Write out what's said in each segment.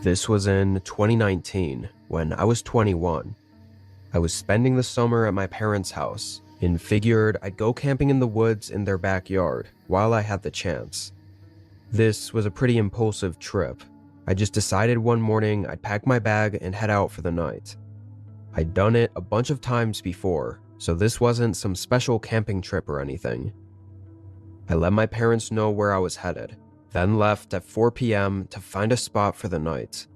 This was in 2019 when I was 21. I was spending the summer at my parents' house and figured I'd go camping in the woods in their backyard while I had the chance. This was a pretty impulsive trip. I just decided one morning I'd pack my bag and head out for the night. I'd done it a bunch of times before, so this wasn't some special camping trip or anything. I let my parents know where I was headed, then left at 4 p.m. to find a spot for the night.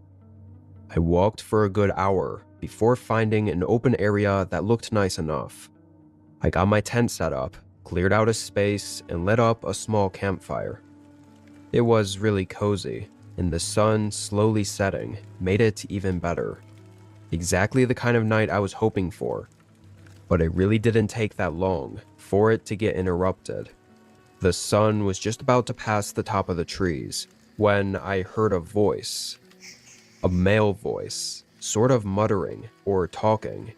I walked for a good hour before finding an open area that looked nice enough. I got my tent set up, cleared out a space, and lit up a small campfire. It was really cozy, and the sun slowly setting made it even better. Exactly the kind of night I was hoping for. But it really didn't take that long for it to get interrupted. The sun was just about to pass the top of the trees when I heard a voice. A male voice, sort of muttering or talking.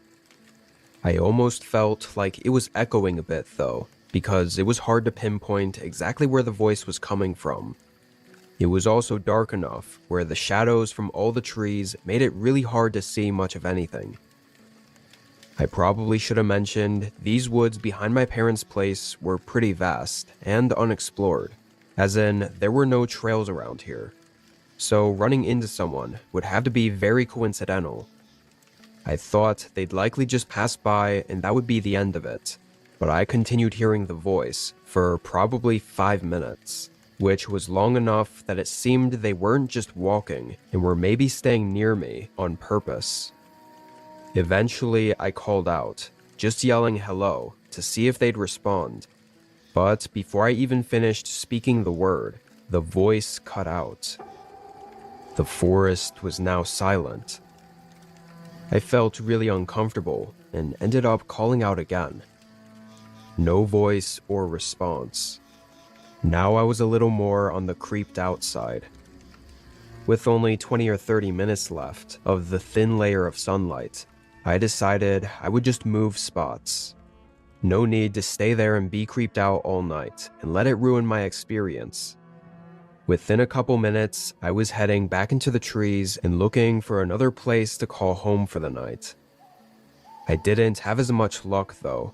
I almost felt like it was echoing a bit though, because it was hard to pinpoint exactly where the voice was coming from. It was also dark enough where the shadows from all the trees made it really hard to see much of anything. I probably should have mentioned these woods behind my parents' place were pretty vast and unexplored, as in there were no trails around here. So running into someone would have to be very coincidental. I thought they'd likely just pass by and that would be the end of it, but I continued hearing the voice for probably 5 minutes, which was long enough that it seemed they weren't just walking and were maybe staying near me on purpose. Eventually, I called out, just yelling hello to see if they'd respond. But before I even finished speaking the word, the voice cut out. The forest was now silent. I felt really uncomfortable and ended up calling out again. No voice or response. Now I was a little more on the creeped out side. With only 20 or 30 minutes left of the thin layer of sunlight, I decided I would just move spots. No need to stay there and be creeped out all night and let it ruin my experience. Within a couple minutes, I was heading back into the trees and looking for another place to call home for the night. I didn't have as much luck though.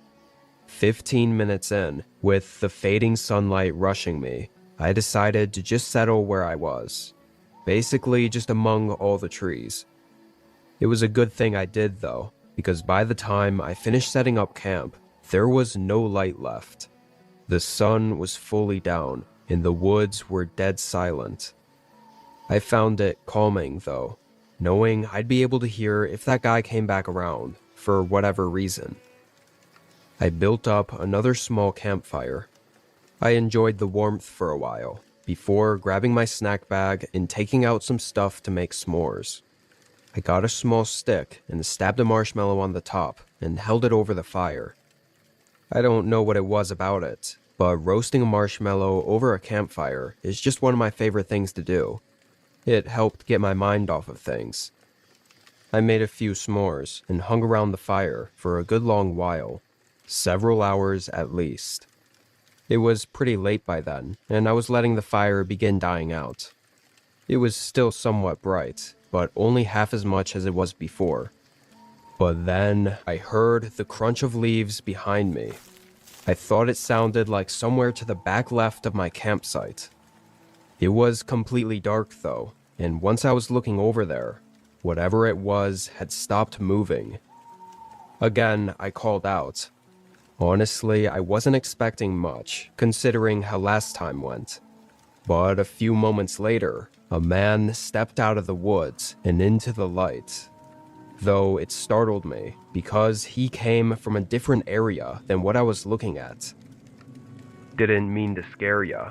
15 minutes in, with the fading sunlight rushing me, I decided to just settle where I was. Basically just among all the trees. It was a good thing I did though, because by the time I finished setting up camp, there was no light left. The sun was fully down, and the woods were dead silent. I found it calming though, knowing I'd be able to hear if that guy came back around, for whatever reason. I built up another small campfire. I enjoyed the warmth for a while, before grabbing my snack bag and taking out some stuff to make s'mores. I got a small stick and stabbed a marshmallow on the top and held it over the fire. I don't know what it was about it, but roasting a marshmallow over a campfire is just one of my favorite things to do. It helped get my mind off of things. I made a few s'mores and hung around the fire for a good long while, several hours at least. It was pretty late by then, and I was letting the fire begin dying out. It was still somewhat bright, but only half as much as it was before. But then I heard the crunch of leaves behind me. I thought it sounded like somewhere to the back left of my campsite. It was completely dark though, and once I was looking over there, whatever it was had stopped moving. Again, I called out. Honestly, I wasn't expecting much, considering how last time went. But a few moments later, a man stepped out of the woods and into the light. Though it startled me, because he came from a different area than what I was looking at. "Didn't mean to scare ya,"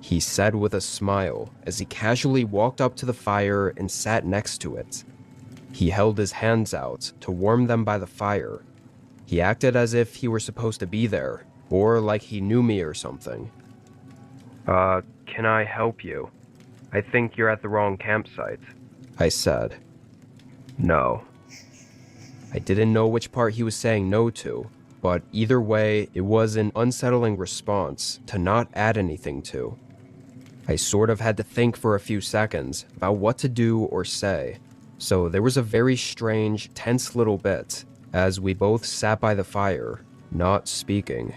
he said with a smile as he casually walked up to the fire and sat next to it. He held his hands out to warm them by the fire. He acted as if he were supposed to be there, or like he knew me or something. Can I help you? I think you're at the wrong campsite," I said. "No." I didn't know which part he was saying no to, but either way, it was an unsettling response to not add anything to. I sort of had to think for a few seconds about what to do or say, so there was a very strange, tense little bit as we both sat by the fire, not speaking.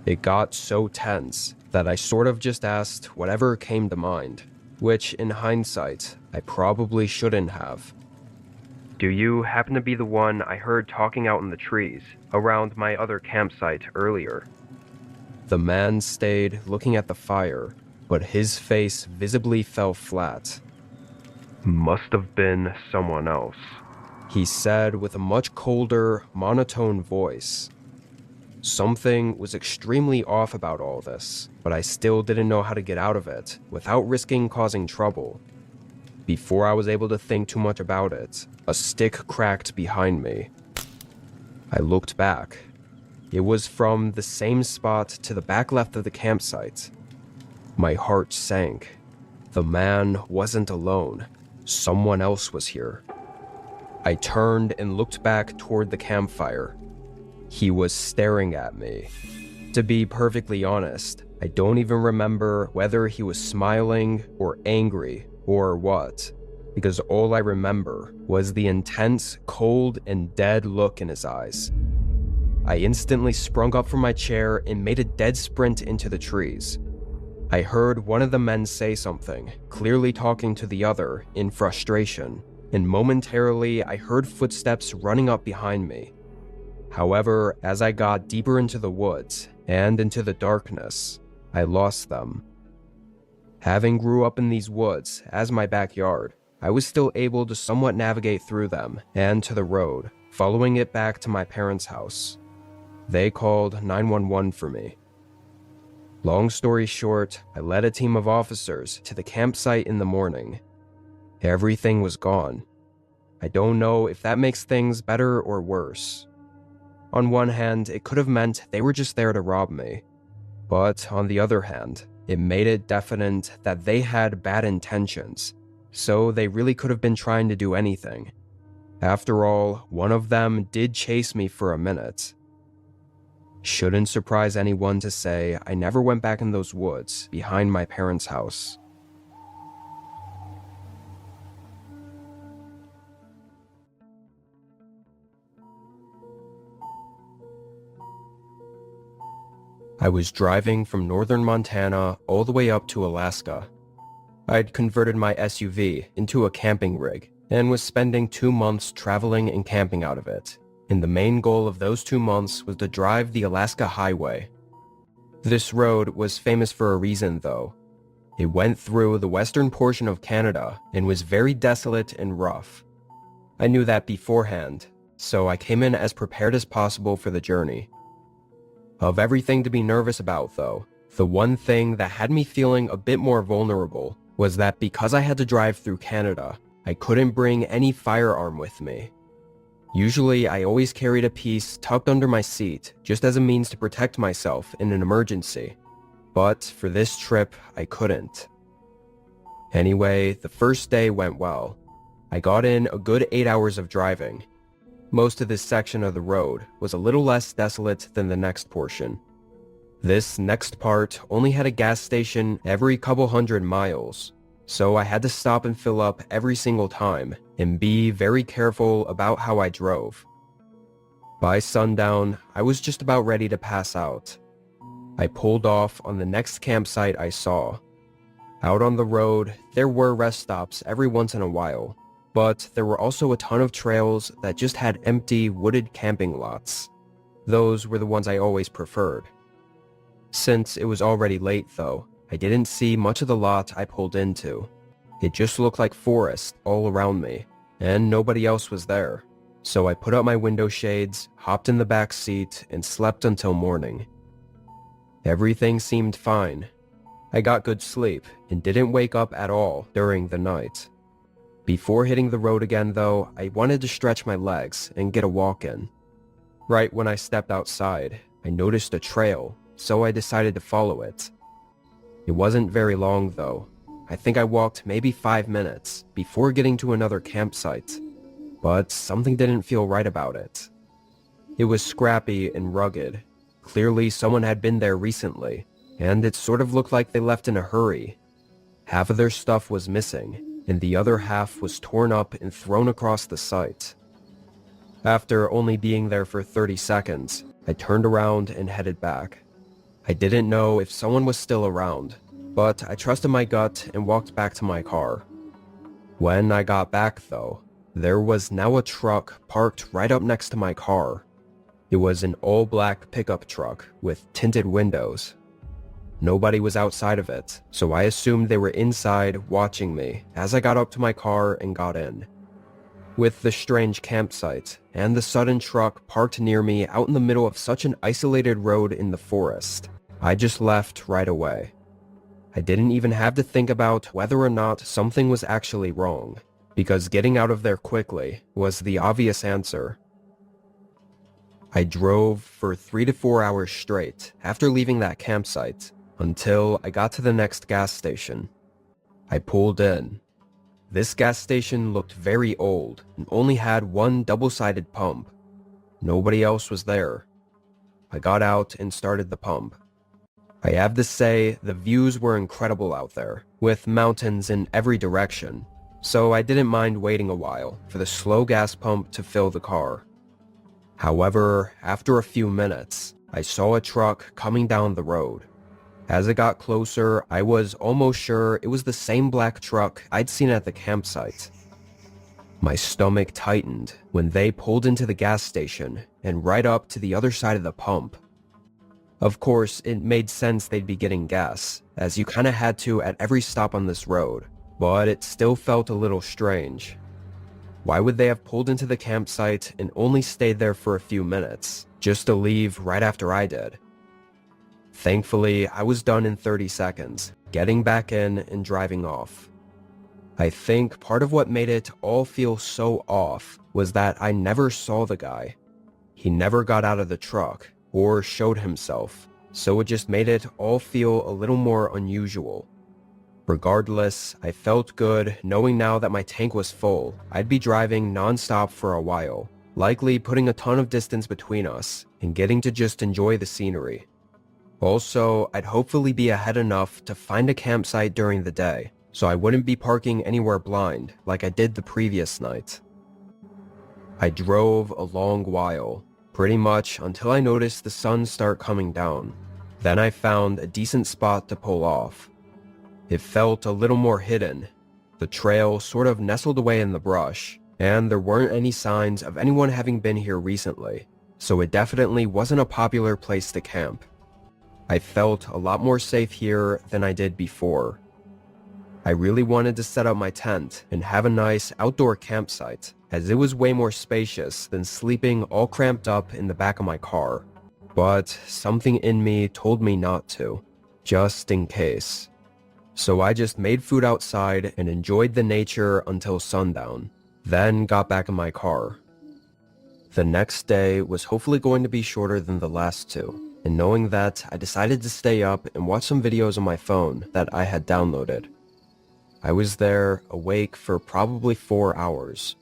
It got so tense that I sort of just asked whatever came to mind, which in hindsight, I probably shouldn't have. Do you happen to be the one I heard talking out in the trees around my other campsite earlier? The man stayed looking at the fire, but his face visibly fell flat. Must have been someone else, he said with a much colder, monotone voice. Something was extremely off about all this, but I still didn't know how to get out of it without risking causing trouble. Before I was able to think too much about it, a stick cracked behind me. I looked back. It was from the same spot to the back left of the campsite. My heart sank. The man wasn't alone. Someone else was here. I turned and looked back toward the campfire. He was staring at me. To be perfectly honest, I don't even remember whether he was smiling or angry or what, because all I remember was the intense, cold, and dead look in his eyes. I instantly sprung up from my chair and made a dead sprint into the trees. I heard one of the men say something, clearly talking to the other in frustration, and momentarily I heard footsteps running up behind me. However, as I got deeper into the woods and into the darkness, I lost them. Having grew up in these woods as my backyard, I was still able to somewhat navigate through them and to the road, following it back to my parents' house. They called 911 for me. Long story short, I led a team of officers to the campsite in the morning. Everything was gone. I don't know if that makes things better or worse. On one hand, it could have meant they were just there to rob me. But on the other hand, it made it definite that they had bad intentions, so they really could have been trying to do anything. After all, one of them did chase me for a minute. Shouldn't surprise anyone to say I never went back in those woods behind my parents' house. I was driving from northern Montana all the way up to Alaska. I'd converted my SUV into a camping rig and was spending 2 months traveling and camping out of it. And the main goal of those 2 months was to drive the Alaska Highway. This road was famous for a reason, though. It went through the western portion of Canada and was very desolate and rough. I knew that beforehand, so I came in as prepared as possible for the journey. Of everything to be nervous about, though, the one thing that had me feeling a bit more vulnerable was that because I had to drive through Canada, I couldn't bring any firearm with me. Usually, I always carried a piece tucked under my seat just as a means to protect myself in an emergency. But for this trip, I couldn't. Anyway, the first day went well. I got in a good 8 hours of driving. Most of this section of the road was a little less desolate than the next portion. This next part only had a gas station every couple hundred miles, so I had to stop and fill up every single time and be very careful about how I drove. By sundown, I was just about ready to pass out. I pulled off on the next campsite I saw. Out on the road, there were rest stops every once in a while, but there were also a ton of trails that just had empty, wooded camping lots. Those were the ones I always preferred. Since it was already late, though, I didn't see much of the lot I pulled into. It just looked like forest all around me, and nobody else was there. So I put up my window shades, hopped in the back seat, and slept until morning. Everything seemed fine. I got good sleep and didn't wake up at all during the night. Before hitting the road again, though, I wanted to stretch my legs and get a walk in. Right when I stepped outside, I noticed a trail, so I decided to follow it. It wasn't very long, though. I think I walked maybe 5 minutes before getting to another campsite, but something didn't feel right about it. It was scrappy and rugged. Clearly someone had been there recently, and it sort of looked like they left in a hurry, Half of their stuff was missing, and the other half was torn up and thrown across the site. After only being there for 30 seconds, I turned around and headed back. I didn't know if someone was still around, but I trusted my gut and walked back to my car. When I got back though, there was now a truck parked right up next to my car. It was an all-black pickup truck with tinted windows. Nobody was outside of it, so I assumed they were inside watching me as I got up to my car and got in. With the strange campsite and the sudden truck parked near me out in the middle of such an isolated road in the forest, I just left right away. I didn't even have to think about whether or not something was actually wrong, because getting out of there quickly was the obvious answer. I drove for 3 to 4 hours straight after leaving that campsite until I got to the next gas station. I pulled in. This gas station looked very old and only had one double-sided pump. Nobody else was there. I got out and started the pump. I have to say, the views were incredible out there, with mountains in every direction, so I didn't mind waiting a while for the slow gas pump to fill the car. However, after a few minutes, I saw a truck coming down the road. As it got closer, I was almost sure it was the same black truck I'd seen at the campsite. My stomach tightened when they pulled into the gas station and right up to the other side of the pump. Of course, it made sense they'd be getting gas, as you kinda had to at every stop on this road, but it still felt a little strange. Why would they have pulled into the campsite and only stayed there for a few minutes, just to leave right after I did? Thankfully, I was done in 30 seconds, getting back in and driving off. I think part of what made it all feel so off was that I never saw the guy. He never got out of the truck or showed himself, so it just made it all feel a little more unusual. Regardless, I felt good knowing now that my tank was full. I'd be driving non-stop for a while, likely putting a ton of distance between us and getting to just enjoy the scenery. Also, I'd hopefully be ahead enough to find a campsite during the day, so I wouldn't be parking anywhere blind like I did the previous night. I drove a long while, pretty much until I noticed the sun start coming down. Then I found a decent spot to pull off. It felt a little more hidden. The trail sort of nestled away in the brush, and there weren't any signs of anyone having been here recently, so it definitely wasn't a popular place to camp. I felt a lot more safe here than I did before. I really wanted to set up my tent and have a nice outdoor campsite, as it was way more spacious than sleeping all cramped up in the back of my car. But something in me told me not to, just in case. So I just made food outside and enjoyed the nature until sundown, then got back in my car. The next day was hopefully going to be shorter than the last two, and knowing that, I decided to stay up and watch some videos on my phone that I had downloaded. I was there, awake for probably 4 hours.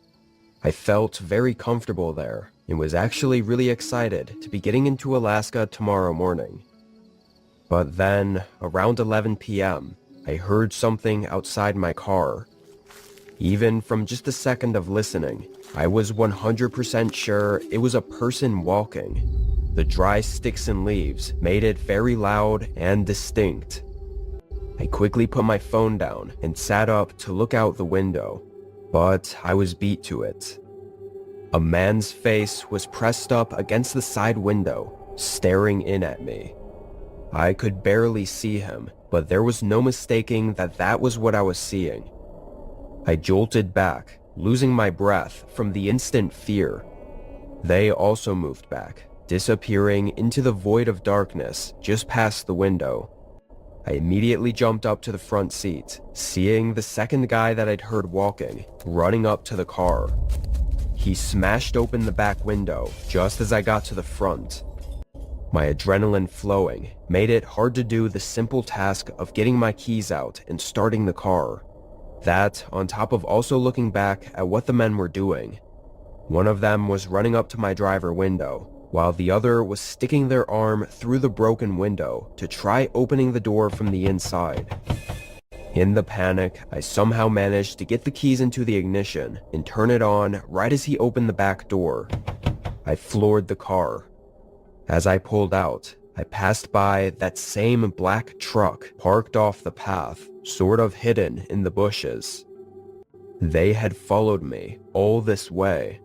I felt very comfortable there, and was actually really excited to be getting into Alaska tomorrow morning. But then, around 11 p.m., I heard something outside my car. Even from just a second of listening, I was 100% sure it was a person walking. The dry sticks and leaves made it very loud and distinct. I quickly put my phone down and sat up to look out the window, but I was beat to it. A man's face was pressed up against the side window, staring in at me. I could barely see him, but there was no mistaking that that was what I was seeing. I jolted back, losing my breath from the instant fear. They also moved back, disappearing into the void of darkness just past the window. I immediately jumped up to the front seat, seeing the second guy that I'd heard walking, running up to the car. He smashed open the back window just as I got to the front. My adrenaline flowing made it hard to do the simple task of getting my keys out and starting the car. That, on top of also looking back at what the men were doing. One of them was running up to my driver window, while the other was sticking their arm through the broken window to try opening the door from the inside. In the panic, I somehow managed to get the keys into the ignition and turn it on right as he opened the back door. I floored the car. As I pulled out, I passed by that same black truck parked off the path, sort of hidden in the bushes. They had followed me all this way.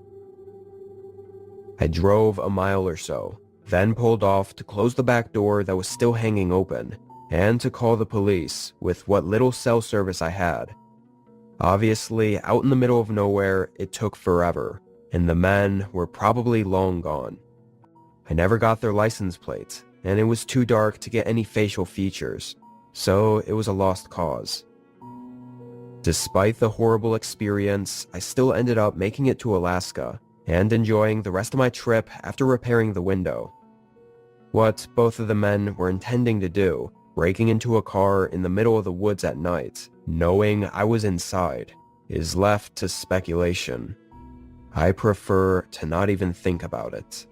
I drove a mile or so, then pulled off to close the back door that was still hanging open, and to call the police with what little cell service I had. Obviously, out in the middle of nowhere, it took forever, and the men were probably long gone. I never got their license plates, and it was too dark to get any facial features, so it was a lost cause. Despite the horrible experience, I still ended up making it to Alaska and enjoying the rest of my trip after repairing the window. What both of the men were intending to do, breaking into a car in the middle of the woods at night, knowing I was inside, is left to speculation. I prefer to not even think about it.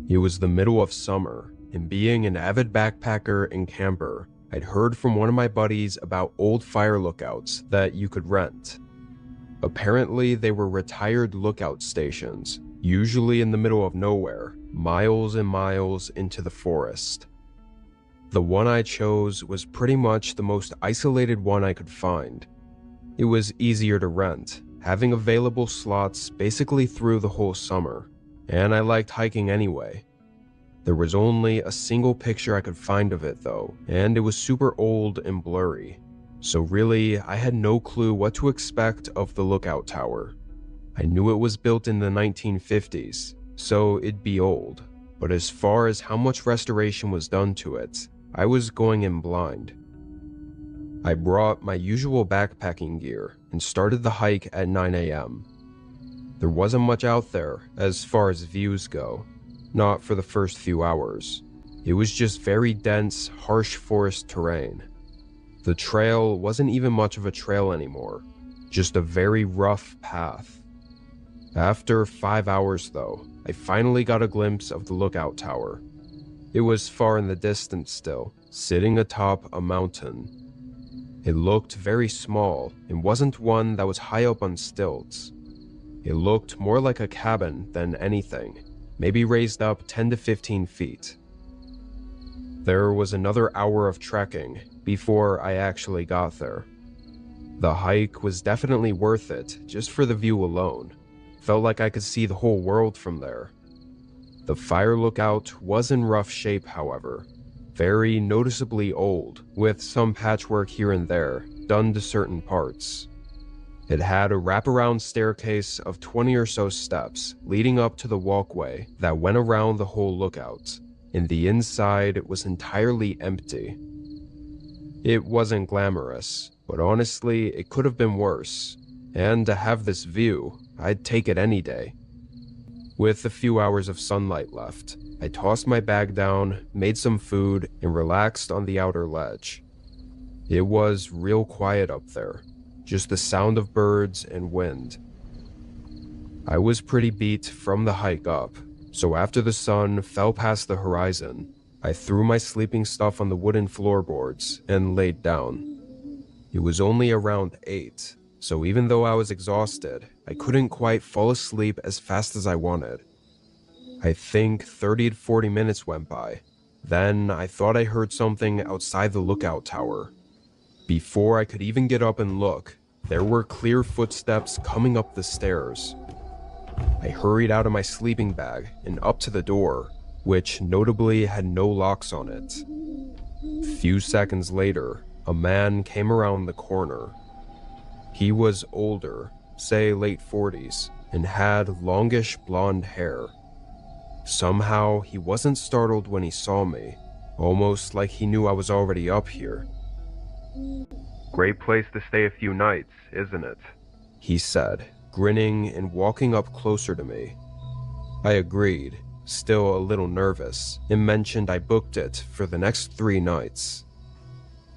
It was the middle of summer, and being an avid backpacker and camper, I'd heard from one of my buddies about old fire lookouts that you could rent. Apparently, they were retired lookout stations, usually in the middle of nowhere, miles and miles into the forest. The one I chose was pretty much the most isolated one I could find. It was easier to rent, having available slots basically through the whole summer, and I liked hiking anyway. There was only a single picture I could find of it though, and it was super old and blurry, so really I had no clue what to expect of the lookout tower. I knew it was built in the 1950s, so it'd be old, but as far as how much restoration was done to it, I was going in blind. I brought my usual backpacking gear and started the hike at 9 a.m. There wasn't much out there as far as views go, not for the first few hours. It was just very dense, harsh forest terrain. The trail wasn't even much of a trail anymore, just a very rough path. After 5 hours though, I finally got a glimpse of the lookout tower. It was far in the distance still, sitting atop a mountain. It looked very small and wasn't one that was high up on stilts. It looked more like a cabin than anything, maybe raised up 10 to 15 feet. There was another hour of trekking before I actually got there. The hike was definitely worth it just for the view alone. Felt like I could see the whole world from there. The fire lookout was in rough shape, however, very noticeably old, with some patchwork here and there done to certain parts. It had a wraparound staircase of 20 or so steps leading up to the walkway that went around the whole lookout, and the inside was entirely empty. It wasn't glamorous, but honestly, it could have been worse, and to have this view, I'd take it any day. With a few hours of sunlight left, I tossed my bag down, made some food, and relaxed on the outer ledge. It was real quiet up there, just the sound of birds and wind. I was pretty beat from the hike up, so after the sun fell past the horizon, I threw my sleeping stuff on the wooden floorboards and laid down. It was only around 8, so even though I was exhausted, I couldn't quite fall asleep as fast as I wanted. I think 30 to 40 minutes went by. Then I thought I heard something outside the lookout tower. Before I could even get up and look, there were clear footsteps coming up the stairs. I hurried out of my sleeping bag and up to the door, which notably had no locks on it. A few seconds later, a man came around the corner. He was older, say late 40s, and had longish blonde hair. Somehow, he wasn't startled when he saw me, almost like he knew I was already up here. "Great place to stay a few nights, isn't it?" he said, grinning and walking up closer to me. I agreed, still a little nervous, and mentioned I booked it for the next 3 nights.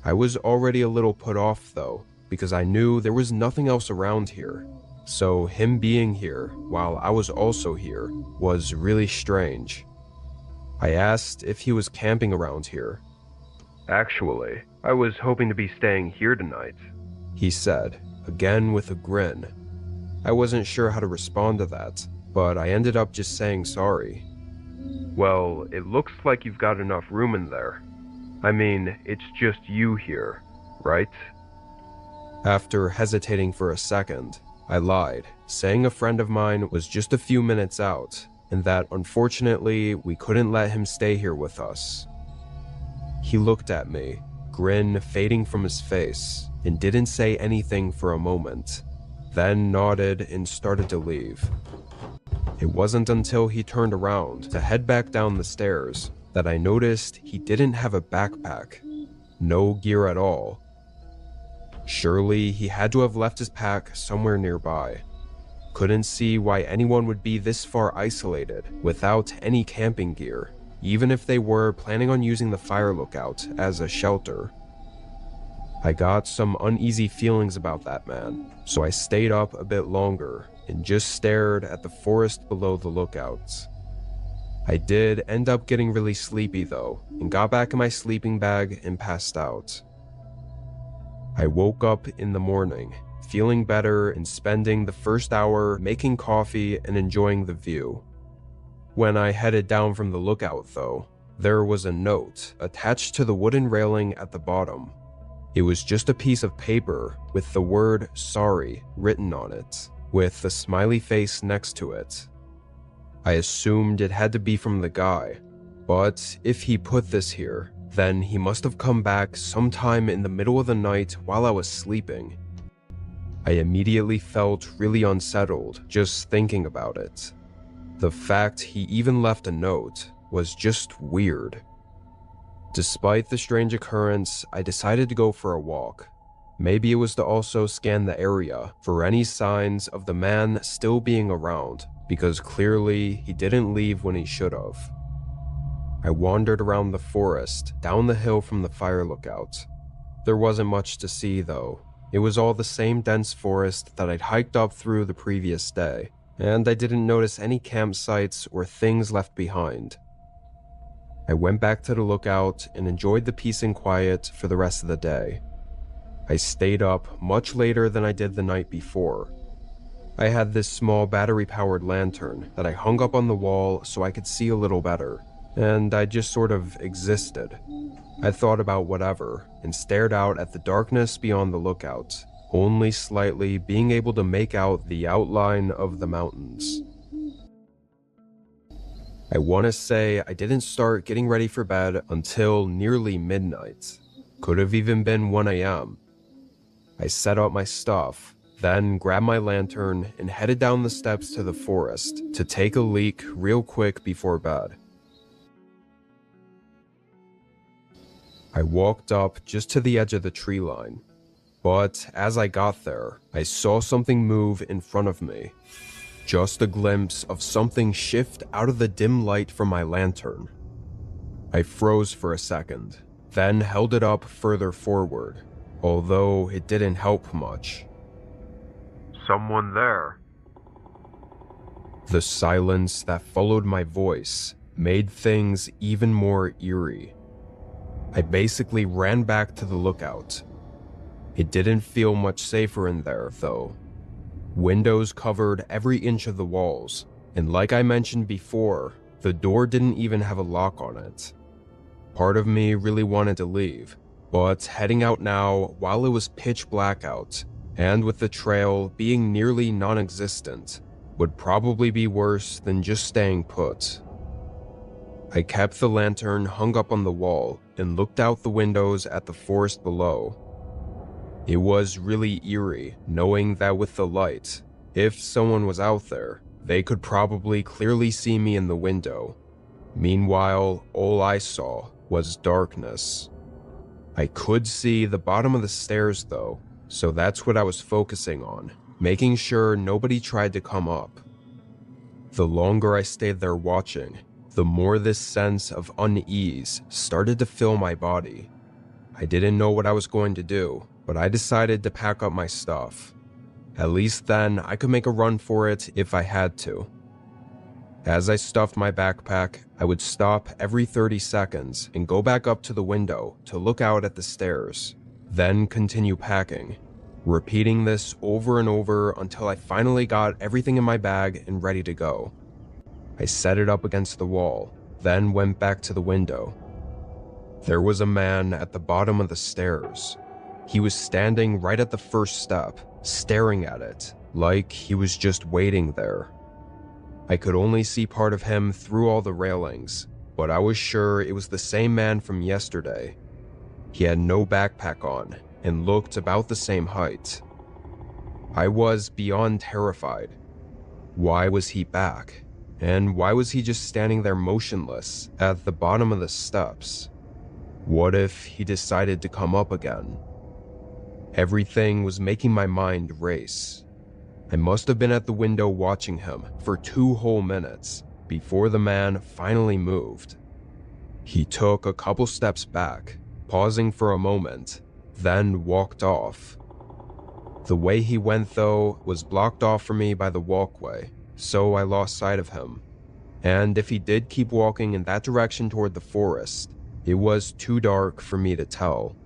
I was already a little put off though, because I knew there was nothing else around here, so him being here while I was also here was really strange. I asked if he was camping around here. "Actually, I was hoping to be staying here tonight," he said, again with a grin. I wasn't sure how to respond to that, but I ended up just saying sorry. "Well, it looks like you've got enough room in there. I mean, it's just you here, right?" After hesitating for a second, I lied, saying a friend of mine was just a few minutes out, and that unfortunately we couldn't let him stay here with us. He looked at me, grin fading from his face, and didn't say anything for a moment, then nodded and started to leave. It wasn't until he turned around to head back down the stairs that I noticed he didn't have a backpack, no gear at all. Surely he had to have left his pack somewhere nearby. Couldn't see why anyone would be this far isolated without any camping gear, even if they were planning on using the fire lookout as a shelter. I got some uneasy feelings about that man, so I stayed up a bit longer and just stared at the forest below the lookouts. I did end up getting really sleepy though, and got back in my sleeping bag and passed out. I woke up in the morning, feeling better and spending the first hour making coffee and enjoying the view. When I headed down from the lookout though, there was a note attached to the wooden railing at the bottom. It was just a piece of paper with the word "sorry" written on it, with a smiley face next to it. I assumed it had to be from the guy, but if he put this here, then he must have come back sometime in the middle of the night while I was sleeping. I immediately felt really unsettled just thinking about it. The fact he even left a note was just weird. Despite the strange occurrence, I decided to go for a walk. Maybe it was to also scan the area for any signs of the man still being around, because clearly he didn't leave when he should have. I wandered around the forest, down the hill from the fire lookout. There wasn't much to see though. It was all the same dense forest that I'd hiked up through the previous day, and I didn't notice any campsites or things left behind. I went back to the lookout and enjoyed the peace and quiet for the rest of the day. I stayed up much later than I did the night before. I had this small battery-powered lantern that I hung up on the wall so I could see a little better, and I just sort of existed. I thought about whatever and stared out at the darkness beyond the lookout, only slightly being able to make out the outline of the mountains. I want to say I didn't start getting ready for bed until nearly midnight. Could have even been 1 a.m. I set up my stuff, then grabbed my lantern and headed down the steps to the forest to take a leak real quick before bed. I walked up just to the edge of the tree line, but as I got there, I saw something move in front of me. Just a glimpse of something shift out of the dim light from my lantern. I froze for a second, then held it up further forward, although it didn't help much. "Someone there." The silence that followed my voice made things even more eerie. I basically ran back to the lookout. It didn't feel much safer in there, though. Windows covered every inch of the walls, and like I mentioned before, the door didn't even have a lock on it. Part of me really wanted to leave, but heading out now while it was pitch black out, and with the trail being nearly non-existent, would probably be worse than just staying put. I kept the lantern hung up on the wall and looked out the windows at the forest below. It was really eerie knowing that with the light, if someone was out there, they could probably clearly see me in the window. Meanwhile, all I saw was darkness. I could see the bottom of the stairs though, so that's what I was focusing on, making sure nobody tried to come up. The longer I stayed there watching, the more this sense of unease started to fill my body. I didn't know what I was going to do, but I decided to pack up my stuff. At least then I could make a run for it if I had to. As I stuffed my backpack, I would stop every 30 seconds and go back up to the window to look out at the stairs, then continue packing, repeating this over and over until I finally got everything in my bag and ready to go. I set it up against the wall, then went back to the window. There was a man at the bottom of the stairs. He was standing right at the first step, staring at it, like he was just waiting there. I could only see part of him through all the railings, but I was sure it was the same man from yesterday. He had no backpack on and looked about the same height. I was beyond terrified. Why was he back? And why was he just standing there motionless at the bottom of the steps? What if he decided to come up again? Everything was making my mind race. I must have been at the window watching him for 2 whole minutes before the man finally moved. He took a couple steps back, pausing for a moment, then walked off. The way he went, though, was blocked off for me by the walkway, so I lost sight of him. And if he did keep walking in that direction toward the forest, it was too dark for me to tell.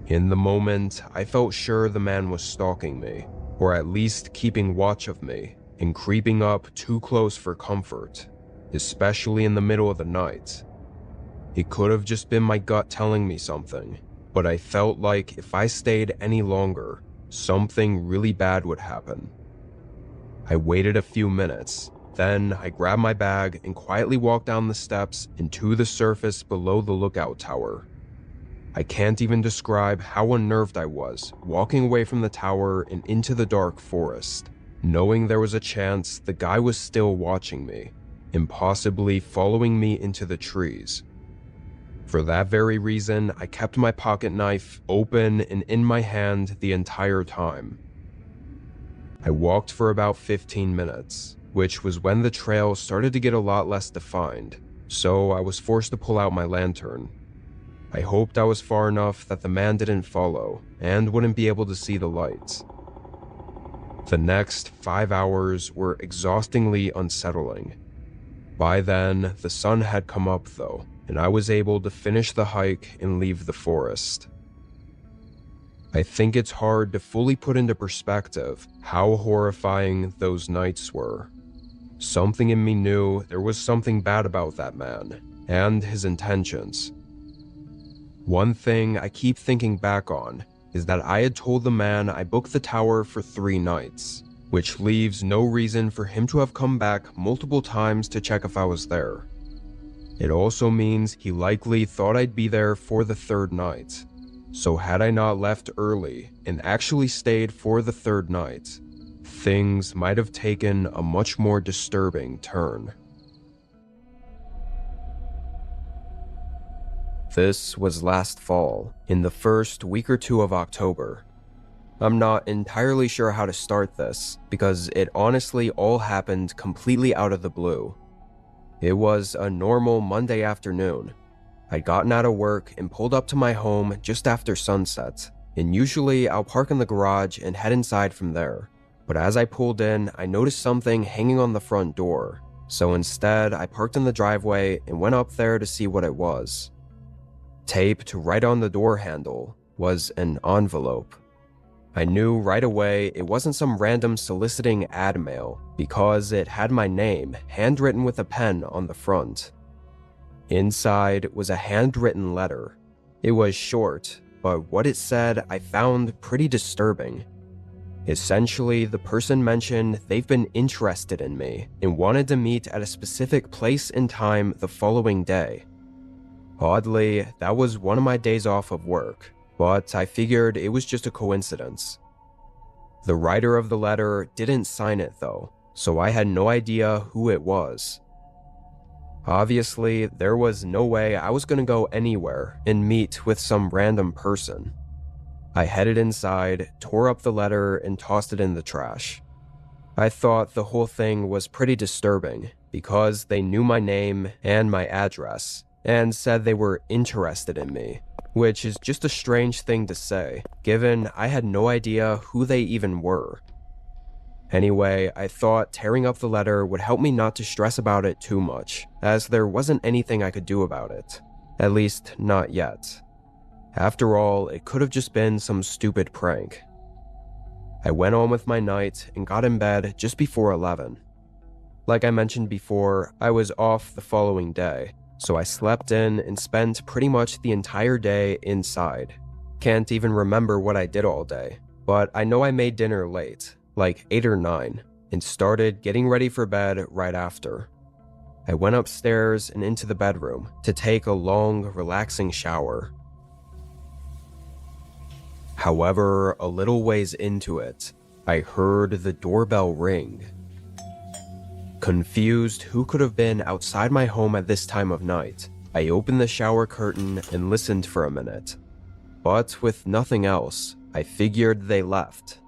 In the moment, I felt sure the man was stalking me, or at least keeping watch of me, and creeping up too close for comfort, especially in the middle of the night. It could have just been my gut telling me something, but I felt like if I stayed any longer, something really bad would happen. I waited a few minutes, then I grabbed my bag and quietly walked down the steps and to the surface below the lookout tower. I can't even describe how unnerved I was walking away from the tower and into the dark forest, knowing there was a chance the guy was still watching me, and possibly following me into the trees. For that very reason, I kept my pocket knife open and in my hand the entire time. I walked for about 15 minutes, which was when the trail started to get a lot less defined, so I was forced to pull out my lantern. I hoped I was far enough that the man didn't follow and wouldn't be able to see the lights. The next 5 hours were exhaustingly unsettling. By then, the sun had come up though, and I was able to finish the hike and leave the forest. I think it's hard to fully put into perspective how horrifying those nights were. Something in me knew there was something bad about that man and his intentions. One thing I keep thinking back on is that I had told the man I booked the tower for 3 nights, which leaves no reason for him to have come back multiple times to check if I was there. It also means he likely thought I'd be there for the 3rd night. So had I not left early and actually stayed for the 3rd night, things might have taken a much more disturbing turn. This was last fall, in the first week or 2 of October. I'm not entirely sure how to start this, because it honestly all happened completely out of the blue. It was a normal Monday afternoon. I'd gotten out of work and pulled up to my home just after sunset, and usually I'll park in the garage and head inside from there. But as I pulled in, I noticed something hanging on the front door, so instead I parked in the driveway and went up there to see what it was. Taped right on the door handle was an envelope. I knew right away it wasn't some random soliciting ad mail because it had my name handwritten with a pen on the front. Inside was a handwritten letter. It was short, but what it said I found pretty disturbing. Essentially, the person mentioned they've been interested in me and wanted to meet at a specific place and time the following day. Oddly, that was one of my days off of work, but I figured it was just a coincidence. The writer of the letter didn't sign it though, so I had no idea who it was. Obviously, there was no way I was going to go anywhere and meet with some random person. I headed inside, tore up the letter, and tossed it in the trash. I thought the whole thing was pretty disturbing because they knew my name and my address, and said they were interested in me, which is just a strange thing to say, given I had no idea who they even were. Anyway, I thought tearing up the letter would help me not to stress about it too much, as there wasn't anything I could do about it. At least, not yet. After all, it could have just been some stupid prank. I went on with my night and got in bed just before 11. Like I mentioned before, I was off the following day, so I slept in and spent pretty much the entire day inside. Can't even remember what I did all day, but I know I made dinner late, like 8 or 9, and started getting ready for bed right after. I went upstairs and into the bedroom to take a long, relaxing shower. However, a little ways into it, I heard the doorbell ring. Confused who could have been outside my home at this time of night, I opened the shower curtain and listened for a minute. But with nothing else, I figured they left.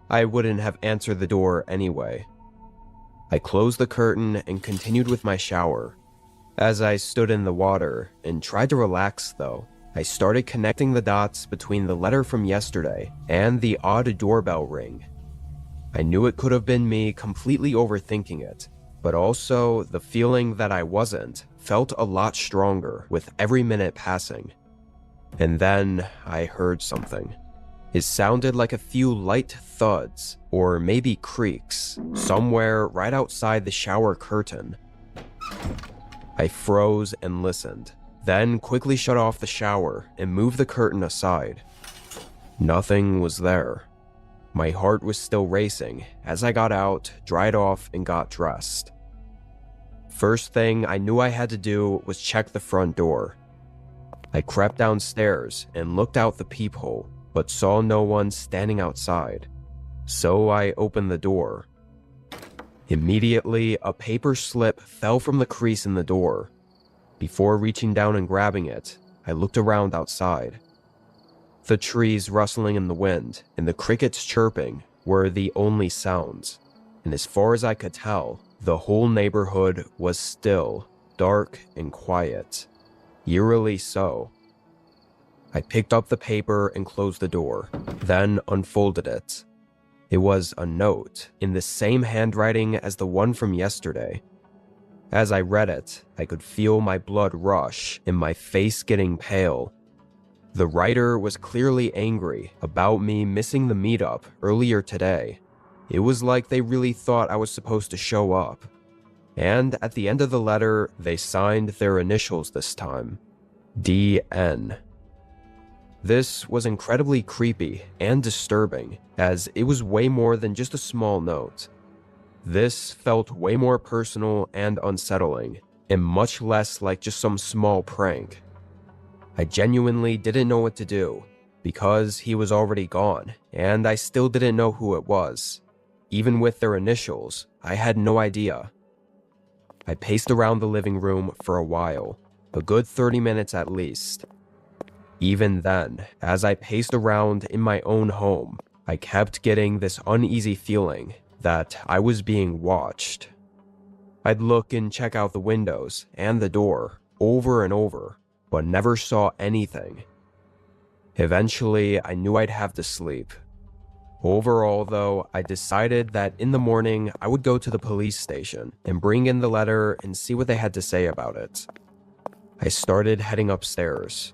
I wouldn't have answered the door anyway. I closed the curtain and continued with my shower. As I stood in the water and tried to relax though, I started connecting the dots between the letter from yesterday and the odd doorbell ring. I knew it could have been me completely overthinking it, but also the feeling that I wasn't felt a lot stronger with every minute passing. And then I heard something. It sounded like a few light thuds, or maybe creaks, somewhere right outside the shower curtain. I froze and listened, then quickly shut off the shower and moved the curtain aside. Nothing was there. My heart was still racing as I got out, dried off, and got dressed. First thing I knew I had to do was check the front door. I crept downstairs and looked out the peephole, but saw no one standing outside, so I opened the door. Immediately, a paper slip fell from the crease in the door. Before reaching down and grabbing it, I looked around outside. The trees rustling in the wind and the crickets chirping were the only sounds, and as far as I could tell, the whole neighborhood was still, dark, and quiet. Eerily so. I picked up the paper and closed the door, then unfolded it. It was a note in the same handwriting as the one from yesterday. As I read it, I could feel my blood rush and my face getting pale. The writer was clearly angry about me missing the meetup earlier today. It was like they really thought I was supposed to show up. And at the end of the letter, they signed their initials this time. DN. This was incredibly creepy and disturbing, as it was way more than just a small note. This felt way more personal and unsettling, and much less like just some small prank. I genuinely didn't know what to do, because he was already gone, and I still didn't know who it was. Even with their initials, I had no idea. I paced around the living room for a while, a good 30 minutes at least. Even then, as I paced around in my own home, I kept getting this uneasy feeling that I was being watched. I'd look and check out the windows and the door over and over, but never saw anything. Eventually, I knew I'd have to sleep. Overall, though, I decided that in the morning I would go to the police station and bring in the letter and see what they had to say about it. I started heading upstairs.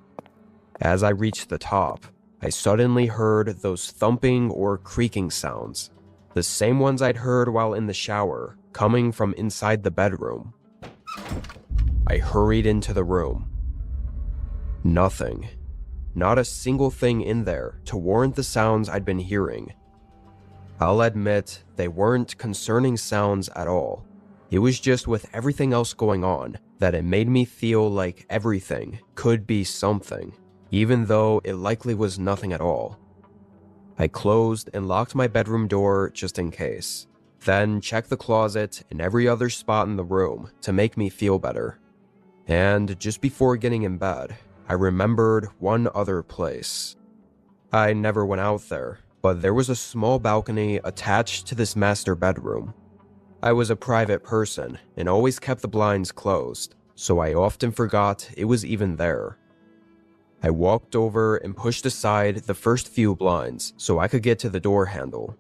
As I reached the top, I suddenly heard those thumping or creaking sounds, the same ones I'd heard while in the shower, coming from inside the bedroom. I hurried into the room. Nothing. Not a single thing in there to warrant the sounds I'd been hearing. I'll admit, they weren't concerning sounds at all. It was just with everything else going on that it made me feel like everything could be something, even though it likely was nothing at all. I closed and locked my bedroom door just in case, then checked the closet and every other spot in the room to make me feel better. And just before getting in bed, I remembered one other place. I never went out there, but there was a small balcony attached to this master bedroom. I was a private person and always kept the blinds closed, so I often forgot it was even there. I walked over and pushed aside the first few blinds so I could get to the door handle.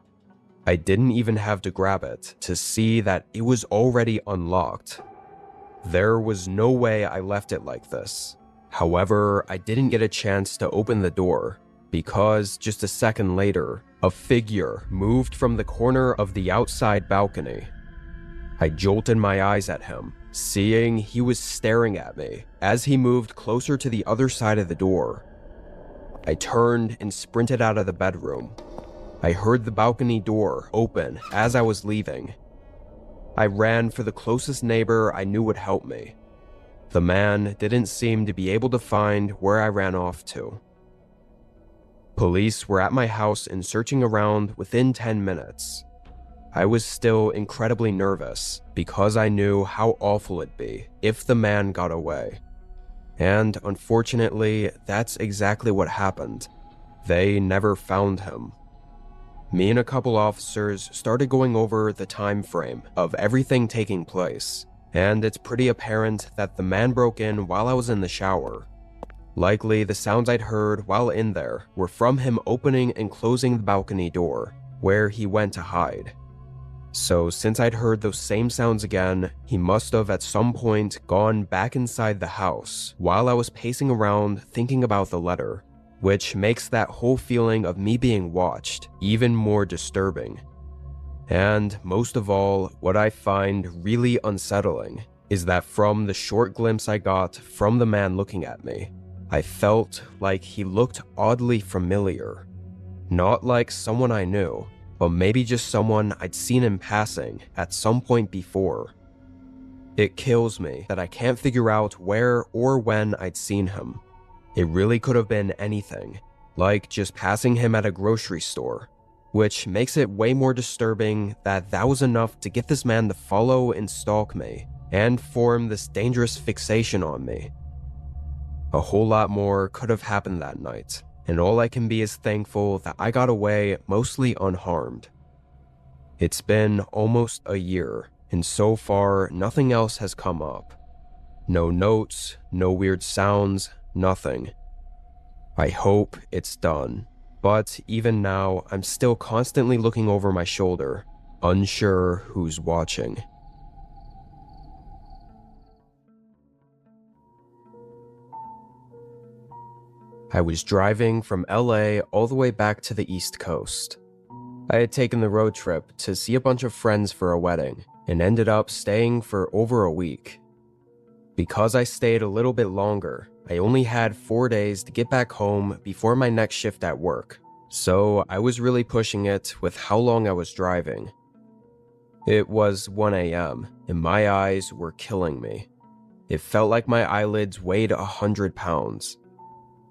I didn't even have to grab it to see that it was already unlocked. There was no way I left it like this. However, I didn't get a chance to open the door because just a second later, a figure moved from the corner of the outside balcony. I jolted my eyes at him, seeing he was staring at me as he moved closer to the other side of the door. I turned and sprinted out of the bedroom. I heard the balcony door open as I was leaving. I ran for the closest neighbor I knew would help me. The man didn't seem to be able to find where I ran off to. Police were at my house and searching around within 10 minutes. I was still incredibly nervous because I knew how awful it'd be if the man got away. And unfortunately, that's exactly what happened. They never found him. Me and a couple officers started going over the time frame of everything taking place, and it's pretty apparent that the man broke in while I was in the shower. Likely, the sounds I'd heard while in there were from him opening and closing the balcony door, where he went to hide. So since I'd heard those same sounds again, he must have at some point gone back inside the house while I was pacing around thinking about the letter, which makes that whole feeling of me being watched even more disturbing. And most of all, what I find really unsettling is that from the short glimpse I got from the man looking at me, I felt like he looked oddly familiar. Not like someone I knew, but maybe just someone I'd seen in passing at some point before. It kills me that I can't figure out where or when I'd seen him. It really could have been anything, like just passing him at a grocery store, which makes it way more disturbing that that was enough to get this man to follow and stalk me and form this dangerous fixation on me. A whole lot more could have happened that night, and all I can be is thankful that I got away mostly unharmed. It's been almost a year, and so far nothing else has come up. No notes, no weird sounds, nothing. I hope it's done, but even now I'm still constantly looking over my shoulder, unsure who's watching. I was driving from LA all the way back to the East Coast. I had taken the road trip to see a bunch of friends for a wedding and ended up staying for over a week. Because I stayed a little bit longer, I only had 4 days to get back home before my next shift at work, so I was really pushing it with how long I was driving. It was 1 a.m., and my eyes were killing me. It felt like my eyelids weighed 100 pounds.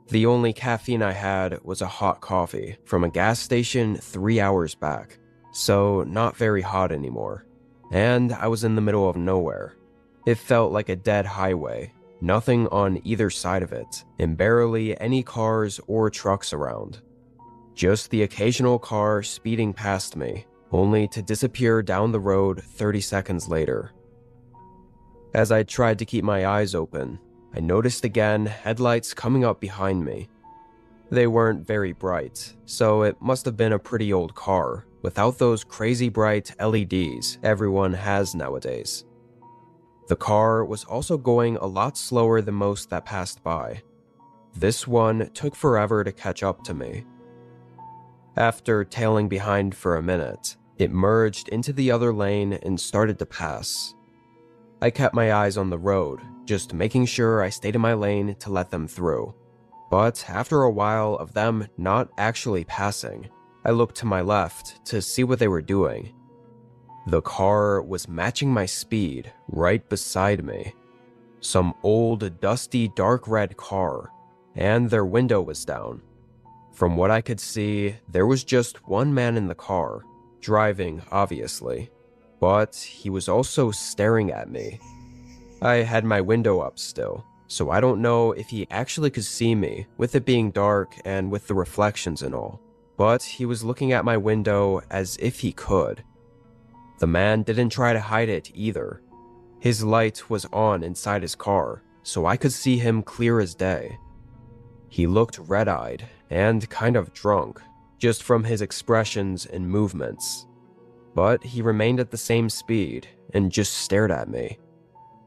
The only caffeine I had was a hot coffee from a gas station 3 hours back, so not very hot anymore. And I was in the middle of nowhere. It felt like a dead highway, nothing on either side of it, and barely any cars or trucks around. Just the occasional car speeding past me, only to disappear down the road 30 seconds later. As I tried to keep my eyes open, I noticed again headlights coming up behind me. They weren't very bright, so it must have been a pretty old car, without those crazy bright LEDs everyone has nowadays. The car was also going a lot slower than most that passed by. This one took forever to catch up to me. After tailing behind for a minute, it merged into the other lane and started to pass. I kept my eyes on the road, just making sure I stayed in my lane to let them through. But after a while of them not actually passing, I looked to my left to see what they were doing. The car was matching my speed right beside me. Some old, dusty, dark red car, and their window was down. From what I could see, there was just one man in the car, driving obviously, but he was also staring at me. I had my window up still, so I don't know if he actually could see me with it being dark and with the reflections and all, but he was looking at my window as if he could. The man didn't try to hide it either. His light was on inside his car, so I could see him clear as day. He looked red-eyed and kind of drunk, just from his expressions and movements. But he remained at the same speed and just stared at me.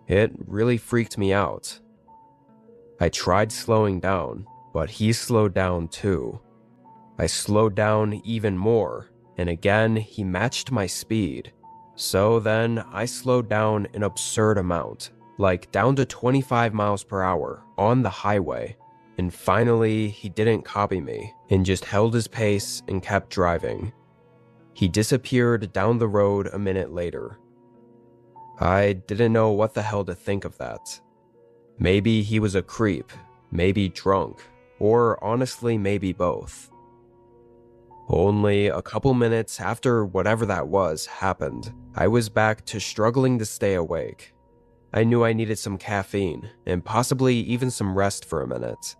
It really freaked me out. I tried slowing down, but he slowed down too. I slowed down even more, and again he matched my speed. So then I slowed down an absurd amount, like down to 25 miles per hour on the highway. And finally, he didn't copy me and just held his pace and kept driving. He disappeared down the road a minute later. I didn't know what the hell to think of that. Maybe he was a creep, maybe drunk, or honestly maybe both. Only a couple minutes after whatever that was happened, I was back to struggling to stay awake. I knew I needed some caffeine and possibly even some rest for a minute.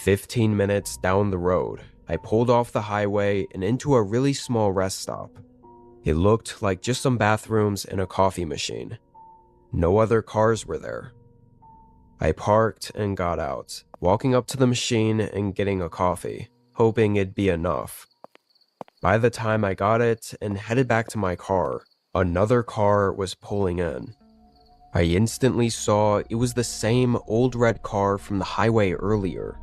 15 minutes down the road, I pulled off the highway and into a really small rest stop. It looked like just some bathrooms and a coffee machine. No other cars were there. I parked and got out, walking up to the machine and getting a coffee, hoping it'd be enough. By the time I got it and headed back to my car, another car was pulling in. I instantly saw it was the same old red car from the highway earlier.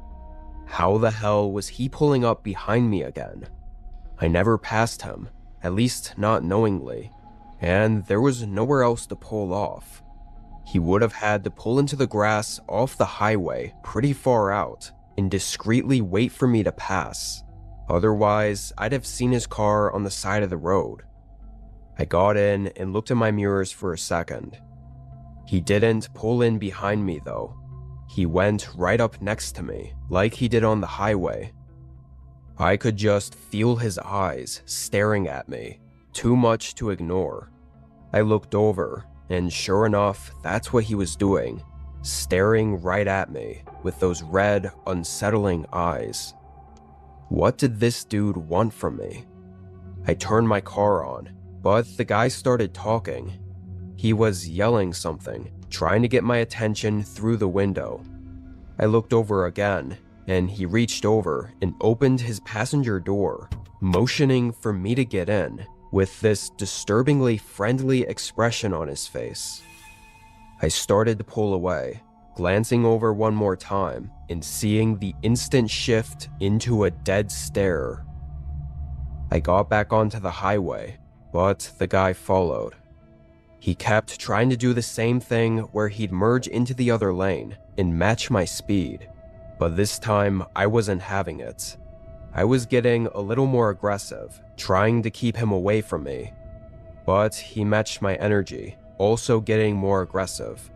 How the hell was he pulling up behind me again? I never passed him, at least not knowingly, and there was nowhere else to pull off. He would have had to pull into the grass off the highway pretty far out and discreetly wait for me to pass. Otherwise, I'd have seen his car on the side of the road. I got in and looked in my mirrors for a second. He didn't pull in behind me though. He went right up next to me, like he did on the highway. I could just feel his eyes staring at me, too much to ignore. I looked over, and sure enough, that's what he was doing, staring right at me with those red, unsettling eyes. What did this dude want from me? I turned my car on, but the guy started talking. He was yelling something, trying to get my attention through the window. I looked over again, and he reached over and opened his passenger door, motioning for me to get in, with this disturbingly friendly expression on his face. I started to pull away, glancing over one more time and seeing the instant shift into a dead stare. I got back onto the highway, but the guy followed. He kept trying to do the same thing where he'd merge into the other lane and match my speed, but this time I wasn't having it. I was getting a little more aggressive, trying to keep him away from me, but he matched my energy, also getting more aggressive.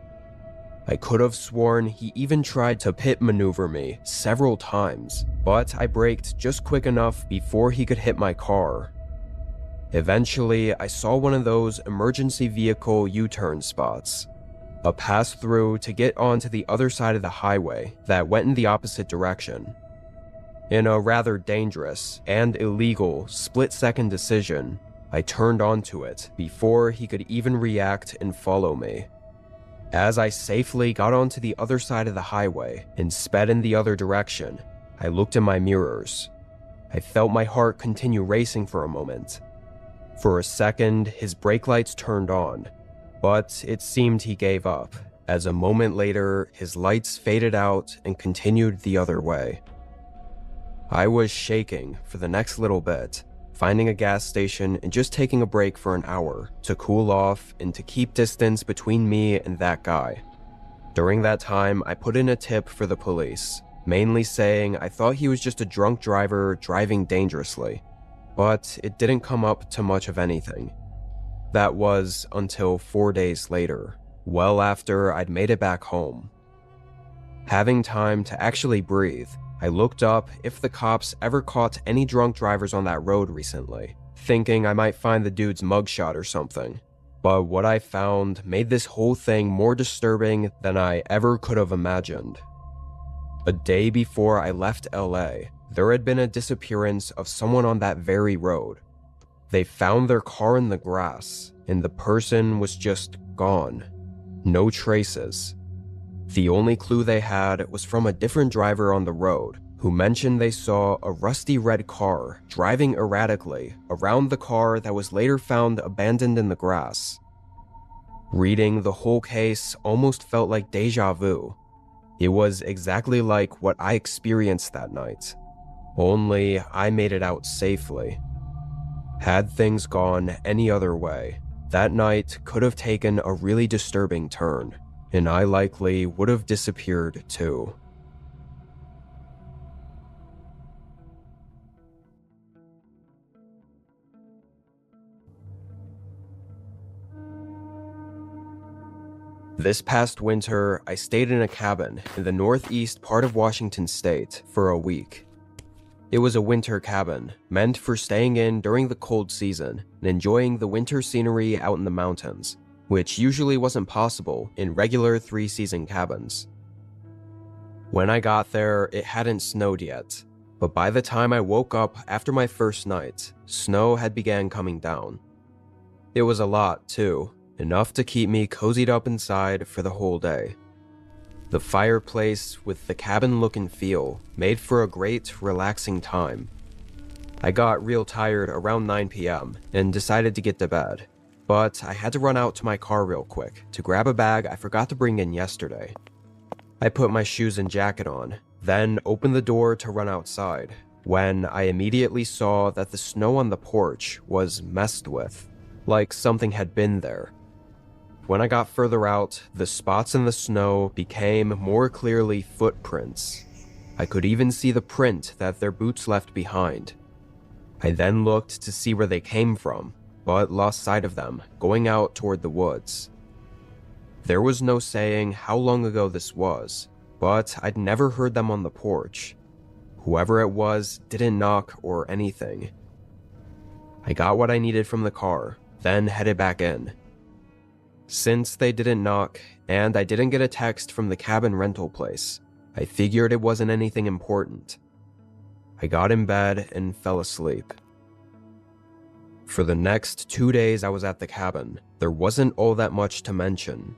I could have sworn he even tried to pit maneuver me several times, but I braked just quick enough before he could hit my car. Eventually, I saw one of those emergency vehicle U-turn spots, a pass-through to get onto the other side of the highway that went in the opposite direction. In a rather dangerous and illegal split-second decision, I turned onto it before he could even react and follow me. As I safely got onto the other side of the highway and sped in the other direction, I looked in my mirrors. I felt my heart continue racing for a moment. For a second, his brake lights turned on, but it seemed he gave up, as a moment later, his lights faded out and continued the other way. I was shaking for the next little bit, finding a gas station and just taking a break for an hour to cool off and to keep distance between me and that guy. During that time, I put in a tip for the police, mainly saying I thought he was just a drunk driver driving dangerously, but it didn't come up to much of anything. That was until 4 days later, well after I'd made it back home. Having time to actually breathe, I looked up if the cops ever caught any drunk drivers on that road recently, thinking I might find the dude's mugshot or something. But what I found made this whole thing more disturbing than I ever could have imagined. A day before I left LA, there had been a disappearance of someone on that very road. They found their car in the grass, and the person was just gone. No traces. The only clue they had was from a different driver on the road, who mentioned they saw a rusty red car driving erratically around the car that was later found abandoned in the grass. Reading the whole case almost felt like deja vu. It was exactly like what I experienced that night, only I made it out safely. Had things gone any other way, that night could have taken a really disturbing turn, and I likely would have disappeared too. This past winter, I stayed in a cabin in the northeast part of Washington state for a week. It was a winter cabin, meant for staying in during the cold season and enjoying the winter scenery out in the mountains, which usually wasn't possible in regular three-season cabins. When I got there, it hadn't snowed yet, but by the time I woke up after my first night, snow had began coming down. It was a lot, too, enough to keep me cozied up inside for the whole day. The fireplace with the cabin look and feel made for a great, relaxing time. I got real tired around 9 p.m. and decided to get to bed, but I had to run out to my car real quick to grab a bag I forgot to bring in yesterday. I put my shoes and jacket on, then opened the door to run outside, when I immediately saw that the snow on the porch was messed with, like something had been there. When I got further out, the spots in the snow became more clearly footprints. I could even see the print that their boots left behind. I then looked to see where they came from, but lost sight of them, going out toward the woods. There was no saying how long ago this was, but I'd never heard them on the porch. Whoever it was didn't knock or anything. I got what I needed from the car, then headed back in. Since they didn't knock, and I didn't get a text from the cabin rental place, I figured it wasn't anything important. I got in bed and fell asleep. For the next 2 days I was at the cabin, there wasn't all that much to mention.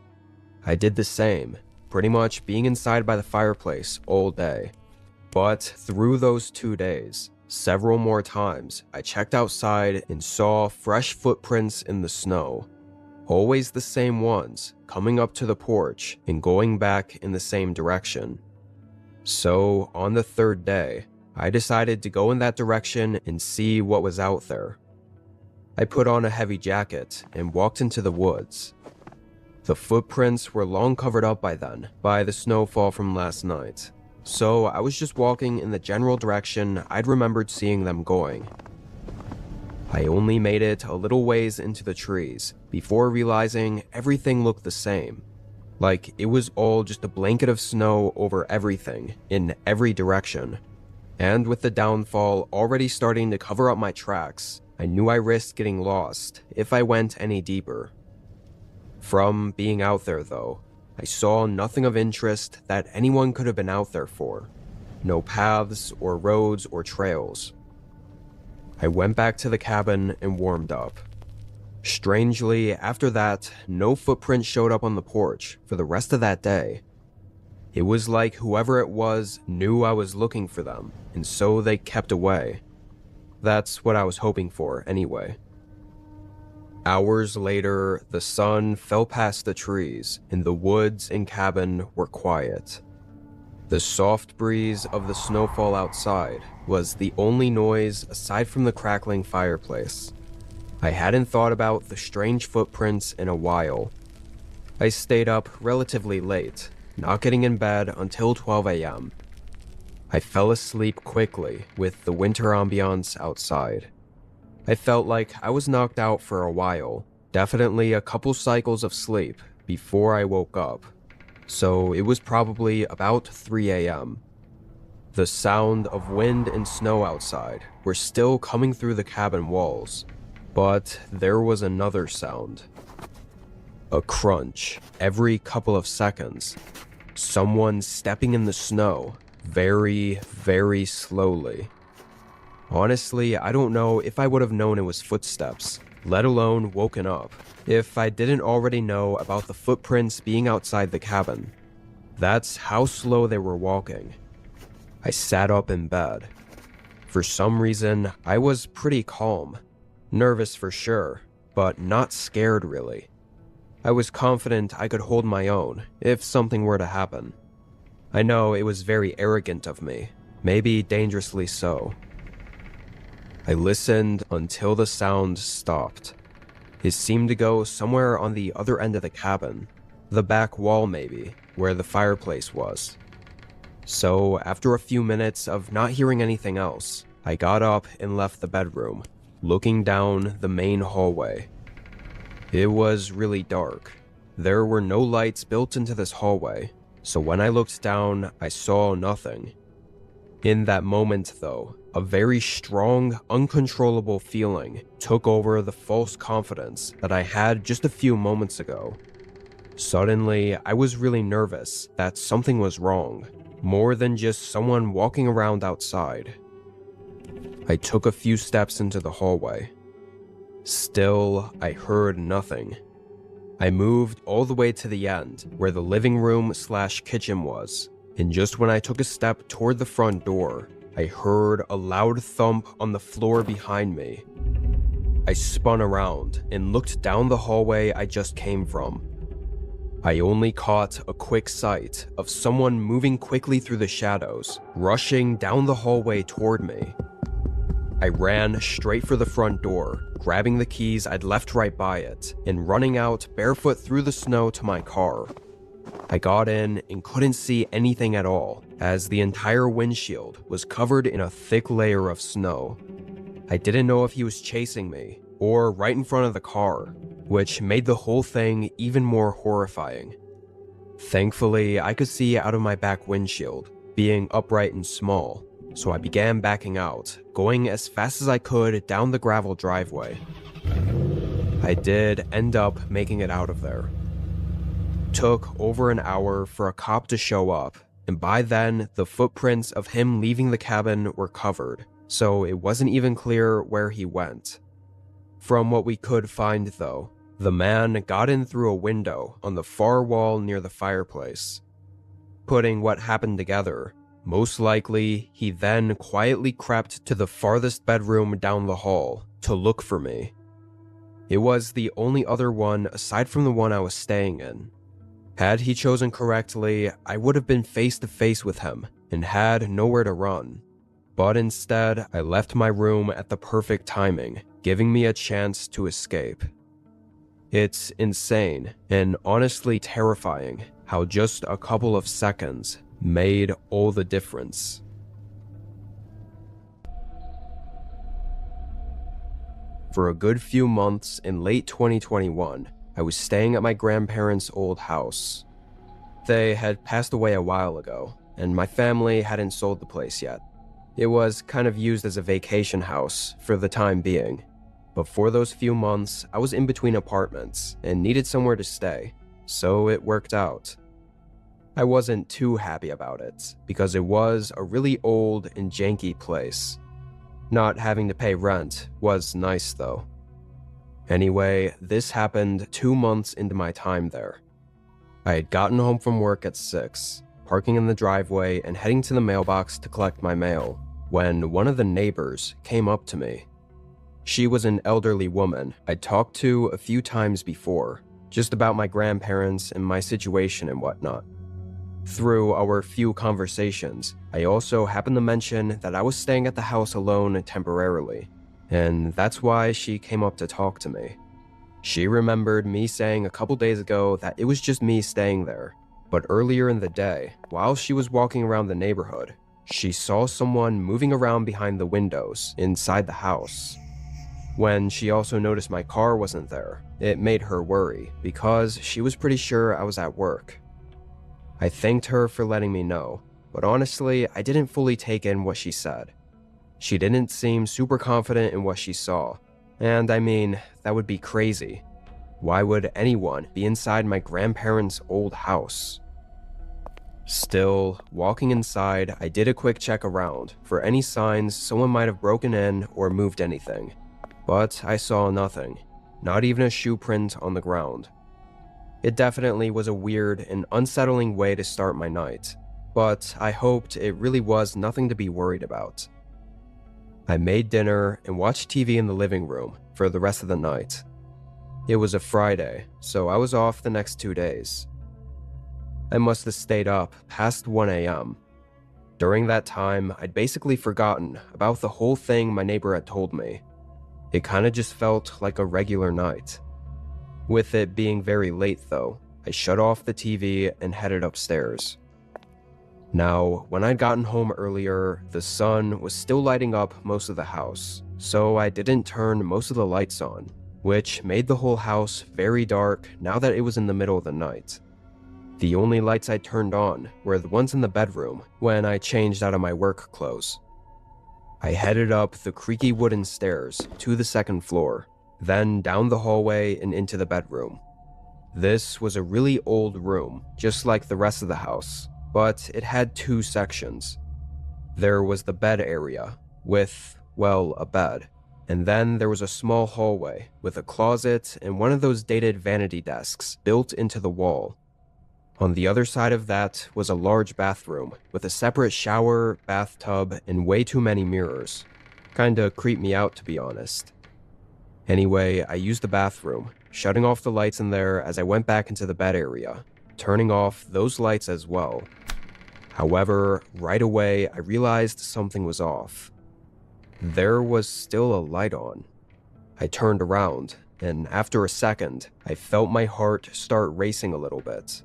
I did the same, pretty much being inside by the fireplace all day. But through those 2 days, several more times, I checked outside and saw fresh footprints in the snow. Always the same ones, coming up to the porch and going back in the same direction. So, on the third day, I decided to go in that direction and see what was out there. I put on a heavy jacket and walked into the woods. The footprints were long covered up by then, by the snowfall from last night, so I was just walking in the general direction I'd remembered seeing them going. I only made it a little ways into the trees before realizing everything looked the same. Like it was all just a blanket of snow over everything, in every direction. And with the downfall already starting to cover up my tracks, I knew I risked getting lost if I went any deeper. From being out there though, I saw nothing of interest that anyone could have been out there for. No paths or roads or trails. I went back to the cabin and warmed up. Strangely, after that, no footprints showed up on the porch for the rest of that day. It was like whoever it was knew I was looking for them, and so they kept away. That's what I was hoping for, anyway. Hours later, the sun fell past the trees, and the woods and cabin were quiet. The soft breeze of the snowfall outside was the only noise aside from the crackling fireplace. I hadn't thought about the strange footprints in a while. I stayed up relatively late, not getting in bed until 12 a.m. I fell asleep quickly with the winter ambiance outside. I felt like I was knocked out for a while, definitely a couple cycles of sleep before I woke up. So it was probably about 3 a.m. The sound of wind and snow outside were still coming through the cabin walls, but there was another sound. A crunch every couple of seconds. Someone stepping in the snow, very, very slowly. Honestly, I don't know if I would have known it was footsteps, let alone woken up, if I didn't already know about the footprints being outside the cabin. That's how slow they were walking. I sat up in bed. For some reason, I was pretty calm. Nervous for sure, but not scared really. I was confident I could hold my own if something were to happen. I know it was very arrogant of me, maybe dangerously so. I listened until the sound stopped. It seemed to go somewhere on the other end of the cabin, the back wall maybe, where the fireplace was. So after a few minutes of not hearing anything else, I got up and left the bedroom, looking down the main hallway. It was really dark. There were no lights built into this hallway, so when I looked down, I saw nothing. In that moment though, a very strong, uncontrollable feeling took over the false confidence that I had just a few moments ago. Suddenly, I was really nervous that something was wrong, more than just someone walking around outside. I took a few steps into the hallway. Still, I heard nothing. I moved all the way to the end, where the living room/kitchen was, and just when I took a step toward the front door, I heard a loud thump on the floor behind me. I spun around and looked down the hallway I just came from. I only caught a quick sight of someone moving quickly through the shadows, rushing down the hallway toward me. I ran straight for the front door, grabbing the keys I'd left right by it, and running out barefoot through the snow to my car. I got in and couldn't see anything at all, as the entire windshield was covered in a thick layer of snow. I didn't know if he was chasing me, or right in front of the car, which made the whole thing even more horrifying. Thankfully, I could see out of my back windshield, being upright and small, so I began backing out, going as fast as I could down the gravel driveway. I did end up making it out of there. Took over an hour for a cop to show up, and by then, the footprints of him leaving the cabin were covered, so it wasn't even clear where he went. From what we could find though, the man got in through a window on the far wall near the fireplace. Putting what happened together, most likely he then quietly crept to the farthest bedroom down the hall to look for me. It was the only other one aside from the one I was staying in. Had he chosen correctly, I would have been face to face with him and had nowhere to run. But instead, I left my room at the perfect timing, giving me a chance to escape. It's insane and honestly terrifying how just a couple of seconds made all the difference. For a good few months in late 2021, I was staying at my grandparents' old house. They had passed away a while ago, and my family hadn't sold the place yet. It was kind of used as a vacation house for the time being. But for those few months, I was in between apartments and needed somewhere to stay, so it worked out. I wasn't too happy about it, because it was a really old and janky place. Not having to pay rent was nice though. Anyway, this happened 2 months into my time there. I had gotten home from work at 6, parking in the driveway and heading to the mailbox to collect my mail, when one of the neighbors came up to me. She was an elderly woman I'd talked to a few times before, just about my grandparents and my situation and whatnot. Through our few conversations, I also happened to mention that I was staying at the house alone temporarily, and that's why she came up to talk to me. She remembered me saying a couple days ago that it was just me staying there, but earlier in the day, while she was walking around the neighborhood, she saw someone moving around behind the windows inside the house. When she also noticed my car wasn't there, it made her worry because she was pretty sure I was at work. I thanked her for letting me know, but honestly, I didn't fully take in what she said. She didn't seem super confident in what she saw, and I mean, that would be crazy. Why would anyone be inside my grandparents' old house? Still, walking inside, I did a quick check around for any signs someone might have broken in or moved anything, but I saw nothing, not even a shoe print on the ground. It definitely was a weird and unsettling way to start my night. but I hoped it really was nothing to be worried about. I made dinner and watched TV in the living room for the rest of the night. It was a Friday, so I was off the next 2 days. I must have stayed up past 1 a.m. During that time, I'd basically forgotten about the whole thing my neighbor had told me. It kinda just felt like a regular night. With it being very late though, I shut off the TV and headed upstairs. Now, when I'd gotten home earlier, the sun was still lighting up most of the house, so I didn't turn most of the lights on, which made the whole house very dark now that it was in the middle of the night. The only lights I turned on were the ones in the bedroom when I changed out of my work clothes. I headed up the creaky wooden stairs to the second floor, then down the hallway and into the bedroom. This was a really old room, just like the rest of the house, but it had 2 sections. There was the bed area with, well, a bed, and then there was a small hallway with a closet and one of those dated vanity desks built into the wall. On the other side of that was a large bathroom with a separate shower, bathtub, and way too many mirrors. Kinda creeped me out, to be honest. Anyway, I used the bathroom, shutting off the lights in there as I went back into the bed area, turning off those lights as well. However, right away, I realized something was off. There was still a light on. I turned around, and after a second, I felt my heart start racing a little bit.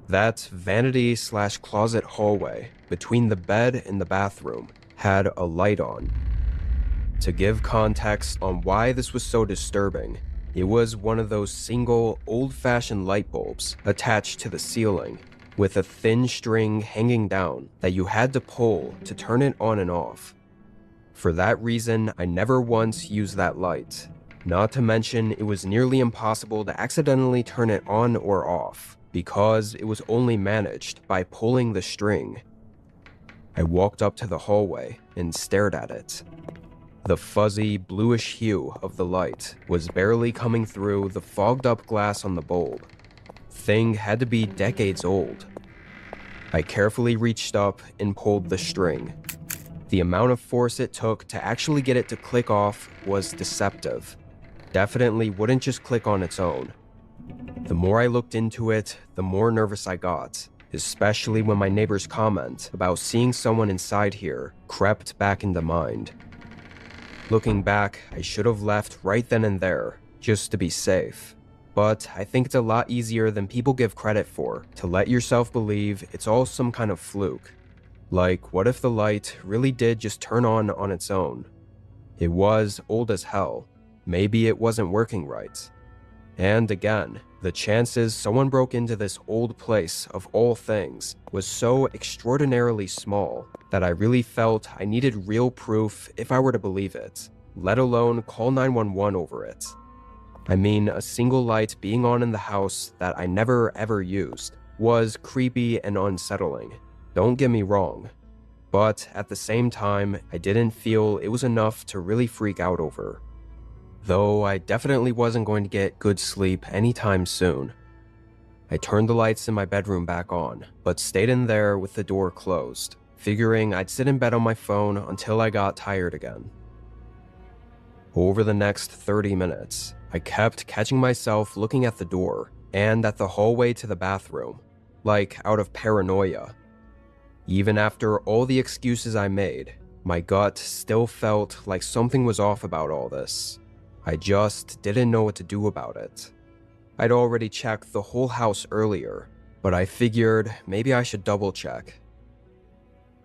That vanity/closet hallway between the bed and the bathroom had a light on. To give context on why this was so disturbing, it was one of those single, old-fashioned light bulbs attached to the ceiling, with a thin string hanging down that you had to pull to turn it on and off. For that reason, I never once used that light. Not to mention, it was nearly impossible to accidentally turn it on or off, because it was only managed by pulling the string. I walked up to the hallway and stared at it. The fuzzy, bluish hue of the light was barely coming through the fogged-up glass on the bulb. Thing had to be decades old. I carefully reached up and pulled the string. The amount of force it took to actually get it to click off was deceptive. Definitely wouldn't just click on its own. The more I looked into it, the more nervous I got, especially when my neighbor's comment about seeing someone inside here crept back into mind. Looking back, I should have left right then and there, just to be safe. But I think it's a lot easier than people give credit for to let yourself believe it's all some kind of fluke. Like, what if the light really did just turn on its own? It was old as hell. Maybe it wasn't working right. And again, the chances someone broke into this old place of all things was so extraordinarily small that I really felt I needed real proof if I were to believe it, let alone call 911 over it. I mean, a single light being on in the house that I never ever used was creepy and unsettling. Don't get me wrong. But at the same time, I didn't feel it was enough to really freak out over. Though I definitely wasn't going to get good sleep anytime soon. I turned the lights in my bedroom back on, but stayed in there with the door closed, figuring I'd sit in bed on my phone until I got tired again. Over the next 30 minutes, I kept catching myself looking at the door and at the hallway to the bathroom, like out of paranoia. Even after all the excuses I made, my gut still felt like something was off about all this. I just didn't know what to do about it. I'd already checked the whole house earlier, but I figured maybe I should double check.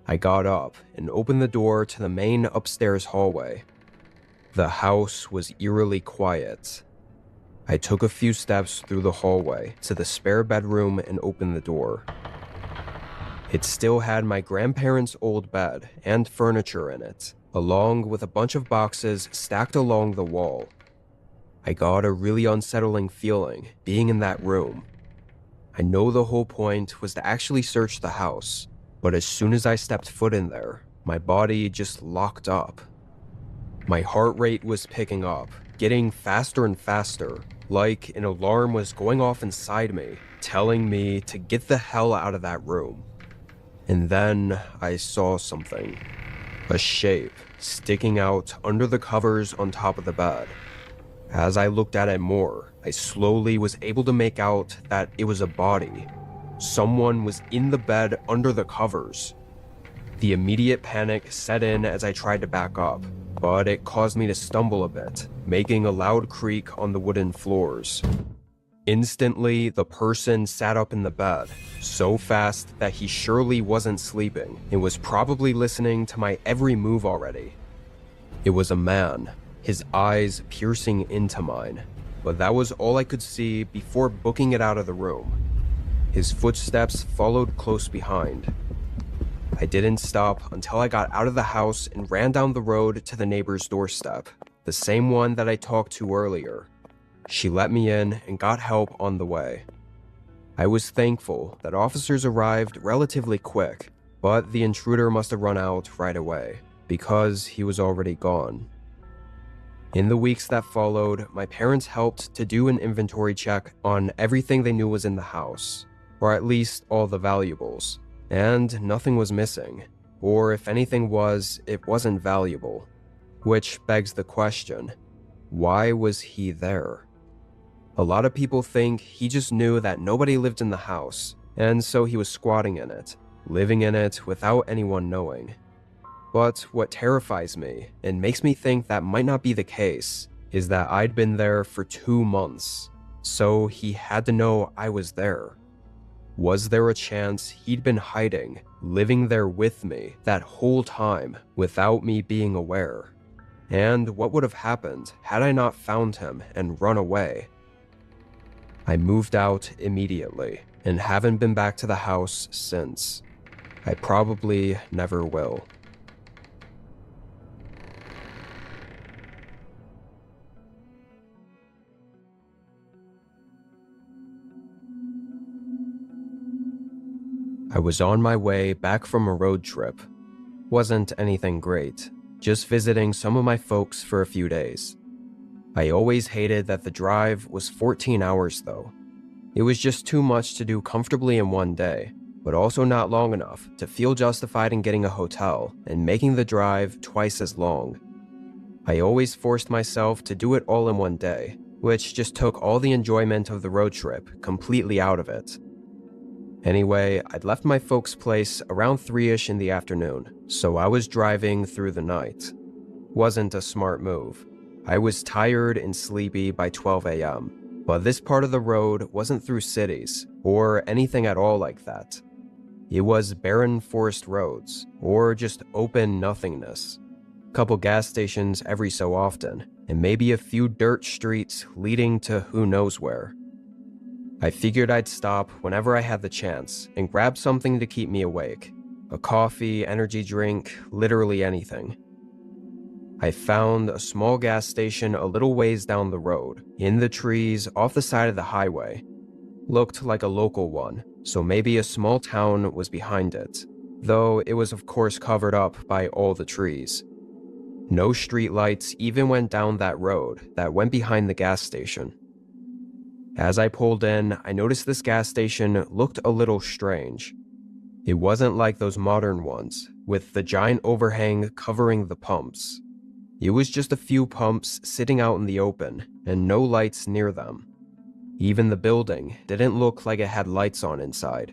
I got up and opened the door to the main upstairs hallway. The house was eerily quiet. I took a few steps through the hallway to the spare bedroom and opened the door. It still had my grandparents' old bed and furniture in it, along with a bunch of boxes stacked along the wall. I got a really unsettling feeling being in that room. I know the whole point was to actually search the house, but as soon as I stepped foot in there, my body just locked up. My heart rate was picking up, getting faster and faster, like an alarm was going off inside me, telling me to get the hell out of that room. And then I saw something. A shape sticking out under the covers on top of the bed. As I looked at it more, I slowly was able to make out that it was a body. Someone was in the bed under the covers. The immediate panic set in as I tried to back up, but it caused me to stumble a bit, making a loud creak on the wooden floors. Instantly, the person sat up in the bed, so fast that he surely wasn't sleeping and was probably listening to my every move already. It was a man, his eyes piercing into mine, but that was all I could see before booking it out of the room. His footsteps followed close behind. I didn't stop until I got out of the house and ran down the road to the neighbor's doorstep, the same one that I talked to earlier. She let me in and got help on the way. I was thankful that officers arrived relatively quick, but the intruder must have run out right away, because he was already gone. In the weeks that followed, my parents helped to do an inventory check on everything they knew was in the house, or at least all the valuables, and nothing was missing, or if anything was, it wasn't valuable. Which begs the question, why was he there? A lot of people think he just knew that nobody lived in the house, and so he was squatting in it, living in it without anyone knowing. But what terrifies me, and makes me think that might not be the case, is that I'd been there for 2 months, so he had to know I was there. Was there a chance he'd been hiding, living there with me that whole time without me being aware? And what would have happened had I not found him and run away? I moved out immediately and haven't been back to the house since. I probably never will. I was on my way back from a road trip. Wasn't anything great, just visiting some of my folks for a few days. I always hated that the drive was 14 hours though. It was just too much to do comfortably in one day, but also not long enough to feel justified in getting a hotel and making the drive twice as long. I always forced myself to do it all in one day, which just took all the enjoyment of the road trip completely out of it. Anyway, I'd left my folks' place around 3-ish in the afternoon, so I was driving through the night. Wasn't a smart move. I was tired and sleepy by 12 a.m., but this part of the road wasn't through cities or anything at all like that. It was barren forest roads, or just open nothingness. Couple gas stations every so often, and maybe a few dirt streets leading to who knows where. I figured I'd stop whenever I had the chance and grab something to keep me awake. A coffee, energy drink, literally anything. I found a small gas station a little ways down the road, in the trees off the side of the highway. Looked like a local one, so maybe a small town was behind it, though it was of course covered up by all the trees. No streetlights even went down that road that went behind the gas station. As I pulled in, I noticed this gas station looked a little strange. It wasn't like those modern ones, with the giant overhang covering the pumps. It was just a few pumps sitting out in the open, and no lights near them. Even the building didn't look like it had lights on inside.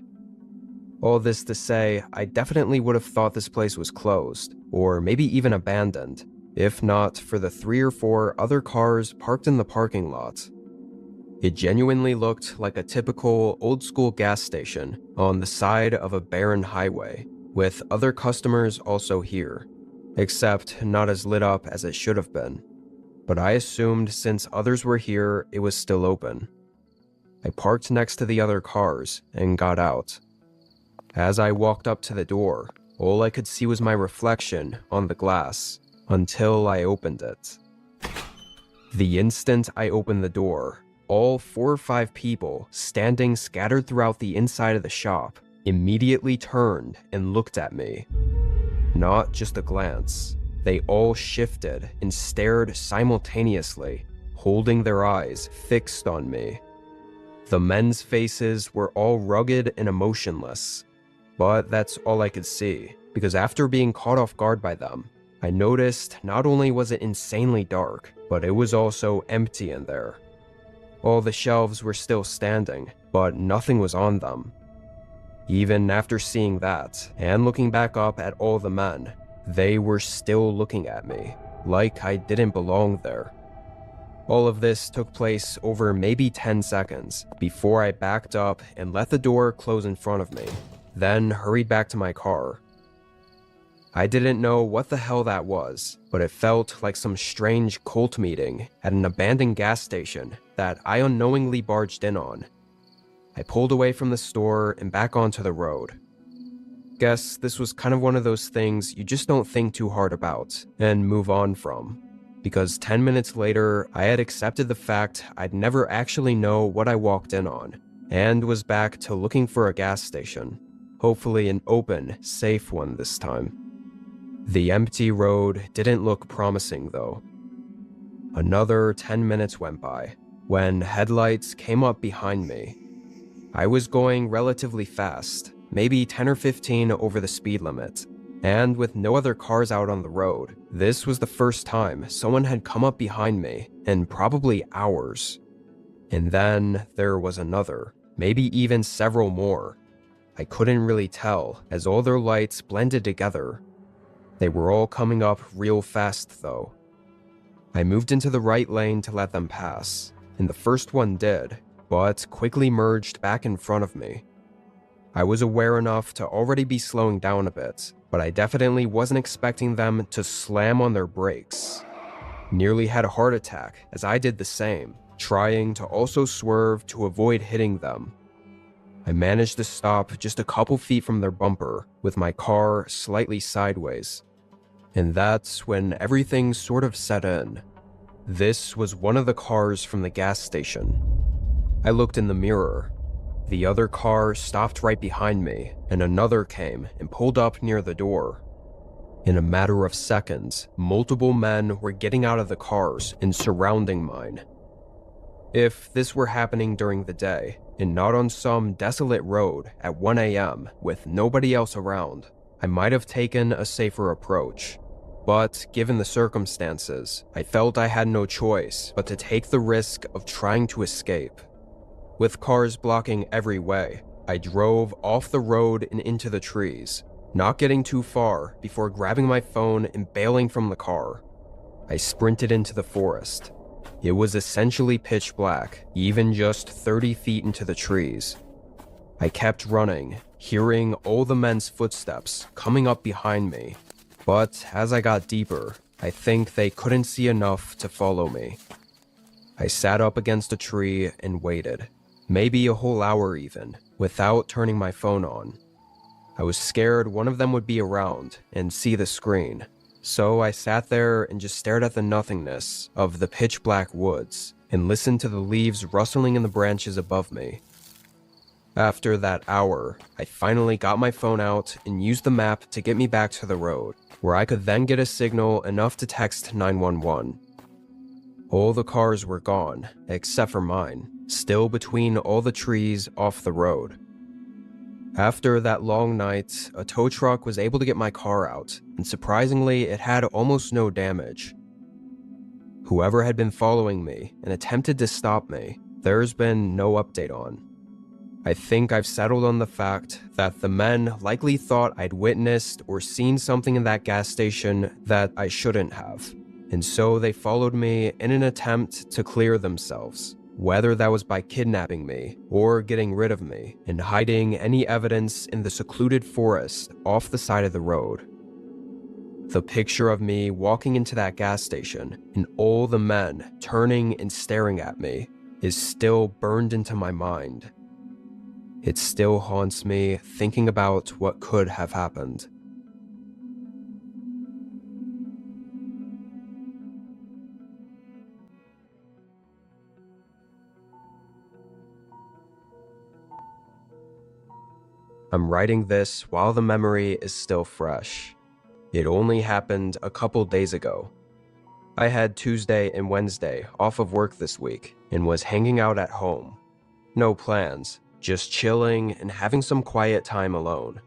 All this to say, I definitely would have thought this place was closed, or maybe even abandoned, if not for the 3 or 4 other cars parked in the parking lot. It genuinely looked like a typical old-school gas station on the side of a barren highway, with other customers also here, except not as lit up as it should have been. But I assumed since others were here, it was still open. I parked next to the other cars and got out. As I walked up to the door, all I could see was my reflection on the glass, until I opened it. The instant I opened the door, all 4 or 5 people standing scattered throughout the inside of the shop immediately turned and looked at me. Not just a glance. They all shifted and stared simultaneously, holding their eyes fixed on me. The men's faces were all rugged and emotionless. But that's all I could see, because after being caught off guard by them, I noticed not only was it insanely dark, but it was also empty in there. All the shelves were still standing, but nothing was on them. Even after seeing that, and looking back up at all the men, they were still looking at me, like I didn't belong there. All of this took place over maybe 10 seconds before I backed up and let the door close in front of me, then hurried back to my car. I didn't know what the hell that was, but it felt like some strange cult meeting at an abandoned gas station that I unknowingly barged in on. I pulled away from the store and back onto the road. Guess this was kind of one of those things you just don't think too hard about and move on from, because 10 minutes later, I had accepted the fact I'd never actually know what I walked in on, and was back to looking for a gas station, hopefully an open, safe one this time. The empty road didn't look promising though. Another 10 minutes went by, when headlights came up behind me. I was going relatively fast, maybe 10 or 15 over the speed limit, and with no other cars out on the road, this was the first time someone had come up behind me in probably hours. And then there was another, maybe even several more. I couldn't really tell as all their lights blended together. They were all coming up real fast though. I moved into the right lane to let them pass, and the first one did, but quickly merged back in front of me. I was aware enough to already be slowing down a bit, but I definitely wasn't expecting them to slam on their brakes. Nearly had a heart attack as I did the same, trying to also swerve to avoid hitting them. I managed to stop just a couple feet from their bumper with my car slightly sideways. And that's when everything sort of set in. This was one of the cars from the gas station. I looked in the mirror. The other car stopped right behind me, and another came and pulled up near the door. In a matter of seconds, multiple men were getting out of the cars and surrounding mine. If this were happening during the day, and not on some desolate road at 1 a.m. with nobody else around, I might have taken a safer approach. But given the circumstances, I felt I had no choice but to take the risk of trying to escape. With cars blocking every way, I drove off the road and into the trees, not getting too far before grabbing my phone and bailing from the car. I sprinted into the forest. It was essentially pitch black, even just 30 feet into the trees. I kept running, hearing all the men's footsteps coming up behind me. But as I got deeper, I think they couldn't see enough to follow me. I sat up against a tree and waited, maybe a whole hour even, without turning my phone on. I was scared one of them would be around and see the screen, so I sat there and just stared at the nothingness of the pitch black woods and listened to the leaves rustling in the branches above me. After that hour, I finally got my phone out and used the map to get me back to the road, where I could then get a signal enough to text 911. All the cars were gone, except for mine, still between all the trees off the road. After that long night, a tow truck was able to get my car out, and surprisingly, it had almost no damage. Whoever had been following me and attempted to stop me, there's been no update on. I think I've settled on the fact that the men likely thought I'd witnessed or seen something in that gas station that I shouldn't have, and so they followed me in an attempt to clear themselves, whether that was by kidnapping me or getting rid of me and hiding any evidence in the secluded forest off the side of the road. The picture of me walking into that gas station and all the men turning and staring at me is still burned into my mind. It still haunts me thinking about what could have happened. I'm writing this while the memory is still fresh. It only happened a couple days ago. I had Tuesday and Wednesday off of work this week and was hanging out at home. No plans. Just chilling and having some quiet time alone.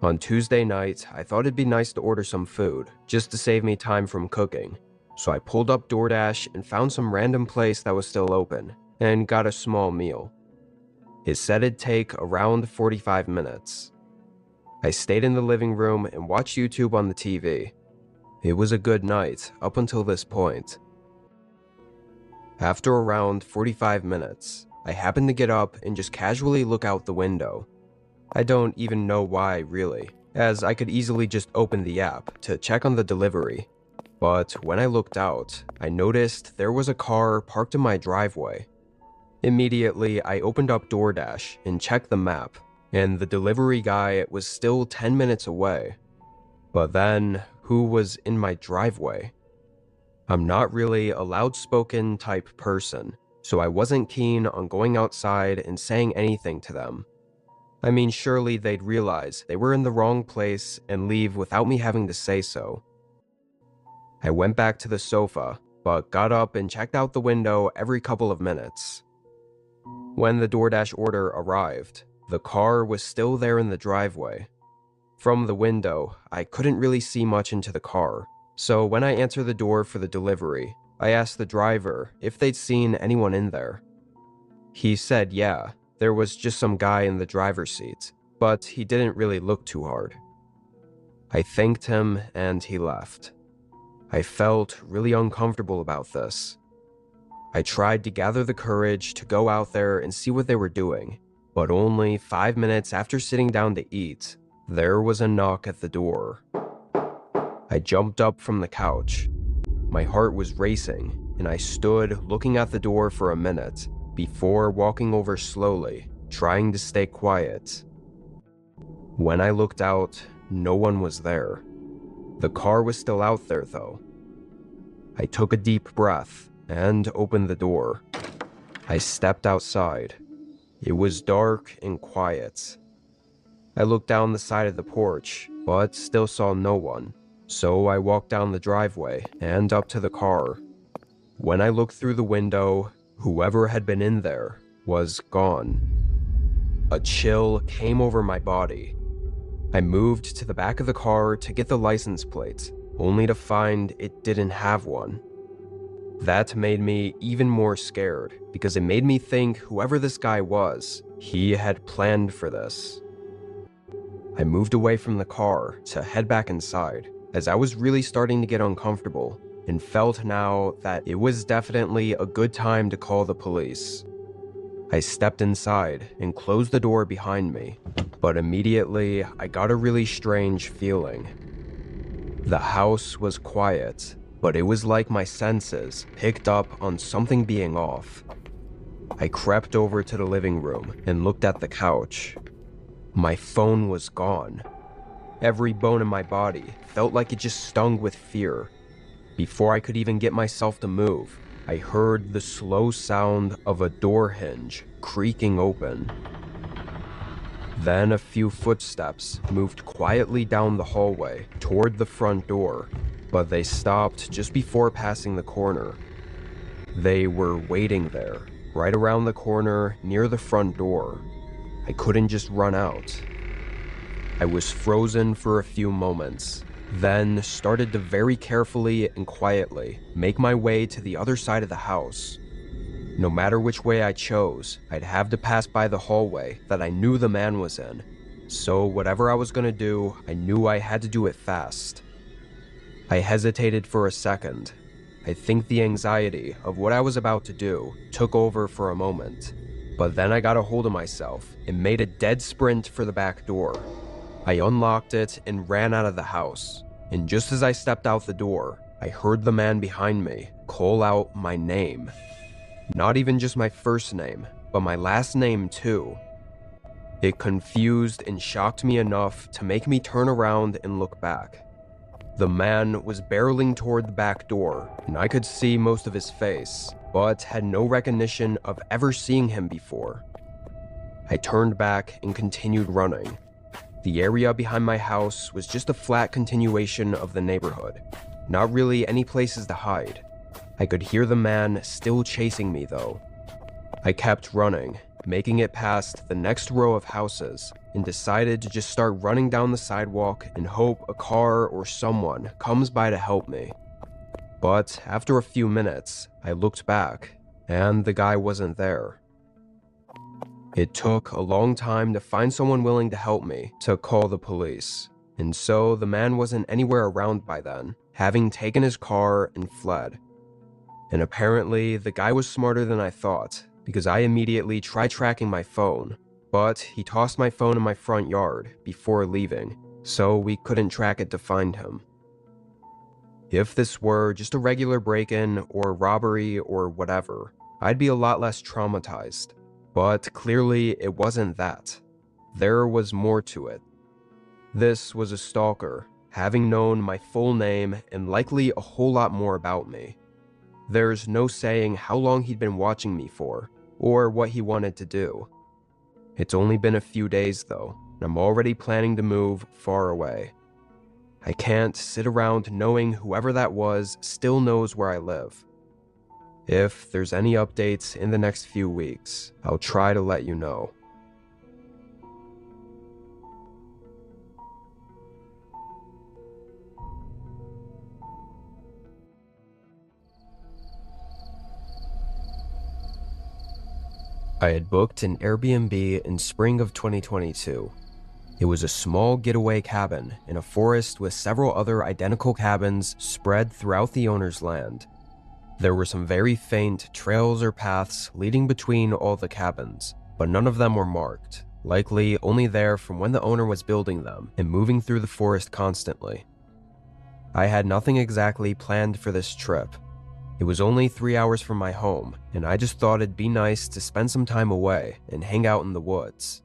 On Tuesday night, I thought it'd be nice to order some food, just to save me time from cooking. So I pulled up DoorDash and found some random place that was still open, and got a small meal. It said it'd take around 45 minutes. I stayed in the living room and watched YouTube on the TV. It was a good night up until this point. After around 45 minutes, I happened to get up and just casually look out the window. I don't even know why, really, as I could easily just open the app to check on the delivery. But when I looked out, I noticed there was a car parked in my driveway. Immediately, I opened up DoorDash and checked the map, and the delivery guy was still 10 minutes away. But then, who was in my driveway? I'm not really a loud-spoken type person, so I wasn't keen on going outside and saying anything to them. I mean, surely they'd realize they were in the wrong place and leave without me having to say so. I went back to the sofa, but got up and checked out the window every couple of minutes. When the DoorDash order arrived, the car was still there in the driveway. From the window, I couldn't really see much into the car, so when I answered the door for the delivery, I asked the driver if they'd seen anyone in there. He said yeah, there was just some guy in the driver's seat, but he didn't really look too hard. I thanked him and he left. I felt really uncomfortable about this. I tried to gather the courage to go out there and see what they were doing, but only 5 minutes after sitting down to eat, there was a knock at the door. I jumped up from the couch. My heart was racing, and I stood looking at the door for a minute before walking over slowly, trying to stay quiet. When I looked out, no one was there. The car was still out there, though. I took a deep breath and opened the door. I stepped outside. It was dark and quiet. I looked down the side of the porch, but still saw no one, so I walked down the driveway and up to the car. When I looked through the window, whoever had been in there was gone. A chill came over my body. I moved to the back of the car to get the license plate, only to find it didn't have one. That made me even more scared, because it made me think whoever this guy was, he had planned for this. I moved away from the car to head back inside, as I was really starting to get uncomfortable, and felt now that it was definitely a good time to call the police. I stepped inside and closed the door behind me, but immediately I got a really strange feeling. The house was quiet, but it was like my senses picked up on something being off. I crept over to the living room and looked at the couch. My phone was gone. Every bone in my body felt like it just stung with fear. Before I could even get myself to move, I heard the slow sound of a door hinge creaking open. Then a few footsteps moved quietly down the hallway toward the front door, but they stopped just before passing the corner. They were waiting there, right around the corner near the front door. I couldn't just run out. I was frozen for a few moments, then started to very carefully and quietly make my way to the other side of the house. No matter which way I chose, I'd have to pass by the hallway that I knew the man was in. So whatever I was gonna do, I knew I had to do it fast. I hesitated for a second. I think the anxiety of what I was about to do took over for a moment. But then I got a hold of myself and made a dead sprint for the back door. I unlocked it and ran out of the house. And just as I stepped out the door, I heard the man behind me call out my name. Not even just my first name, but my last name too. It confused and shocked me enough to make me turn around and look back. The man was barreling toward the back door, and I could see most of his face, but had no recognition of ever seeing him before. I turned back and continued running. The area behind my house was just a flat continuation of the neighborhood, not really any places to hide. I could hear the man still chasing me though. I kept running, making it past the next row of houses, and decided to just start running down the sidewalk and hope a car or someone comes by to help me. But after a few minutes, I looked back, and the guy wasn't there. It took a long time to find someone willing to help me to call the police, and so the man wasn't anywhere around by then, having taken his car and fled. And apparently, the guy was smarter than I thought, because I immediately tried tracking my phone, but he tossed my phone in my front yard before leaving, so we couldn't track it to find him. If this were just a regular break-in or robbery or whatever, I'd be a lot less traumatized. But clearly it wasn't that. There was more to it. This was a stalker, having known my full name and likely a whole lot more about me. There's no saying how long he'd been watching me for, or what he wanted to do. It's only been a few days though, and I'm already planning to move far away. I can't sit around knowing whoever that was still knows where I live. If there's any updates in the next few weeks, I'll try to let you know. I had booked an Airbnb in spring of 2022. It was a small getaway cabin in a forest with several other identical cabins spread throughout the owner's land. There were some very faint trails or paths leading between all the cabins, but none of them were marked, likely only there from when the owner was building them and moving through the forest constantly. I had nothing exactly planned for this trip. It was only 3 hours from my home, and I just thought it'd be nice to spend some time away and hang out in the woods.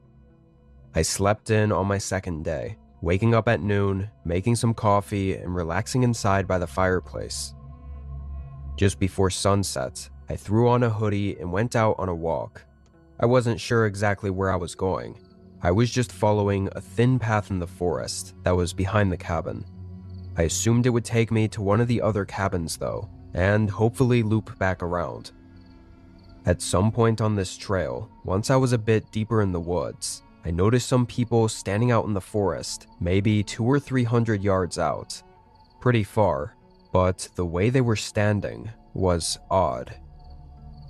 I slept in on my second day, waking up at noon, making some coffee, and relaxing inside by the fireplace. Just before sunset, I threw on a hoodie and went out on a walk. I wasn't sure exactly where I was going. I was just following a thin path in the forest that was behind the cabin. I assumed it would take me to one of the other cabins though, and hopefully loop back around. At some point on this trail, once I was a bit deeper in the woods, I noticed some people standing out in the forest, maybe 200 or 300 yards out. Pretty far. But the way they were standing was odd.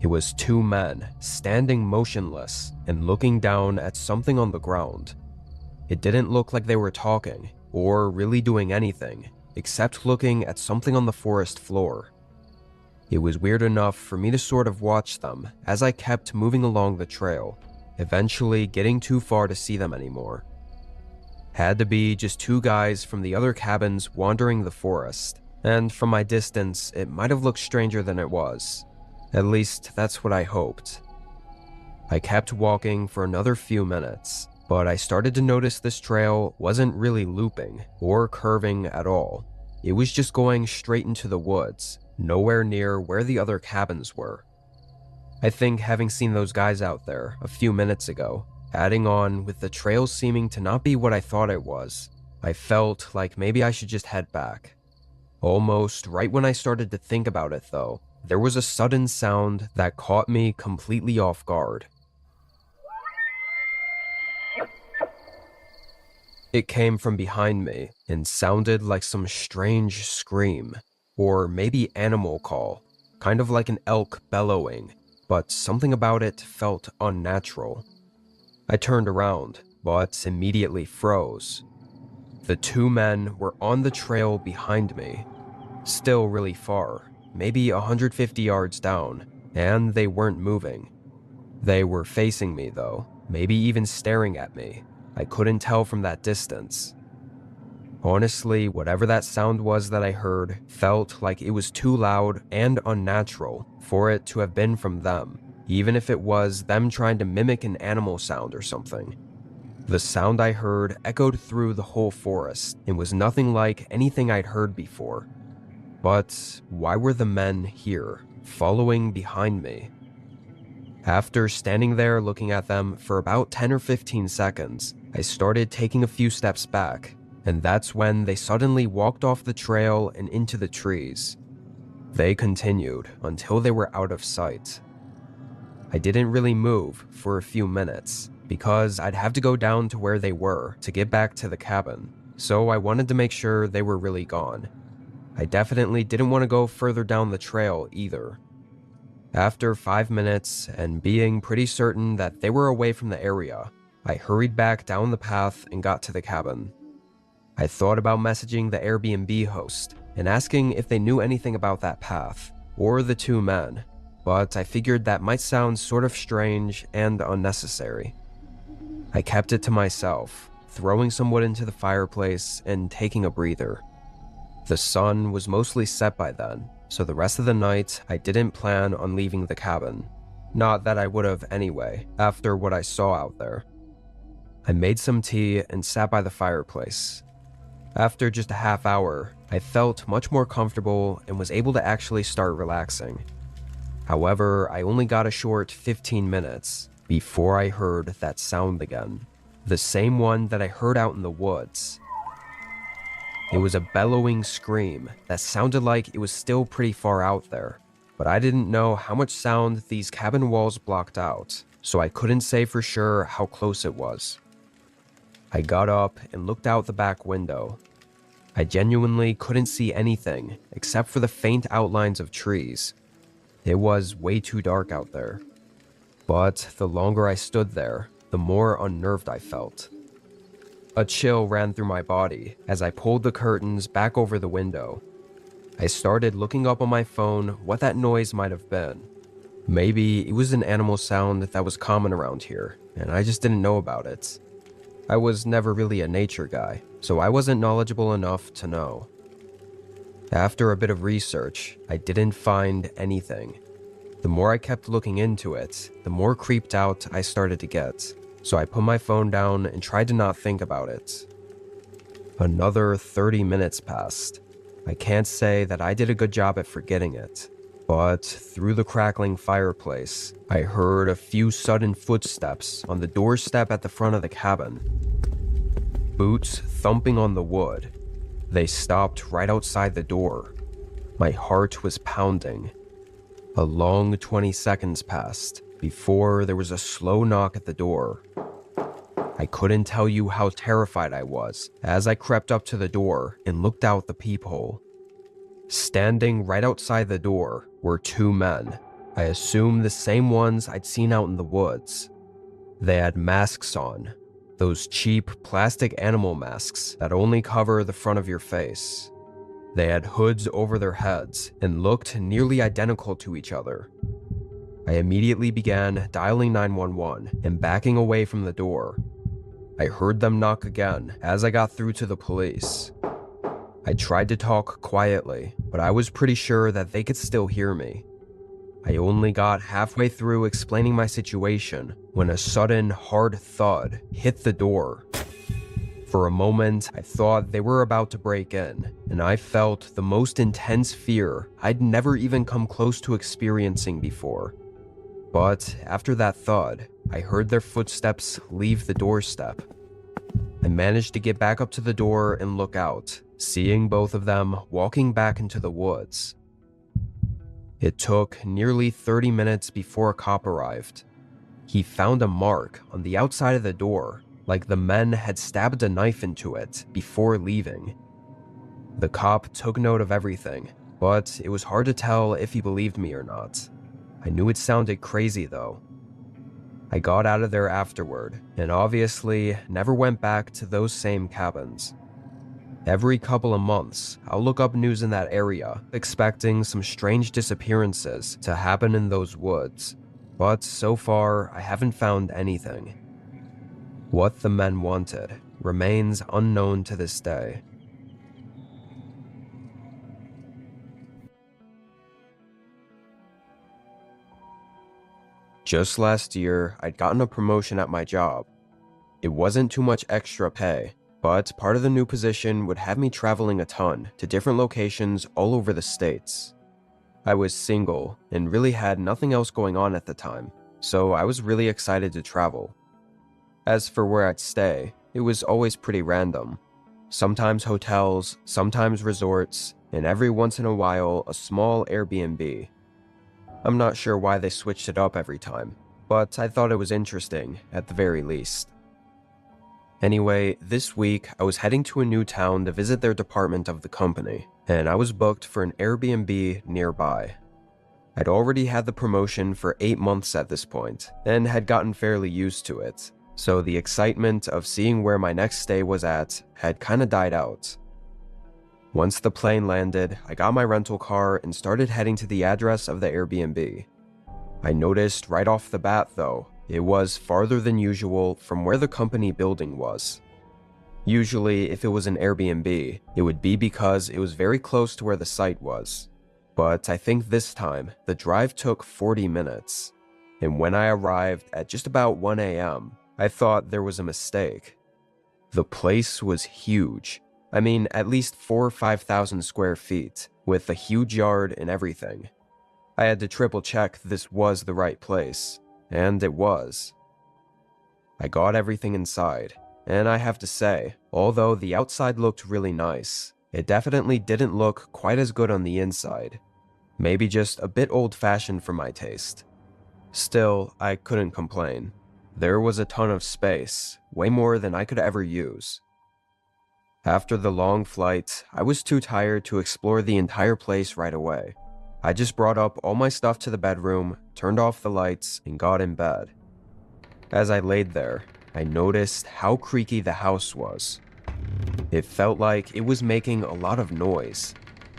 It was two men standing motionless and looking down at something on the ground. It didn't look like they were talking or really doing anything except looking at something on the forest floor. It was weird enough for me to sort of watch them as I kept moving along the trail, eventually getting too far to see them anymore. Had to be just two guys from the other cabins wandering the forest. And from my distance, it might have looked stranger than it was. At least, that's what I hoped. I kept walking for another few minutes, but I started to notice this trail wasn't really looping or curving at all. It was just going straight into the woods, nowhere near where the other cabins were. I think having seen those guys out there a few minutes ago, adding on with the trail seeming to not be what I thought it was, I felt like maybe I should just head back. Almost right when I started to think about it though, there was a sudden sound that caught me completely off guard. It came from behind me and sounded like some strange scream, or maybe animal call, kind of like an elk bellowing, but something about it felt unnatural. I turned around, but immediately froze. The two men were on the trail behind me, still really far, maybe 150 yards down, and they weren't moving. They were facing me though, maybe even staring at me. I couldn't tell from that distance. Honestly, whatever that sound was that I heard felt like it was too loud and unnatural for it to have been from them, even if it was them trying to mimic an animal sound or something. The sound I heard echoed through the whole forest and was nothing like anything I'd heard before. But why were the men here, following behind me? After standing there looking at them for about 10 or 15 seconds, I started taking a few steps back, and that's when they suddenly walked off the trail and into the trees. They continued until they were out of sight. I didn't really move for a few minutes because I'd have to go down to where they were to get back to the cabin, so I wanted to make sure they were really gone. I definitely didn't want to go further down the trail either. After 5 minutes and being pretty certain that they were away from the area, I hurried back down the path and got to the cabin. I thought about messaging the Airbnb host and asking if they knew anything about that path or the two men, but I figured that might sound sort of strange and unnecessary. I kept it to myself, throwing some wood into the fireplace and taking a breather. The sun was mostly set by then, so the rest of the night I didn't plan on leaving the cabin. Not that I would have anyway, after what I saw out there. I made some tea and sat by the fireplace. After just a half hour, I felt much more comfortable and was able to actually start relaxing. However, I only got a short 15 minutes before I heard that sound again. The same one that I heard out in the woods. It was a bellowing scream that sounded like it was still pretty far out there, but I didn't know how much sound these cabin walls blocked out, so I couldn't say for sure how close it was. I got up and looked out the back window. I genuinely couldn't see anything except for the faint outlines of trees. It was way too dark out there. But the longer I stood there, the more unnerved I felt. A chill ran through my body as I pulled the curtains back over the window. I started looking up on my phone what that noise might have been. Maybe it was an animal sound that was common around here, and I just didn't know about it. I was never really a nature guy, so I wasn't knowledgeable enough to know. After a bit of research, I didn't find anything. The more I kept looking into it, the more creeped out I started to get, so I put my phone down and tried to not think about it. Another 30 minutes passed. I can't say that I did a good job at forgetting it, but through the crackling fireplace, I heard a few sudden footsteps on the doorstep at the front of the cabin. Boots thumping on the wood. They stopped right outside the door. My heart was pounding. A long 20 seconds passed before there was a slow knock at the door. I couldn't tell you how terrified I was as I crept up to the door and looked out the peephole. Standing right outside the door were two men. I assume the same ones I'd seen out in the woods. They had masks on, those cheap plastic animal masks that only cover the front of your face. They had hoods over their heads and looked nearly identical to each other. I immediately began dialing 911 and backing away from the door. I heard them knock again as I got through to the police. I tried to talk quietly, but I was pretty sure that they could still hear me. I only got halfway through explaining my situation when a sudden hard thud hit the door. For a moment, I thought they were about to break in, and I felt the most intense fear I'd never even come close to experiencing before. But after that thud, I heard their footsteps leave the doorstep. I managed to get back up to the door and look out, seeing both of them walking back into the woods. It took nearly 30 minutes before a cop arrived. He found a mark on the outside of the door, like the men had stabbed a knife into it before leaving. The cop took note of everything, but it was hard to tell if he believed me or not. I knew it sounded crazy though. I got out of there afterward, and obviously never went back to those same cabins. Every couple of months, I'll look up news in that area, expecting some strange disappearances to happen in those woods, but so far I haven't found anything. What the men wanted remains unknown to this day. Just last year, I'd gotten a promotion at my job. It wasn't too much extra pay, but part of the new position would have me traveling a ton to different locations all over the States. I was single and really had nothing else going on at the time, so I was really excited to travel. As for where I'd stay, it was always pretty random. Sometimes hotels, sometimes resorts, and every once in a while a small Airbnb. I'm not sure why they switched it up every time, but I thought it was interesting at the very least. Anyway, this week I was heading to a new town to visit their department of the company, and I was booked for an Airbnb nearby. I'd already had the promotion for 8 months at this point, and had gotten fairly used to it, so the excitement of seeing where my next stay was at had kinda died out. Once the plane landed, I got my rental car and started heading to the address of the Airbnb. I noticed right off the bat, though, it was farther than usual from where the company building was. Usually, if it was an Airbnb, it would be because it was very close to where the site was. But I think this time, the drive took 40 minutes. And when I arrived at just about 1 a.m., I thought there was a mistake. The place was huge. I mean, at least 4,000 or 5,000 square feet, with a huge yard and everything. I had to triple check this was the right place, and it was. I got everything inside, and I have to say, although the outside looked really nice, it definitely didn't look quite as good on the inside. Maybe just a bit old-fashioned for my taste. Still, I couldn't complain. There was a ton of space, way more than I could ever use. After the long flight, I was too tired to explore the entire place right away. I just brought up all my stuff to the bedroom, turned off the lights, and got in bed. As I laid there, I noticed how creaky the house was. It felt like it was making a lot of noise.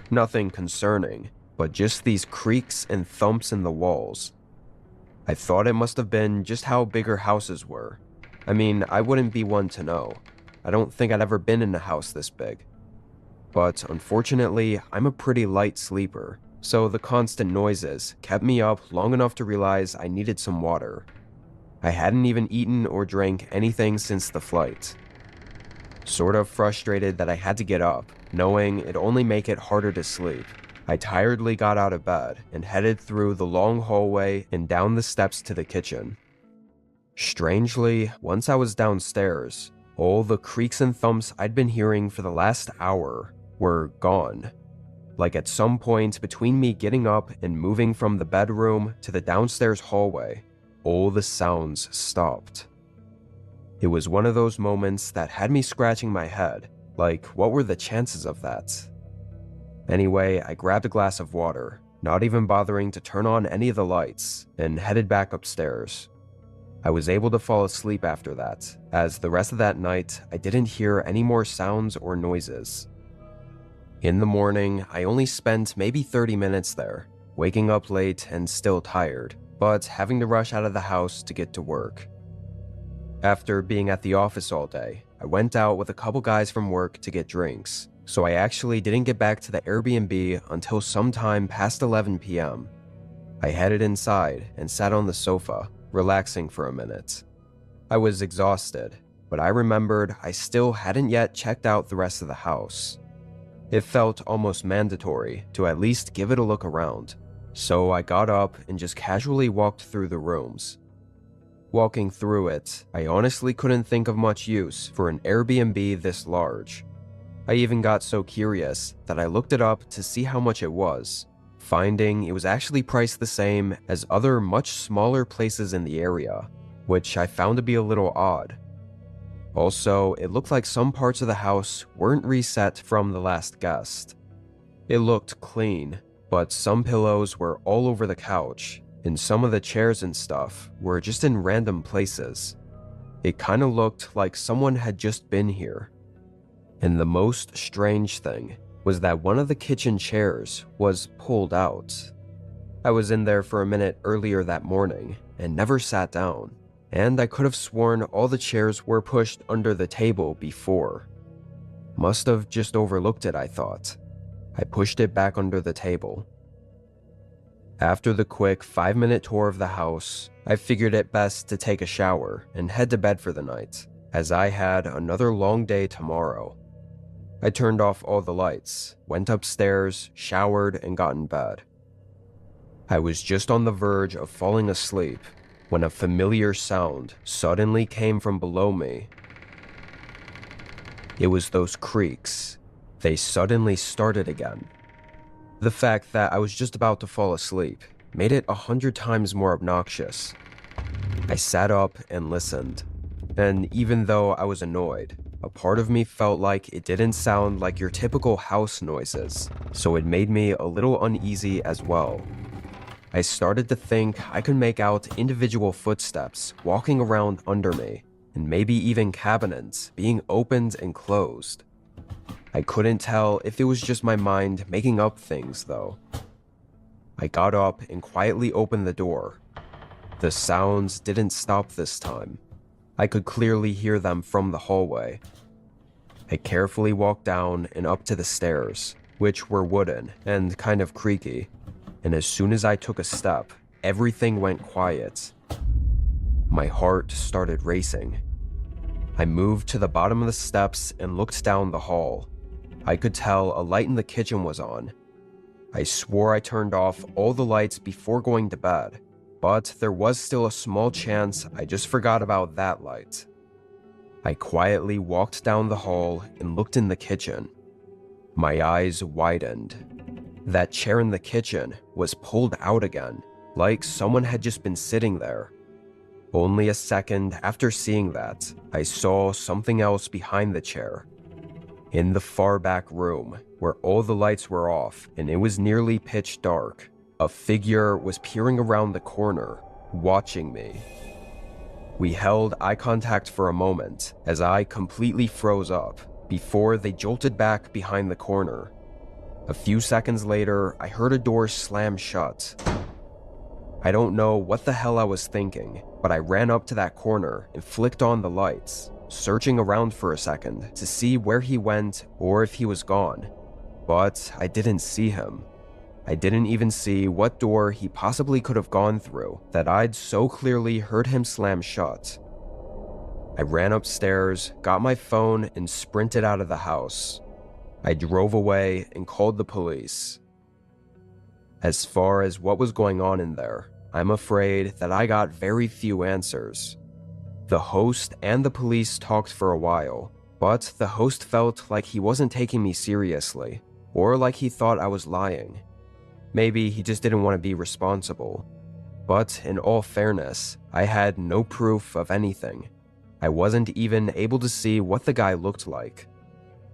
Nothing concerning, but just these creaks and thumps in the walls. I thought it must have been just how bigger houses were. I mean, I wouldn't be one to know. I don't think I'd ever been in a house this big. But unfortunately, I'm a pretty light sleeper, so the constant noises kept me up long enough to realize I needed some water. I hadn't even eaten or drank anything since the flight. Sort of frustrated that I had to get up, knowing it'd only make it harder to sleep, I tiredly got out of bed and headed through the long hallway and down the steps to the kitchen. Strangely, once I was downstairs, all the creaks and thumps I'd been hearing for the last hour were gone. Like at some point between me getting up and moving from the bedroom to the downstairs hallway, all the sounds stopped. It was one of those moments that had me scratching my head, like what were the chances of that? Anyway, I grabbed a glass of water, not even bothering to turn on any of the lights, and headed back upstairs. I was able to fall asleep after that, as the rest of that night I didn't hear any more sounds or noises. In the morning, I only spent maybe 30 minutes there, waking up late and still tired, but having to rush out of the house to get to work. After being at the office all day, I went out with a couple guys from work to get drinks, so I actually didn't get back to the Airbnb until sometime past 11 p.m. I headed inside and sat on the sofa, relaxing for a minute. I was exhausted, but I remembered I still hadn't yet checked out the rest of the house. It felt almost mandatory to at least give it a look around, so I got up and just casually walked through the rooms. Walking through it, I honestly couldn't think of much use for an Airbnb this large. I even got so curious that I looked it up to see how much it was, finding it was actually priced the same as other much smaller places in the area, which I found to be a little odd. Also, it looked like some parts of the house weren't reset from the last guest. It looked clean, but some pillows were all over the couch, and some of the chairs and stuff were just in random places. It kinda looked like someone had just been here. And the most strange thing was that one of the kitchen chairs was pulled out. I was in there for a minute earlier that morning and never sat down, and I could have sworn all the chairs were pushed under the table before. Must have just overlooked it, I thought. I pushed it back under the table. After the quick 5-minute tour of the house, I figured it best to take a shower and head to bed for the night, as I had another long day tomorrow. I turned off all the lights, went upstairs, showered, and got in bed. I was just on the verge of falling asleep when a familiar sound suddenly came from below me. It was those creaks. They suddenly started again. The fact that I was just about to fall asleep made it 100 times more obnoxious. I sat up and listened, and even though I was annoyed, a part of me felt like it didn't sound like your typical house noises, so it made me a little uneasy as well. I started to think I could make out individual footsteps walking around under me, and maybe even cabinets being opened and closed. I couldn't tell if it was just my mind making up things, though. I got up and quietly opened the door. The sounds didn't stop this time. I could clearly hear them from the hallway. I carefully walked down and up to the stairs, which were wooden and kind of creaky, and as soon as I took a step, everything went quiet. My heart started racing. I moved to the bottom of the steps and looked down the hall. I could tell a light in the kitchen was on. I swore I turned off all the lights before going to bed, but there was still a small chance I just forgot about that light. I quietly walked down the hall and looked in the kitchen. My eyes widened. That chair in the kitchen was pulled out again, like someone had just been sitting there. Only a second after seeing that, I saw something else behind the chair. In the far back room, where all the lights were off and it was nearly pitch dark, a figure was peering around the corner, watching me. We held eye contact for a moment as I completely froze up before they jolted back behind the corner. A few seconds later, I heard a door slam shut. I don't know what the hell I was thinking, but I ran up to that corner and flicked on the lights, searching around for a second to see where he went or if he was gone. But I didn't see him. I didn't even see what door he possibly could have gone through that I'd so clearly heard him slam shut. I ran upstairs, got my phone, and sprinted out of the house. I drove away and called the police. As far as what was going on in there, I'm afraid that I got very few answers. The host and the police talked for a while, but the host felt like he wasn't taking me seriously, or like he thought I was lying. Maybe he just didn't want to be responsible. But in all fairness, I had no proof of anything. I wasn't even able to see what the guy looked like.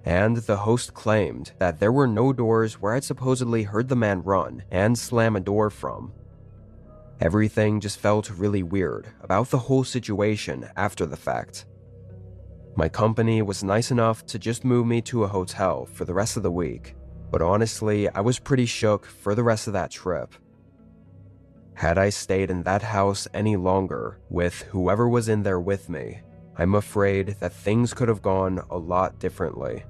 And the host claimed that there were no doors where I'd supposedly heard the man run and slam a door from. Everything just felt really weird about the whole situation after the fact. My company was nice enough to just move me to a hotel for the rest of the week, but honestly, I was pretty shook for the rest of that trip. Had I stayed in that house any longer with whoever was in there with me, I'm afraid that things could have gone a lot differently.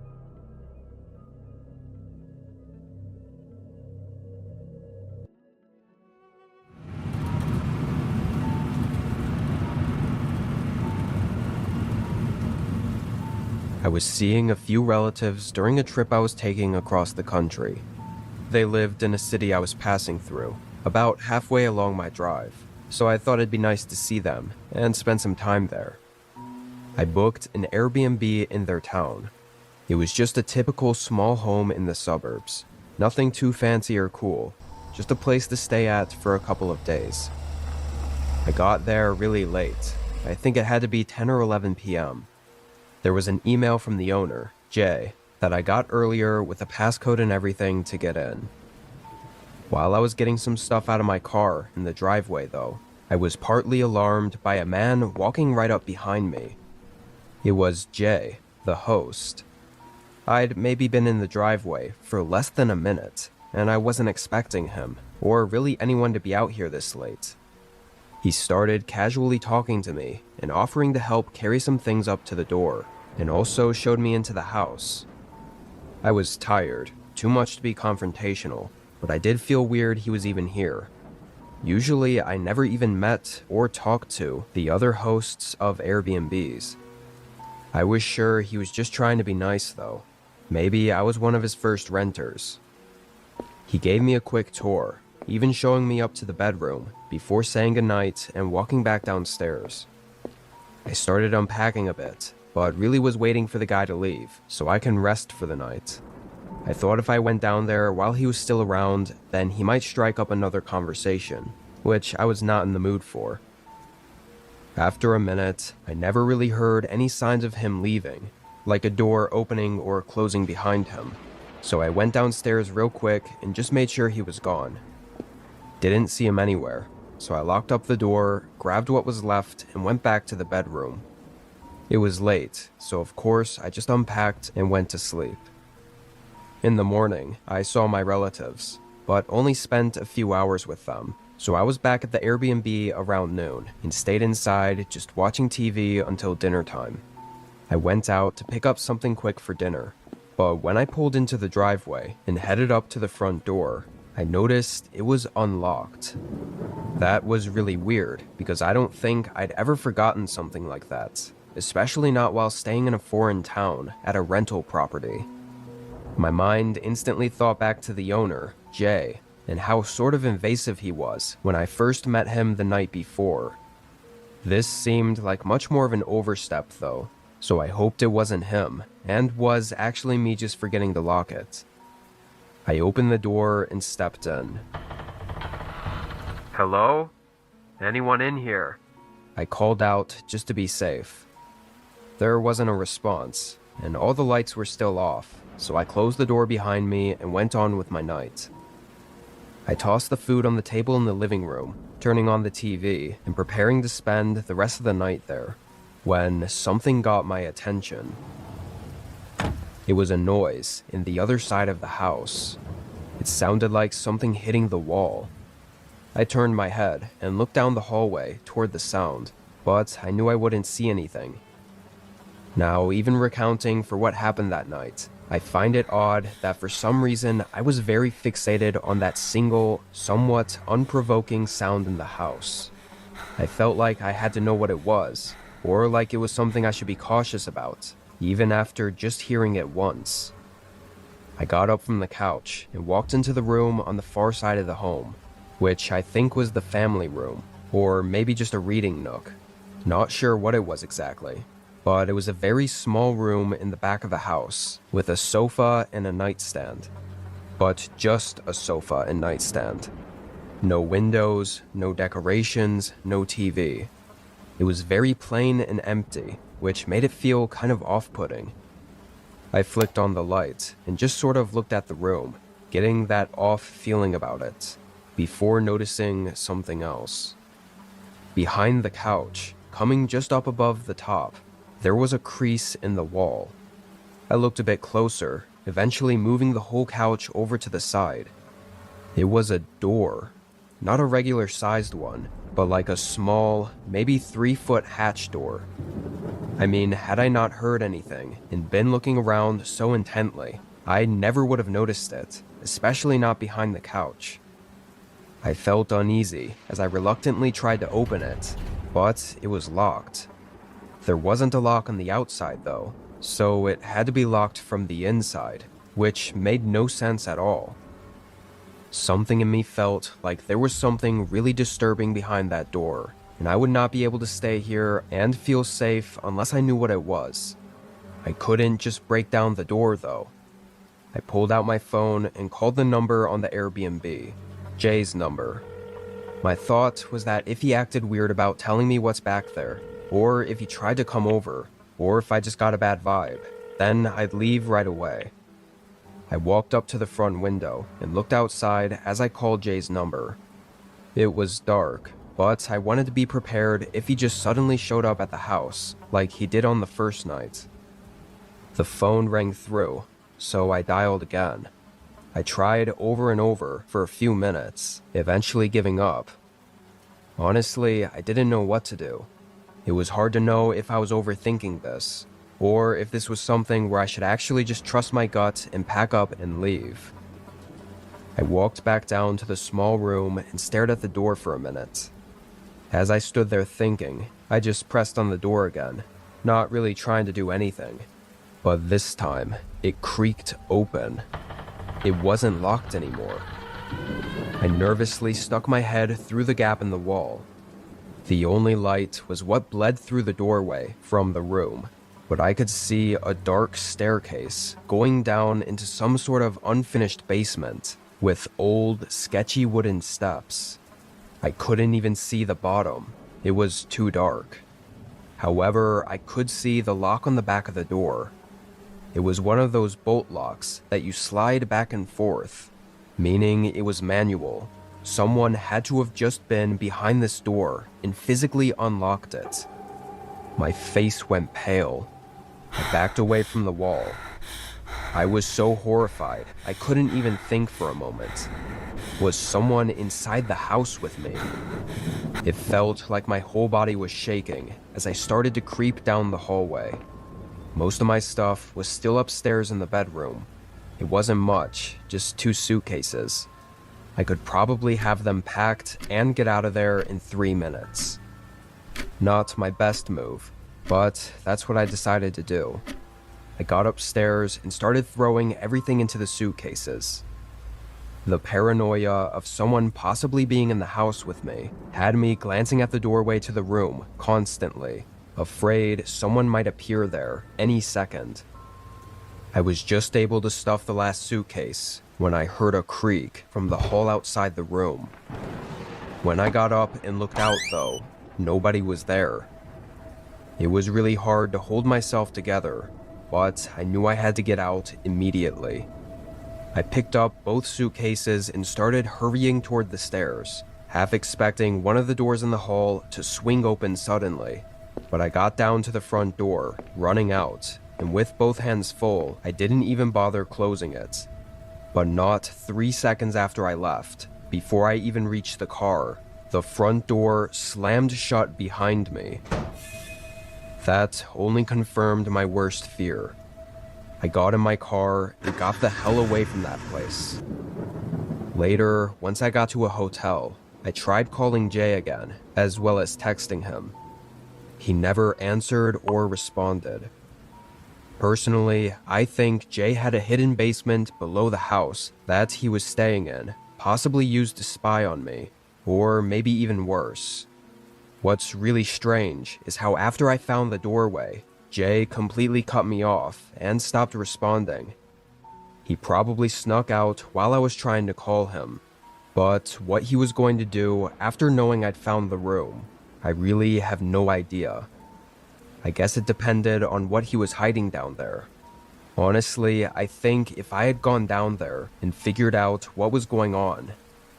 I was seeing a few relatives during a trip I was taking across the country. They lived in a city I was passing through, about halfway along my drive, so I thought it'd be nice to see them and spend some time there. I booked an Airbnb in their town. It was just a typical small home in the suburbs, nothing too fancy or cool, just a place to stay at for a couple of days. I got there really late. I think it had to be 10 or 11 p.m. There was an email from the owner, Jay, that I got earlier with a passcode and everything to get in. While I was getting some stuff out of my car in the driveway, though, I was partly alarmed by a man walking right up behind me. It was Jay, the host. I'd maybe been in the driveway for less than a minute, and I wasn't expecting him, or really anyone to be out here this late. He started casually talking to me and offering to help carry some things up to the door, and also showed me into the house. I was tired, too much to be confrontational, but I did feel weird he was even here. Usually, I never even met or talked to the other hosts of Airbnbs. I was sure he was just trying to be nice, though. Maybe I was one of his first renters. He gave me a quick tour, even showing me up to the bedroom before saying goodnight and walking back downstairs. I started unpacking a bit, but really was waiting for the guy to leave so I can rest for the night. I thought if I went down there while he was still around, then he might strike up another conversation, which I was not in the mood for. After a minute, I never really heard any signs of him leaving, like a door opening or closing behind him, so I went downstairs real quick and just made sure he was gone. Didn't see him anywhere, so I locked up the door, grabbed what was left, and went back to the bedroom. It was late, so of course I just unpacked and went to sleep. In the morning, I saw my relatives, but only spent a few hours with them, so I was back at the Airbnb around noon and stayed inside just watching TV until dinner time. I went out to pick up something quick for dinner, but when I pulled into the driveway and headed up to the front door, I noticed it was unlocked. That was really weird because I don't think I'd ever forgotten something like that, especially not while staying in a foreign town at a rental property. My mind instantly thought back to the owner, Jay, and how sort of invasive he was when I first met him the night before. This seemed like much more of an overstep though, so I hoped it wasn't him, and was actually me just forgetting to lock it. I opened the door and stepped in. "Hello? Anyone in here?" I called out just to be safe. There wasn't a response, and all the lights were still off, so I closed the door behind me and went on with my night. I tossed the food on the table in the living room, turning on the TV and preparing to spend the rest of the night there, when something got my attention. It was a noise in the other side of the house. It sounded like something hitting the wall. I turned my head and looked down the hallway toward the sound, but I knew I wouldn't see anything. Now, even recounting for what happened that night, I find it odd that for some reason I was very fixated on that single, somewhat unprovoking sound in the house. I felt like I had to know what it was, or like it was something I should be cautious about, even after just hearing it once. I got up from the couch and walked into the room on the far side of the home, which I think was the family room, or maybe just a reading nook. Not sure what it was exactly, but it was a very small room in the back of the house, with a sofa and a nightstand. But just a sofa and nightstand. No windows, no decorations, no TV. It was very plain and empty, which made it feel kind of off-putting. I flicked on the light and just sort of looked at the room, getting that off feeling about it, before noticing something else. Behind the couch, coming just up above the top, there was a crease in the wall. I looked a bit closer, eventually moving the whole couch over to the side. It was a door, not a regular sized one, but like a small, maybe 3-foot hatch door. I mean, had I not heard anything and been looking around so intently, I never would have noticed it, especially not behind the couch. I felt uneasy as I reluctantly tried to open it, but it was locked. There wasn't a lock on the outside though, so it had to be locked from the inside, which made no sense at all. Something in me felt like there was something really disturbing behind that door, and I would not be able to stay here and feel safe unless I knew what it was. I couldn't just break down the door though. I pulled out my phone and called the number on the Airbnb, Jay's number. My thought was that if he acted weird about telling me what's back there, or if he tried to come over, or if I just got a bad vibe, then I'd leave right away. I walked up to the front window and looked outside as I called Jay's number. It was dark, but I wanted to be prepared if he just suddenly showed up at the house, like he did on the first night. The phone rang through, so I dialed again. I tried over and over for a few minutes, eventually giving up. Honestly, I didn't know what to do. It was hard to know if I was overthinking this, or if this was something where I should actually just trust my gut and pack up and leave. I walked back down to the small room and stared at the door for a minute. As I stood there thinking, I just pressed on the door again, not really trying to do anything. But this time, it creaked open. It wasn't locked anymore. I nervously stuck my head through the gap in the wall. The only light was what bled through the doorway from the room. but I could see a dark staircase going down into some sort of unfinished basement with old, sketchy wooden steps. I couldn't even see the bottom. It was too dark. However, I could see the lock on the back of the door. It was one of those bolt locks that you slide back and forth, meaning it was manual. Someone had to have just been behind this door and physically unlocked it. My face went pale. I backed away from the wall. I was so horrified, I couldn't even think for a moment. Was someone inside the house with me? It felt like my whole body was shaking as I started to creep down the hallway. Most of my stuff was still upstairs in the bedroom. It wasn't much, just 2 suitcases. I could probably have them packed and get out of there in 3 minutes. Not my best move, but that's what I decided to do. I got upstairs and started throwing everything into the suitcases. The paranoia of someone possibly being in the house with me had me glancing at the doorway to the room constantly, afraid someone might appear there any second. I was just able to stuff the last suitcase when I heard a creak from the hall outside the room. When I got up and looked out, though, nobody was there. It was really hard to hold myself together, but I knew I had to get out immediately. I picked up both suitcases and started hurrying toward the stairs, half expecting one of the doors in the hall to swing open suddenly. But I got down to the front door, running out, and with both hands full, I didn't even bother closing it. But not 3 seconds after I left, before I even reached the car, the front door slammed shut behind me. That only confirmed my worst fear. I got in my car and got the hell away from that place. Later, once I got to a hotel, I tried calling Jay again, as well as texting him. He never answered or responded. Personally, I think Jay had a hidden basement below the house that he was staying in, possibly used to spy on me, or maybe even worse. What's really strange is how after I found the doorway, Jay completely cut me off and stopped responding. He probably snuck out while I was trying to call him, but what he was going to do after knowing I'd found the room, I really have no idea. I guess it depended on what he was hiding down there. Honestly, I think if I had gone down there and figured out what was going on,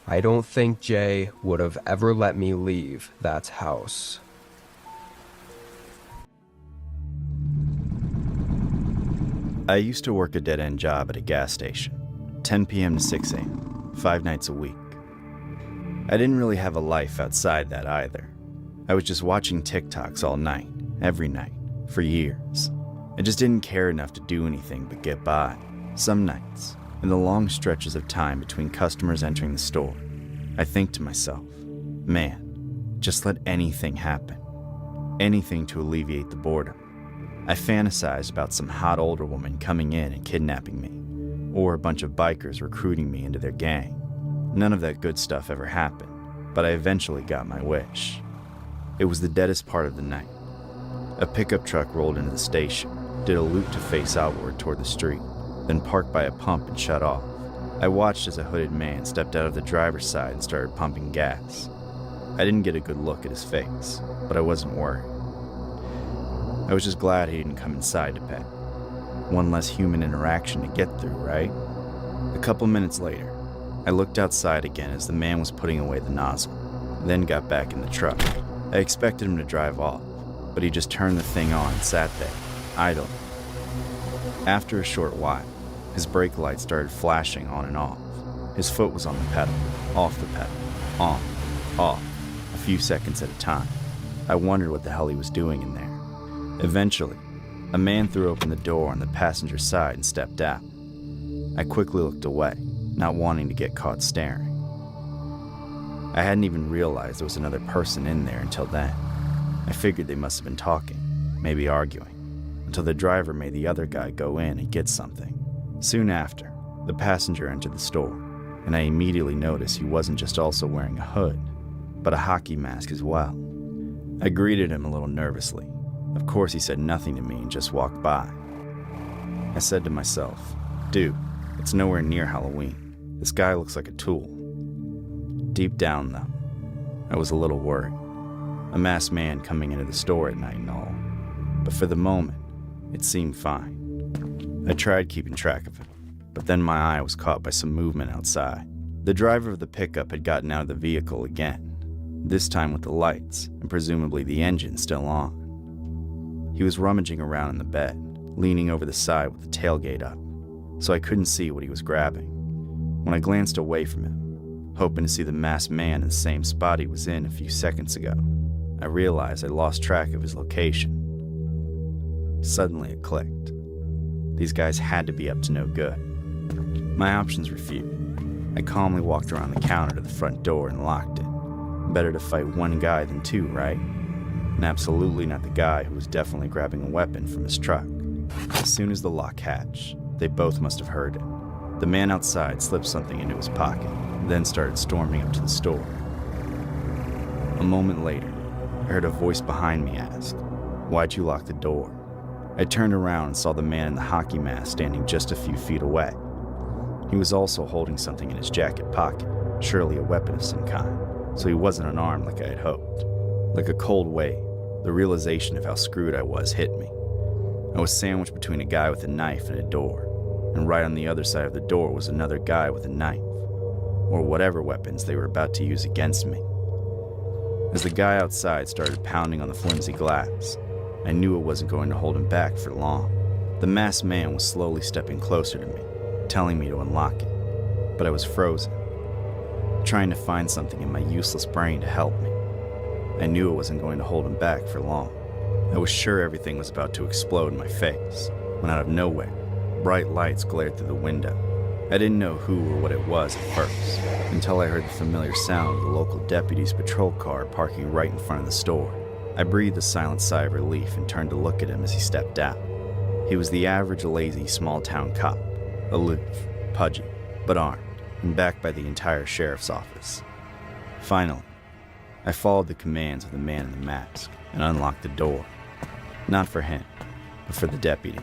I don't think Jay would have ever let me leave that house. I used to work a dead-end job at a gas station, 10 p.m. to 6 a.m., 5 nights a week. I didn't really have a life outside that either. I was just watching TikToks all night, every night, for years. I just didn't care enough to do anything but get by. Some nights, in the long stretches of time between customers entering the store, I think to myself, man, just let anything happen. Anything to alleviate the boredom. I fantasized about some hot older woman coming in and kidnapping me, or a bunch of bikers recruiting me into their gang. None of that good stuff ever happened, but I eventually got my wish. It was the deadest part of the night. A pickup truck rolled into the station, did a loop to face outward toward the street, then parked by a pump and shut off. I watched as a hooded man stepped out of the driver's side and started pumping gas. I didn't get a good look at his face, but I wasn't worried. I was just glad he didn't come inside to pet. One less human interaction to get through, right? A couple minutes later, I looked outside again as the man was putting away the nozzle, then got back in the truck. I expected him to drive off, but he just turned the thing on and sat there, idling. After a short while, his brake lights started flashing on and off. His foot was on the pedal, off the pedal, on, off, a few seconds at a time. I wondered what the hell he was doing in there. Eventually, a man threw open the door on the passenger side and stepped out. I quickly looked away, not wanting to get caught staring. I hadn't even realized there was another person in there until then. I figured they must have been talking, maybe arguing, until the driver made the other guy go in and get something. Soon after, the passenger entered the store, and I immediately noticed he wasn't just also wearing a hood, but a hockey mask as well. I greeted him a little nervously, Of course, he said nothing to me and just walked by. I said to myself, dude, it's nowhere near Halloween. This guy looks like a tool. Deep down, though, I was a little worried. A masked man coming into the store at night and all. But for the moment, it seemed fine. I tried keeping track of it, but then my eye was caught by some movement outside. The driver of the pickup had gotten out of the vehicle again, this time with the lights and presumably the engine still on. He was rummaging around in the bed, leaning over the side with the tailgate up, so I couldn't see what he was grabbing. When I glanced away from him, hoping to see the masked man in the same spot he was in a few seconds ago, I realized I lost track of his location. Suddenly it clicked. These guys had to be up to no good. My options were few. I calmly walked around the counter to the front door and locked it. Better to fight one guy than two, right? And absolutely not the guy who was definitely grabbing a weapon from his truck. As soon as the lock hatched, they both must have heard it. The man outside slipped something into his pocket, then started storming up to the store. A moment later, I heard a voice behind me ask, "Why'd you lock the door?" I turned around and saw the man in the hockey mask standing just a few feet away. He was also holding something in his jacket pocket, surely a weapon of some kind, so he wasn't unarmed like I had hoped. Like a cold wave, the realization of how screwed I was hit me. I was sandwiched between a guy with a knife and a door, and right on the other side of the door was another guy with a knife, or whatever weapons they were about to use against me. As the guy outside started pounding on the flimsy glass, I knew it wasn't going to hold him back for long. The masked man was slowly stepping closer to me, telling me to unlock it, but I was frozen, trying to find something in my useless brain to help me. I knew it wasn't going to hold him back for long. I was sure everything was about to explode in my face, when out of nowhere, bright lights glared through the window. I didn't know who or what it was at first, until I heard the familiar sound of the local deputy's patrol car parking right in front of the store. I breathed a silent sigh of relief and turned to look at him as he stepped out. He was the average lazy small-town cop, aloof, pudgy, but armed, and backed by the entire sheriff's office. Finally, I followed the commands of the man in the mask and unlocked the door. Not for him, but for the deputy.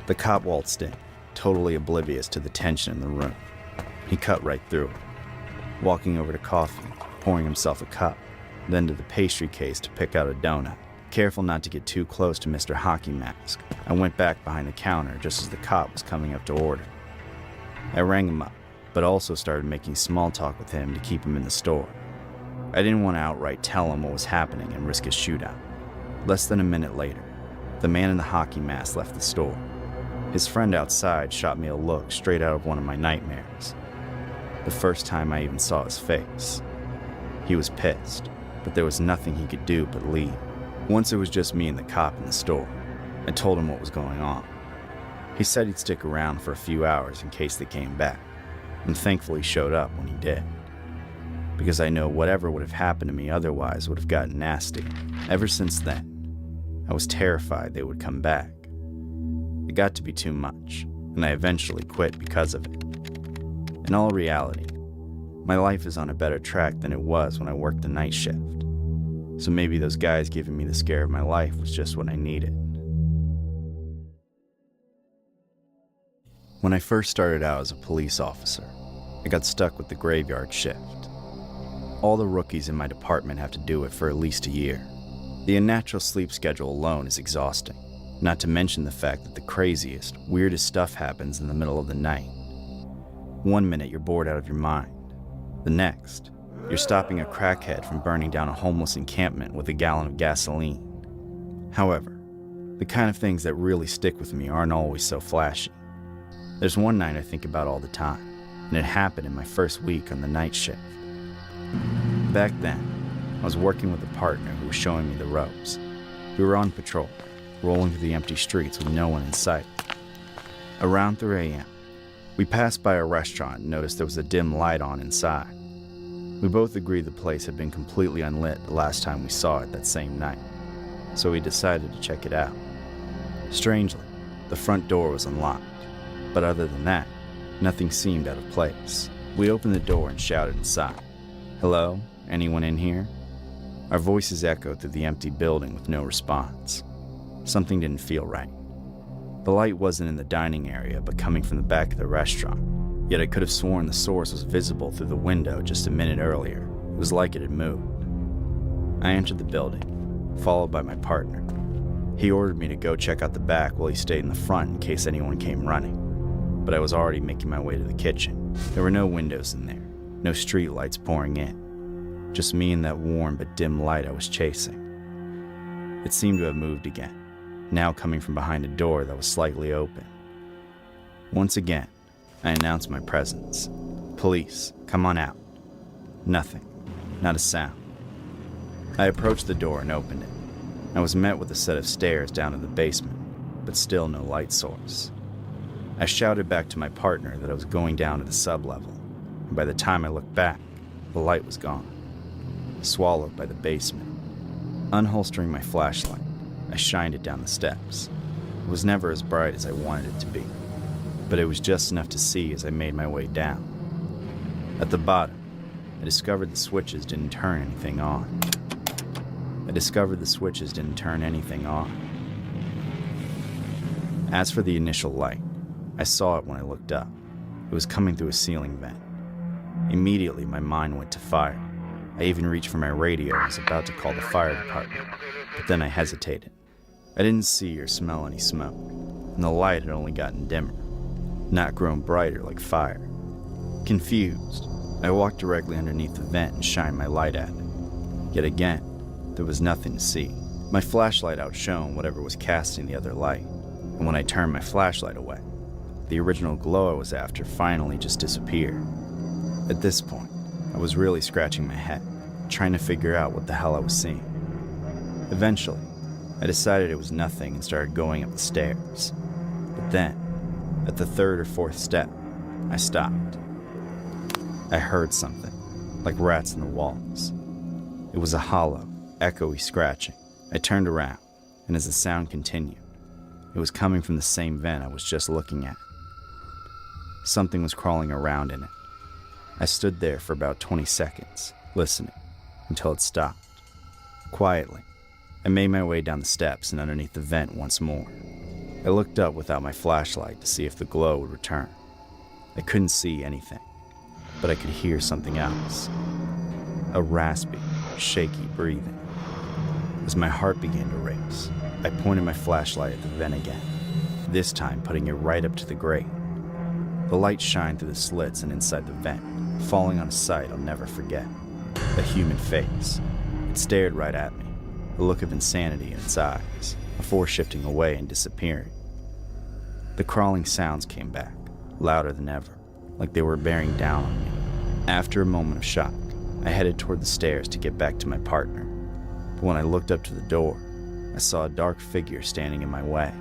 The cop waltzed in, totally oblivious to the tension in the room. He cut right through it, walking over to coffee, pouring himself a cup, then to the pastry case to pick out a donut. Careful not to get too close to Mr. Hockey Mask, I went back behind the counter just as the cop was coming up to order. I rang him up, but also started making small talk with him to keep him in the store. I didn't want to outright tell him what was happening and risk a shootout. Less than a minute later, the man in the hockey mask left the store. His friend outside shot me a look straight out of one of my nightmares. The first time I even saw his face. He was pissed, but there was nothing he could do but leave. Once it was just me and the cop in the store, I told him what was going on. He said he'd stick around for a few hours in case they came back, and thankfully showed up when he did. Because I know whatever would have happened to me otherwise would have gotten nasty. Ever since then, I was terrified they would come back. It got to be too much, and I eventually quit because of it. In all reality, my life is on a better track than it was when I worked the night shift. So maybe those guys giving me the scare of my life was just what I needed. When I first started out as a police officer, I got stuck with the graveyard shift. All the rookies in my department have to do it for at least a year. The unnatural sleep schedule alone is exhausting, not to mention the fact that the craziest, weirdest stuff happens in the middle of the night. One minute you're bored out of your mind. The next, you're stopping a crackhead from burning down a homeless encampment with a gallon of gasoline. However, the kind of things that really stick with me aren't always so flashy. There's one night I think about all the time, and it happened in my first week on the night shift. Back then, I was working with a partner who was showing me the ropes. We were on patrol, rolling through the empty streets with no one in sight. Around 3 a.m., we passed by a restaurant and noticed there was a dim light on inside. We both agreed the place had been completely unlit the last time we saw it that same night, so we decided to check it out. Strangely, the front door was unlocked, but other than that, nothing seemed out of place. We opened the door and shouted inside, "Hello? Anyone in here?" Our voices echoed through the empty building with no response. Something didn't feel right. The light wasn't in the dining area, but coming from the back of the restaurant. Yet I could have sworn the source was visible through the window just a minute earlier. It was like it had moved. I entered the building, followed by my partner. He ordered me to go check out the back while he stayed in the front in case anyone came running. But I was already making my way to the kitchen. There were no windows in there, no street lights pouring in. Just me and that warm but dim light I was chasing. It seemed to have moved again, now coming from behind a door that was slightly open. Once again, I announced my presence. "Police, come on out." Nothing, not a sound. I approached the door and opened it. I was met with a set of stairs down to the basement, but still no light source. I shouted back to my partner that I was going down to the sublevel, and by the time I looked back, the light was gone, swallowed by the basement. Unholstering my flashlight, I shined it down the steps. It was never as bright as I wanted it to be, but it was just enough to see as I made my way down. At the bottom, I discovered the switches didn't turn anything on. As for the initial light, I saw it when I looked up. It was coming through a ceiling vent. Immediately, my mind went to fire. I even reached for my radio and was about to call the fire department, but then I hesitated. I didn't see or smell any smoke, and the light had only gotten dimmer, not grown brighter like fire. Confused, I walked directly underneath the vent and shined my light at it. Yet again, there was nothing to see. My flashlight outshone whatever was casting the other light, and when I turned my flashlight away, the original glow I was after finally just disappeared. At this point, I was really scratching my head, trying to figure out what the hell I was seeing. Eventually, I decided it was nothing and started going up the stairs. But then, at the third or fourth step, I stopped. I heard something, like rats in the walls. It was a hollow, echoey scratching. I turned around, and as the sound continued, it was coming from the same vent I was just looking at. Something was crawling around in it. I stood there for about 20 seconds, listening, until it stopped. Quietly, I made my way down the steps and underneath the vent once more. I looked up without my flashlight to see if the glow would return. I couldn't see anything, but I could hear something else. A raspy, shaky breathing. As my heart began to race, I pointed my flashlight at the vent again, this time putting it right up to the grate. The light shined through the slits and inside the vent, falling on a sight I'll never forget. A human face. It stared right at me, a look of insanity in its eyes, before shifting away and disappearing. The crawling sounds came back, louder than ever, like they were bearing down on me. After a moment of shock, I headed toward the stairs to get back to my partner. But when I looked up to the door, I saw a dark figure standing in my way.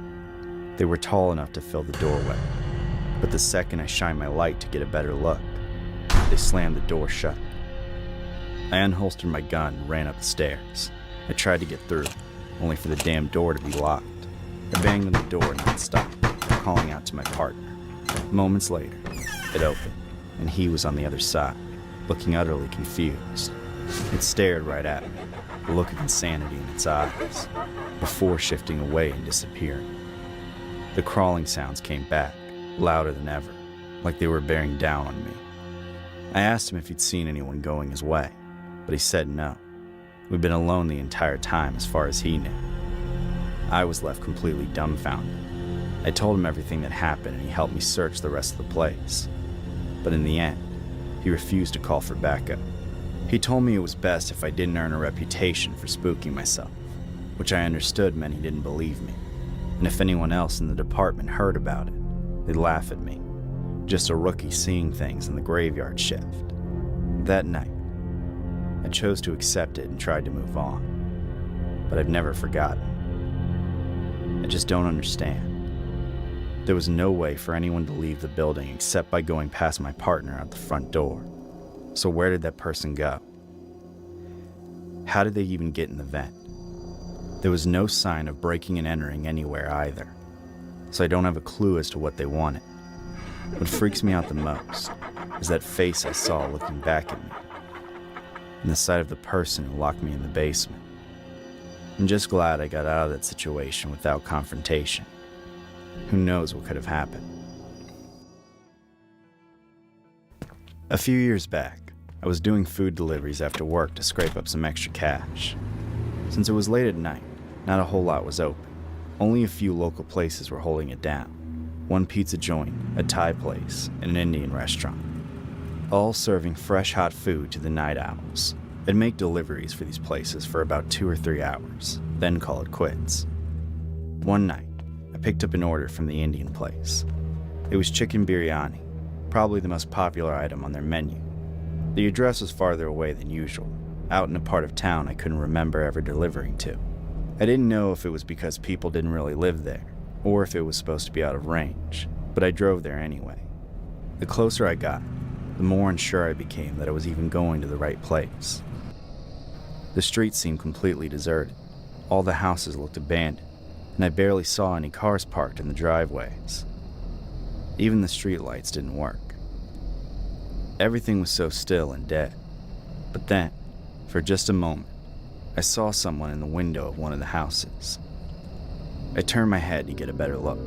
They were tall enough to fill the doorway, but the second I shined my light to get a better look, they slammed the door shut. I unholstered my gun and ran up the stairs. I tried to get through, only for the damn door to be locked. I banged on the door non-stop, calling out to my partner. Moments later, it opened, and he was on the other side, looking utterly confused. It stared right at me, a look of insanity in its eyes, before shifting away and disappearing. The crawling sounds came back, louder than ever, like they were bearing down on me. I asked him if he'd seen anyone going his way, but he said no. We'd been alone the entire time as far as he knew. I was left completely dumbfounded. I told him everything that happened and he helped me search the rest of the place. But in the end, he refused to call for backup. He told me it was best if I didn't earn a reputation for spooking myself, which I understood meant he didn't believe me. And if anyone else in the department heard about it, they'd laugh at me. Just a rookie seeing things in the graveyard shift. That night, I chose to accept it and tried to move on. But I've never forgotten. I just don't understand. There was no way for anyone to leave the building except by going past my partner out the front door. So where did that person go? How did they even get in the vent? There was no sign of breaking and entering anywhere either, so I don't have a clue as to what they wanted. What freaks me out the most is that face I saw looking back at me, and the sight of the person who locked me in the basement. I'm just glad I got out of that situation without confrontation. Who knows what could have happened? A few years back, I was doing food deliveries after work to scrape up some extra cash. Since it was late at night, not a whole lot was open. Only a few local places were holding it down. One pizza joint, a Thai place, and an Indian restaurant. All serving fresh hot food to the night owls. I'd make deliveries for these places for about 2 or 3 hours, then call it quits. One night, I picked up an order from the Indian place. It was chicken biryani, probably the most popular item on their menu. The address was farther away than usual, out in a part of town I couldn't remember ever delivering to. I didn't know if it was because people didn't really live there, or if it was supposed to be out of range, but I drove there anyway. The closer I got, the more unsure I became that I was even going to the right place. The street seemed completely deserted. All the houses looked abandoned, and I barely saw any cars parked in the driveways. Even the streetlights didn't work. Everything was so still and dead. But then, for just a moment, I saw someone in the window of one of the houses. I turned my head to get a better look,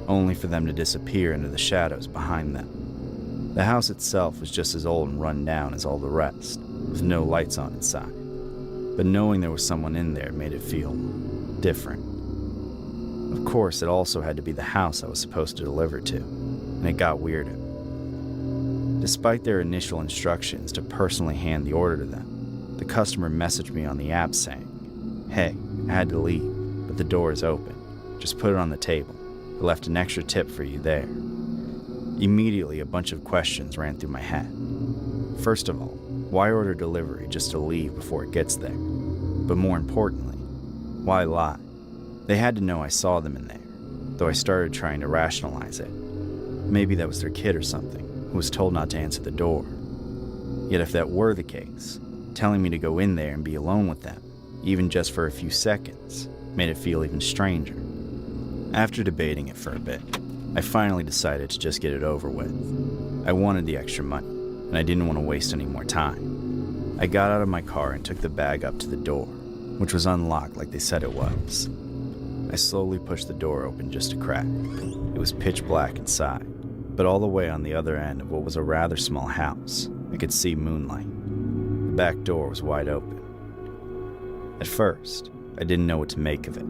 only for them to disappear into the shadows behind them. The house itself was just as old and run down as all the rest, with no lights on inside. But knowing there was someone in there made it feel different. Of course, it also had to be the house I was supposed to deliver to, and it got weirder. Despite their initial instructions to personally hand the order to them, the customer messaged me on the app saying, "Hey, I had to leave, but the door is open. Just put it on the table. I left an extra tip for you there." Immediately, a bunch of questions ran through my head. First of all, why order delivery just to leave before it gets there? But more importantly, why lie? They had to know I saw them in there, though I started trying to rationalize it. Maybe that was their kid or something, who was told not to answer the door. Yet if that were the case, telling me to go in there and be alone with them, even just for a few seconds, made it feel even stranger. After debating it for a bit, I finally decided to just get it over with. I wanted the extra money, and I didn't want to waste any more time. I got out of my car and took the bag up to the door, which was unlocked like they said it was. I slowly pushed the door open just a crack. It was pitch black inside, but all the way on the other end of what was a rather small house, I could see moonlight. The back door was wide open. At first, I didn't know what to make of it,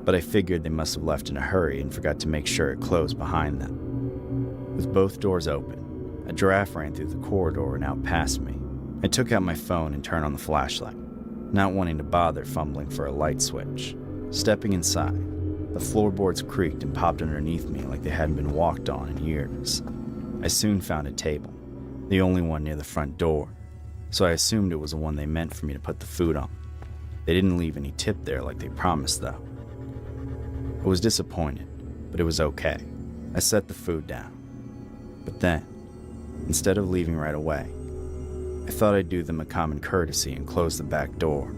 but I figured they must have left in a hurry and forgot to make sure it closed behind them. With both doors open, a giraffe ran through the corridor and out past me. I took out my phone and turned on the flashlight, not wanting to bother fumbling for a light switch. Stepping inside, the floorboards creaked and popped underneath me like they hadn't been walked on in years. I soon found a table, the only one near the front door, so I assumed it was the one they meant for me to put the food on. They didn't leave any tip there like they promised, though. I was disappointed, but it was okay. I set the food down. But then, instead of leaving right away, I thought I'd do them a common courtesy and close the back door.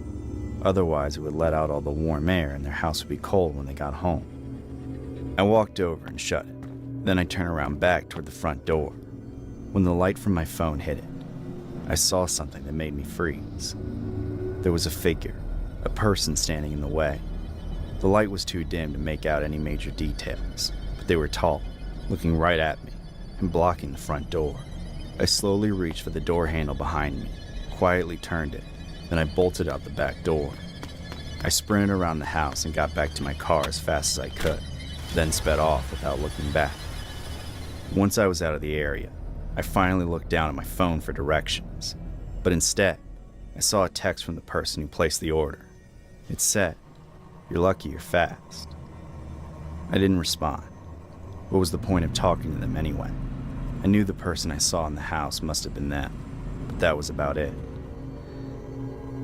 Otherwise, it would let out all the warm air and their house would be cold when they got home. I walked over and shut it. Then I turned around back toward the front door. When the light from my phone hit it, I saw something that made me freeze. There was a figure, a person standing in the way. The light was too dim to make out any major details, but they were tall, looking right at me, and blocking the front door. I slowly reached for the door handle behind me, quietly turned it, then I bolted out the back door. I sprinted around the house and got back to my car as fast as I could, then sped off without looking back. Once I was out of the area, I finally looked down at my phone for directions, but instead, I saw a text from the person who placed the order. It said, "You're lucky you're fast." I didn't respond. What was the point of talking to them anyway? I knew the person I saw in the house must have been them, but that was about it.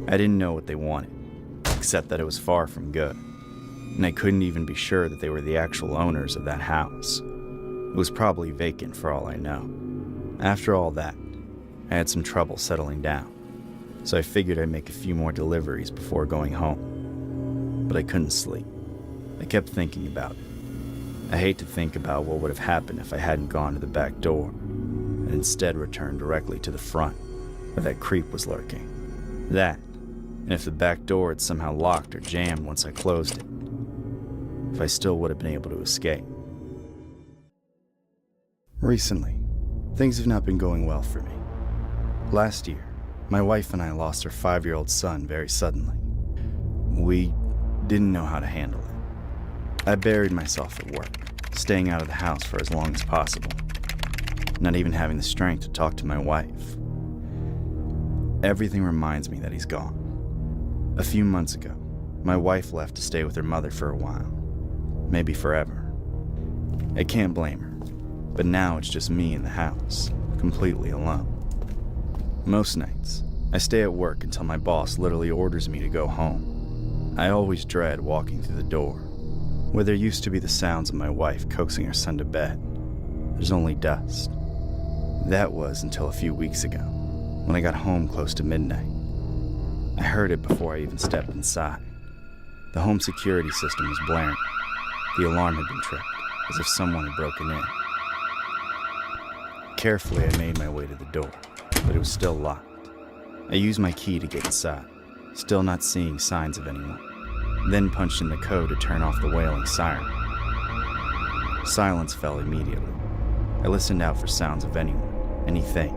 I didn't know what they wanted, except that it was far from good, and I couldn't even be sure that they were the actual owners of that house. It was probably vacant for all I know. After all that, I had some trouble settling down, so I figured I'd make a few more deliveries before going home. But I couldn't sleep. I kept thinking about it. I hate to think about what would have happened if I hadn't gone to the back door, and instead returned directly to the front, where that creep was lurking. That and if the back door had somehow locked or jammed once I closed it, if I still would have been able to escape. Recently, things have not been going well for me. Last year, my wife and I lost our 5-year-old son very suddenly. We didn't know how to handle it. I buried myself at work, staying out of the house for as long as possible, not even having the strength to talk to my wife. Everything reminds me that he's gone. A few months ago, my wife left to stay with her mother for a while, maybe forever. I can't blame her, but now it's just me in the house, completely alone. Most nights, I stay at work until my boss literally orders me to go home. I always dread walking through the door, where there used to be the sounds of my wife coaxing her son to bed. There's only dust. That was until a few weeks ago, when I got home close to midnight. I heard it before I even stepped inside. The home security system was blaring. The alarm had been tripped, as if someone had broken in. Carefully, I made my way to the door, but it was still locked. I used my key to get inside, still not seeing signs of anyone, then punched in the code to turn off the wailing siren. Silence fell immediately. I listened out for sounds of anyone, anything,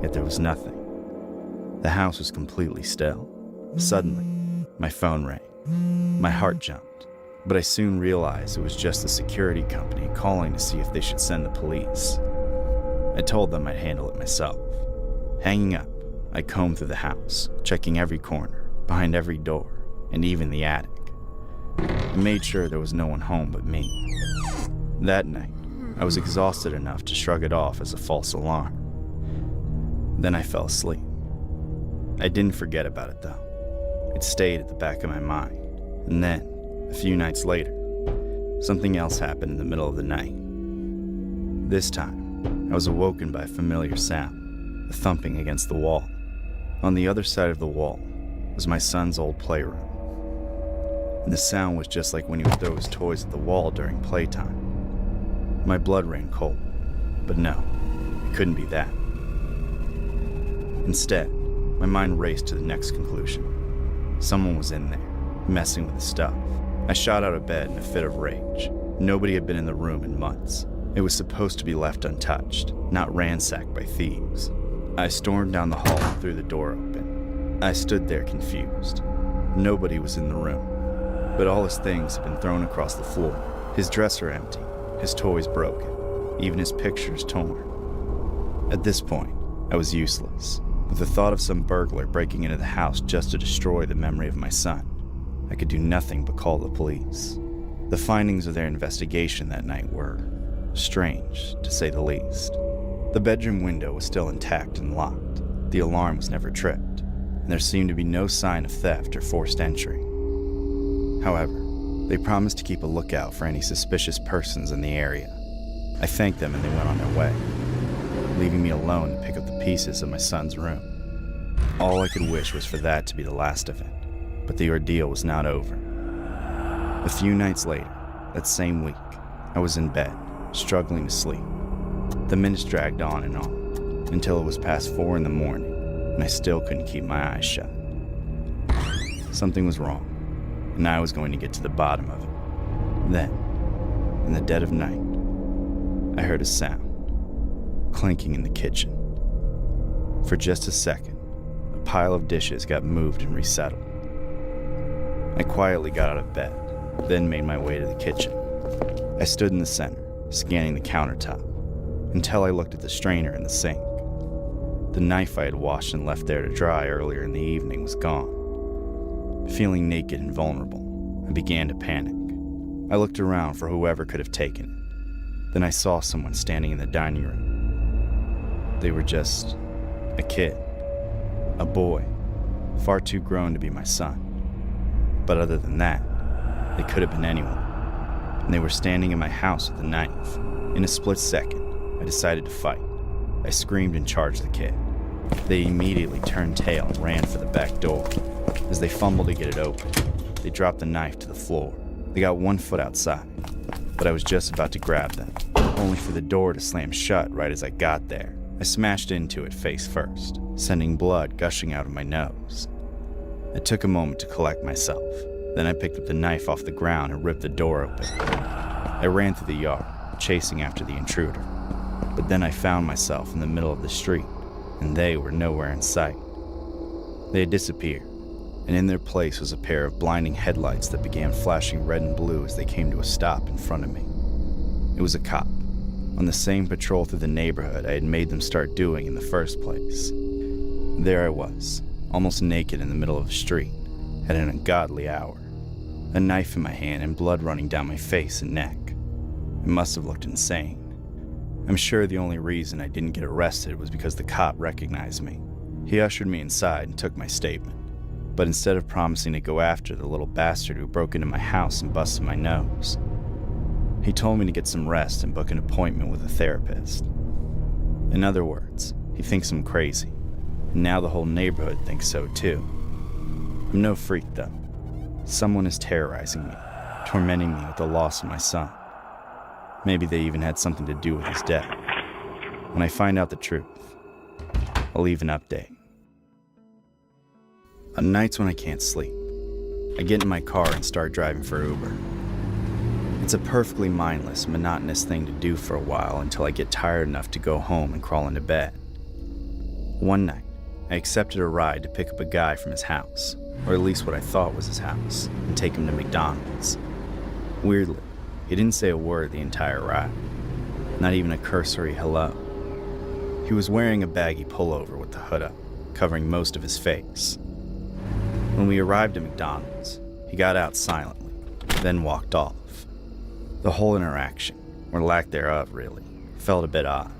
yet there was nothing. The house was completely still. Suddenly, my phone rang. My heart jumped, but I soon realized it was just the security company calling to see if they should send the police. I told them I'd handle it myself. Hanging up, I combed through the house, checking every corner, behind every door, and even the attic. I made sure there was no one home but me. That night, I was exhausted enough to shrug it off as a false alarm. Then I fell asleep. I didn't forget about it though. It stayed at the back of my mind. And then, a few nights later, something else happened in the middle of the night. This time, I was awoken by a familiar sound, a thumping against the wall. On the other side of the wall was my son's old playroom. And the sound was just like when he would throw his toys at the wall during playtime. My blood ran cold, but no, it couldn't be that. Instead, my mind raced to the next conclusion. Someone was in there, messing with the stuff. I shot out of bed in a fit of rage. Nobody had been in the room in months. It was supposed to be left untouched, not ransacked by thieves. I stormed down the hall and threw the door open. I stood there confused. Nobody was in the room, but all his things had been thrown across the floor. His dresser empty, his toys broken, even his pictures torn. At this point, I was useless. With the thought of some burglar breaking into the house just to destroy the memory of my son, I could do nothing but call the police. The findings of their investigation that night were strange, to say the least. The bedroom window was still intact and locked. The alarm was never tripped, and there seemed to be no sign of theft or forced entry. However, they promised to keep a lookout for any suspicious persons in the area. I thanked them and they went on their way, leaving me alone to pick up the pieces of my son's room. All I could wish was for that to be the last of it, but the ordeal was not over. A few nights later, that same week, I was in bed, struggling to sleep. The minutes dragged on and on, until it was past 4 in the morning, and I still couldn't keep my eyes shut. Something was wrong, and I was going to get to the bottom of it. Then, in the dead of night, I heard a sound, clinking in the kitchen. For just a second, a pile of dishes got moved and resettled. I quietly got out of bed, then made my way to the kitchen. I stood in the center, scanning the countertop, until I looked at the strainer in the sink. The knife I had washed and left there to dry earlier in the evening was gone. Feeling naked and vulnerable, I began to panic. I looked around for whoever could have taken it. Then I saw someone standing in the dining room. They were just a kid, a boy, far too grown to be my son. But other than that, they could have been anyone. And they were standing in my house with a knife. In a split second, I decided to fight. I screamed and charged the kid. They immediately turned tail and ran for the back door. As they fumbled to get it open, they dropped the knife to the floor. They got 1 foot outside, but I was just about to grab them, only for the door to slam shut right as I got there. I smashed into it face first, sending blood gushing out of my nose. I took a moment to collect myself. Then I picked up the knife off the ground and ripped the door open. I ran through the yard, chasing after the intruder. But then I found myself in the middle of the street, and they were nowhere in sight. They had disappeared, and in their place was a pair of blinding headlights that began flashing red and blue as they came to a stop in front of me. It was a cop, on the same patrol through the neighborhood I had made them start doing in the first place. There I was, almost naked in the middle of the street, at an ungodly hour. A knife in my hand and blood running down my face and neck. It must have looked insane. I'm sure the only reason I didn't get arrested was because the cop recognized me. He ushered me inside and took my statement. But instead of promising to go after the little bastard who broke into my house and busted my nose, he told me to get some rest and book an appointment with a therapist. In other words, he thinks I'm crazy. And now the whole neighborhood thinks so too. I'm no freak though. Someone is terrorizing me, tormenting me with the loss of my son. Maybe they even had something to do with his death. When I find out the truth, I'll leave an update. On nights when I can't sleep, I get in my car and start driving for Uber. It's a perfectly mindless, monotonous thing to do for a while until I get tired enough to go home and crawl into bed. One night, I accepted a ride to pick up a guy from his house, or at least what I thought was his house, and take him to McDonald's. Weirdly, he didn't say a word the entire ride, not even a cursory hello. He was wearing a baggy pullover with the hood up, covering most of his face. When we arrived at McDonald's, he got out silently, then walked off. The whole interaction, or lack thereof really, felt a bit odd,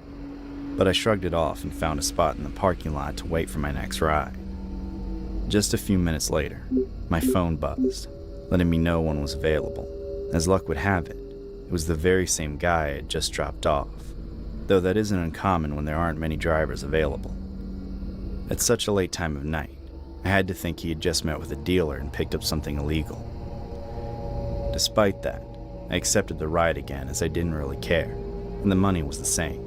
but I shrugged it off and found a spot in the parking lot to wait for my next ride. Just a few minutes later, my phone buzzed, letting me know one was available. As luck would have it, it was the very same guy I had just dropped off, though that isn't uncommon when there aren't many drivers available. At such a late time of night, I had to think he had just met with a dealer and picked up something illegal. Despite that, I accepted the ride again as I didn't really care, and the money was the same.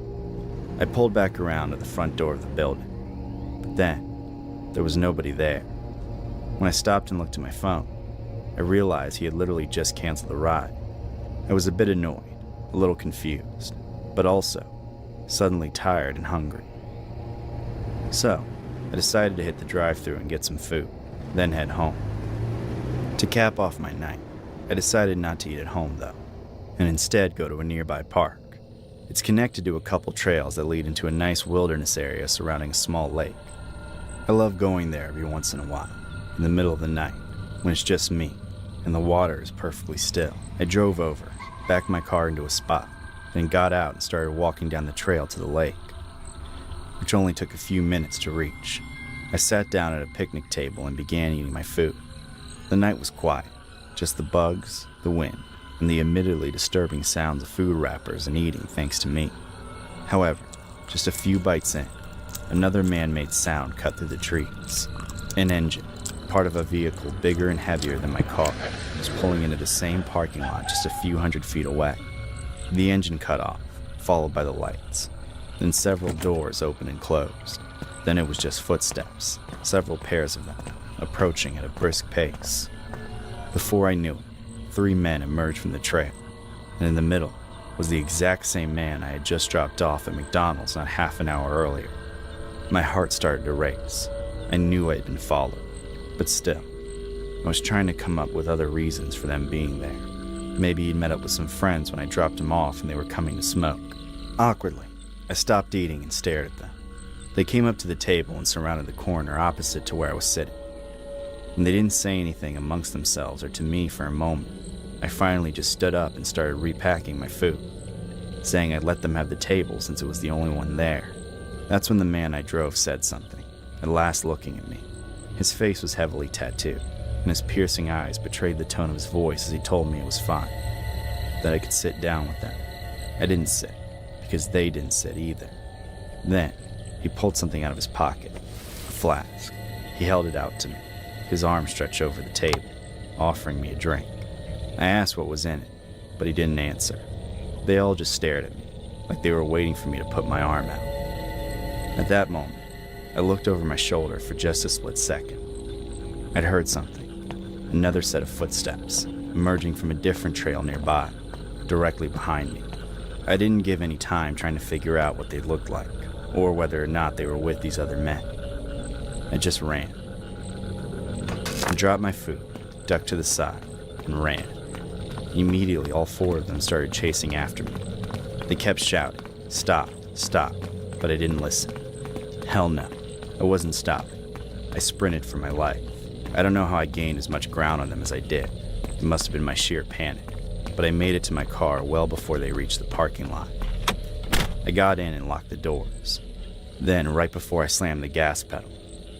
I pulled back around to the front door of the building, but then there was nobody there. When I stopped and looked at my phone, I realized he had literally just canceled the ride. I was a bit annoyed, a little confused, but also suddenly tired and hungry. So, I decided to hit the drive-thru and get some food, then head home. To cap off my night, I decided not to eat at home though, and instead go to a nearby park. It's connected to a couple trails that lead into a nice wilderness area surrounding a small lake. I love going there every once in a while, in the middle of the night, when it's just me, and the water is perfectly still. I drove over, backed my car into a spot, then got out and started walking down the trail to the lake, which only took a few minutes to reach. I sat down at a picnic table and began eating my food. The night was quiet, just the bugs, the wind, and the admittedly disturbing sounds of food wrappers and eating thanks to me. However, just a few bites in, another man-made sound cut through the trees. An engine, part of a vehicle bigger and heavier than my car, was pulling into the same parking lot just a few hundred feet away. The engine cut off, followed by the lights. Then several doors opened and closed. Then it was just footsteps, several pairs of them, approaching at a brisk pace. Before I knew it, 3 men emerged from the trail, and in the middle was the exact same man I had just dropped off at McDonald's not half an hour earlier. My heart started to race. I knew I had been followed, but still, I was trying to come up with other reasons for them being there. Maybe he'd met up with some friends when I dropped him off and they were coming to smoke. Awkwardly, I stopped eating and stared at them. They came up to the table and surrounded the corner opposite to where I was sitting. When they didn't say anything amongst themselves or to me for a moment, I finally just stood up and started repacking my food, saying I'd let them have the table since it was the only one there. That's when the man I drove said something, at last looking at me. His face was heavily tattooed, and his piercing eyes betrayed the tone of his voice as he told me it was fine, that I could sit down with them. I didn't sit, because they didn't sit either. Then, he pulled something out of his pocket, a flask. He held it out to me, his arm stretched over the table, offering me a drink. I asked what was in it, but he didn't answer. They all just stared at me, like they were waiting for me to put my arm out. At that moment, I looked over my shoulder for just a split second. I'd heard something. Another set of footsteps, emerging from a different trail nearby, directly behind me. I didn't give any time trying to figure out what they looked like, or whether or not they were with these other men. I just ran. I dropped my food, ducked to the side, and ran. Immediately, all four of them started chasing after me. They kept shouting, "Stop, stop," but I didn't listen. Hell no, I wasn't stopping. I sprinted for my life. I don't know how I gained as much ground on them as I did. It must have been my sheer panic, but I made it to my car well before they reached the parking lot. I got in and locked the doors. Then, right before I slammed the gas pedal,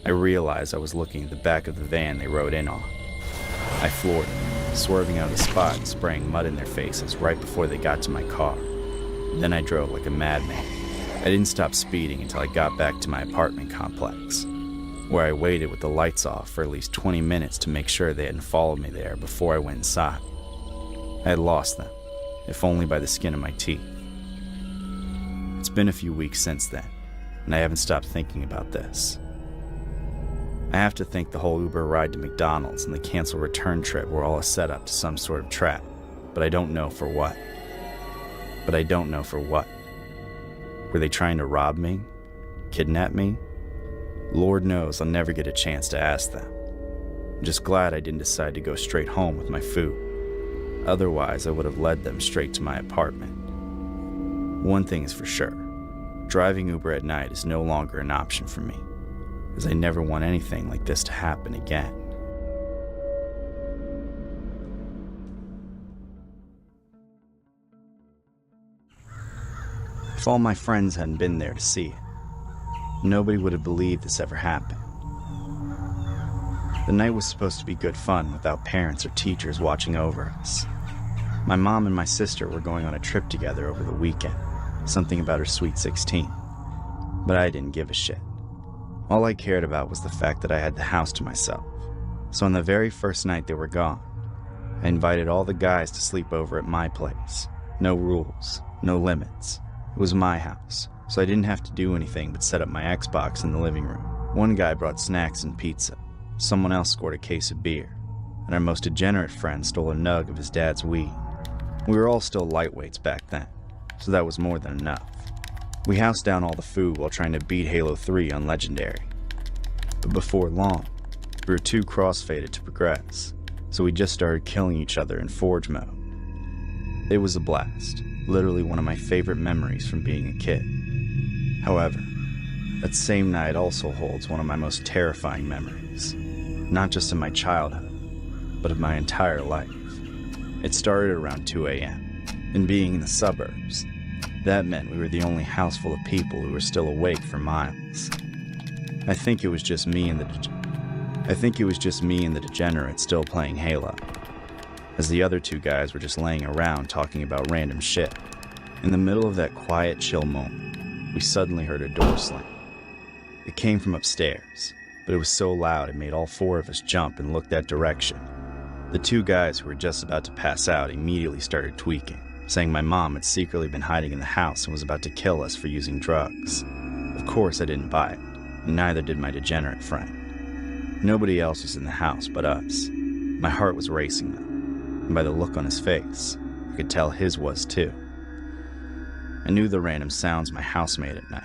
I realized I was looking at the back of the van they rode in on. I floored them, swerving out of the spot and spraying mud in their faces right before they got to my car. Then I drove like a madman. I didn't stop speeding until I got back to my apartment complex, where I waited with the lights off for at least 20 minutes to make sure they hadn't followed me there before I went inside. I had lost them, if only by the skin of my teeth. It's been a few weeks since then, and I haven't stopped thinking about this. I have to think the whole Uber ride to McDonald's and the canceled return trip were all a setup to some sort of trap, but I don't know for what. Were they trying to rob me? Kidnap me? Lord knows I'll never get a chance to ask them. I'm just glad I didn't decide to go straight home with my food. Otherwise, I would have led them straight to my apartment. One thing is for sure. Driving Uber at night is no longer an option for me, as I never want anything like this to happen again. If all my friends hadn't been there to see it, nobody would have believed this ever happened. The night was supposed to be good fun without parents or teachers watching over us. My mom and my sister were going on a trip together over the weekend, something about her sweet 16. But I didn't give a shit. All I cared about was the fact that I had the house to myself. So on the very first night they were gone, I invited all the guys to sleep over at my place. No rules, no limits. It was my house, so I didn't have to do anything but set up my Xbox in the living room. One guy brought snacks and pizza. Someone else scored a case of beer. And our most degenerate friend stole a nug of his dad's weed. We were all still lightweights back then, so that was more than enough. We housed down all the food while trying to beat Halo 3 on Legendary. But before long, we were too crossfaded to progress, so we just started killing each other in Forge mode. It was a blast, literally one of my favorite memories from being a kid. However, that same night also holds one of my most terrifying memories, not just of my childhood, but of my entire life. It started around 2 a.m., and being in the suburbs, that meant we were the only house full of people who were still awake for miles. I think it was just me and the degenerate still playing Halo, as the other two guys were just laying around talking about random shit. In the middle of that quiet, chill moment, we suddenly heard a door slam. It came from upstairs, but it was so loud it made all four of us jump and look that direction. The two guys who were just about to pass out immediately started tweaking, saying my mom had secretly been hiding in the house and was about to kill us for using drugs. Of course I didn't buy it, and neither did my degenerate friend. Nobody else was in the house but us. My heart was racing though, and by the look on his face, I could tell his was too. I knew the random sounds my house made at night.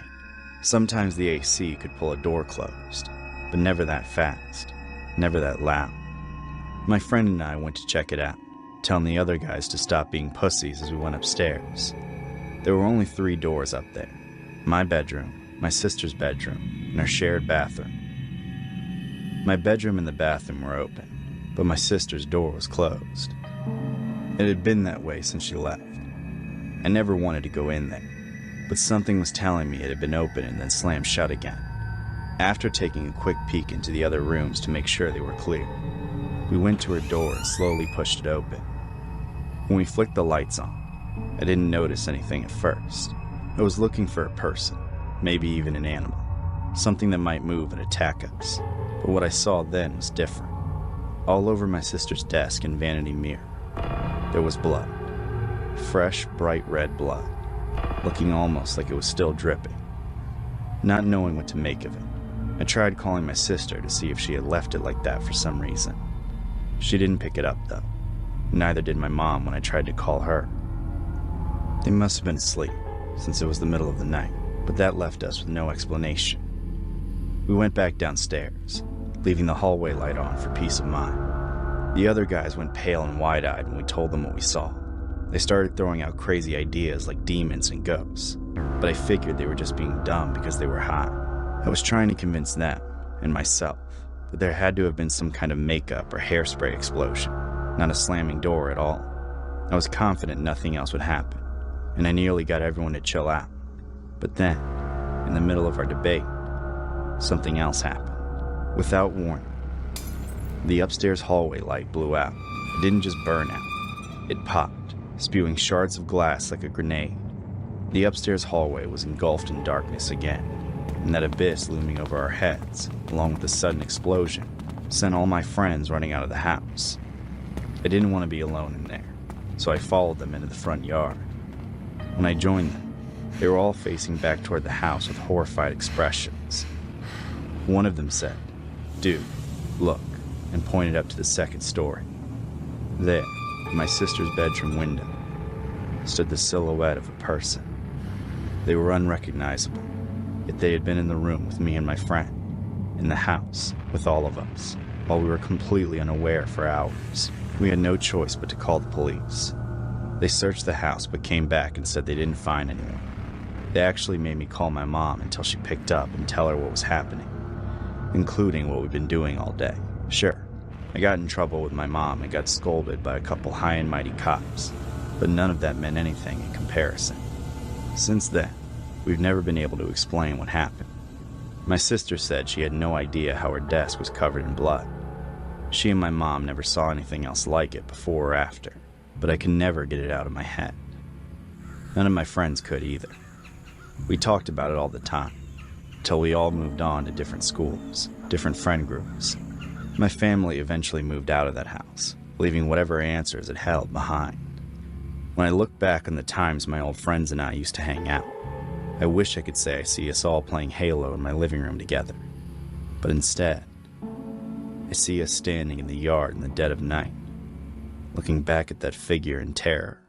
Sometimes the AC could pull a door closed, but never that fast, never that loud. My friend and I went to check it out, telling the other guys to stop being pussies as we went upstairs. There were only 3 doors up there: my bedroom, my sister's bedroom, and our shared bathroom. My bedroom and the bathroom were open, but my sister's door was closed. It had been that way since she left. I never wanted to go in there, but something was telling me it had been open and then slammed shut again. After taking a quick peek into the other rooms to make sure they were clear, we went to her door and slowly pushed it open. When we flicked the lights on, I didn't notice anything at first. I was looking for a person, maybe even an animal, something that might move and attack us. But what I saw then was different. All over my sister's desk and vanity mirror, there was blood. Fresh, bright red blood, looking almost like it was still dripping. Not knowing what to make of it, I tried calling my sister to see if she had left it like that for some reason. She didn't pick it up, though. Neither did my mom when I tried to call her. They must have been asleep, since it was the middle of the night, but that left us with no explanation. We went back downstairs, leaving the hallway light on for peace of mind. The other guys went pale and wide-eyed when we told them what we saw. They started throwing out crazy ideas like demons and ghosts, but I figured they were just being dumb because they were high. I was trying to convince them, and myself, that there had to have been some kind of makeup or hairspray explosion, not a slamming door at all. I was confident nothing else would happen, and I nearly got everyone to chill out. But then, in the middle of our debate, something else happened. Without warning, the upstairs hallway light blew out. It didn't just burn out, it popped, spewing shards of glass like a grenade. The upstairs hallway was engulfed in darkness again, and that abyss looming over our heads, along with the sudden explosion, sent all my friends running out of the house. I didn't want to be alone in there, so I followed them into the front yard. When I joined them, they were all facing back toward the house with horrified expressions. One of them said, "Dude, look," and pointed up to the second story. There, in my sister's bedroom window, stood the silhouette of a person. They were unrecognizable, yet they had been in the room with me and my friend, in the house with all of us, while we were completely unaware for hours. We had no choice but to call the police. They searched the house but came back and said they didn't find anyone. They actually made me call my mom until she picked up and tell her what was happening, including what we've been doing all day. Sure, I got in trouble with my mom and got scolded by a couple high and mighty cops, but none of that meant anything in comparison. Since then, we've never been able to explain what happened. My sister said she had no idea how her desk was covered in blood. She and my mom never saw anything else like it before or after, but I can never get it out of my head. None of my friends could either. We talked about it all the time, until we all moved on to different schools, different friend groups. My family eventually moved out of that house, leaving whatever answers it held behind. When I look back on the times my old friends and I used to hang out, I wish I could say I see us all playing Halo in my living room together. But instead, I see us standing in the yard in the dead of night, looking back at that figure in terror.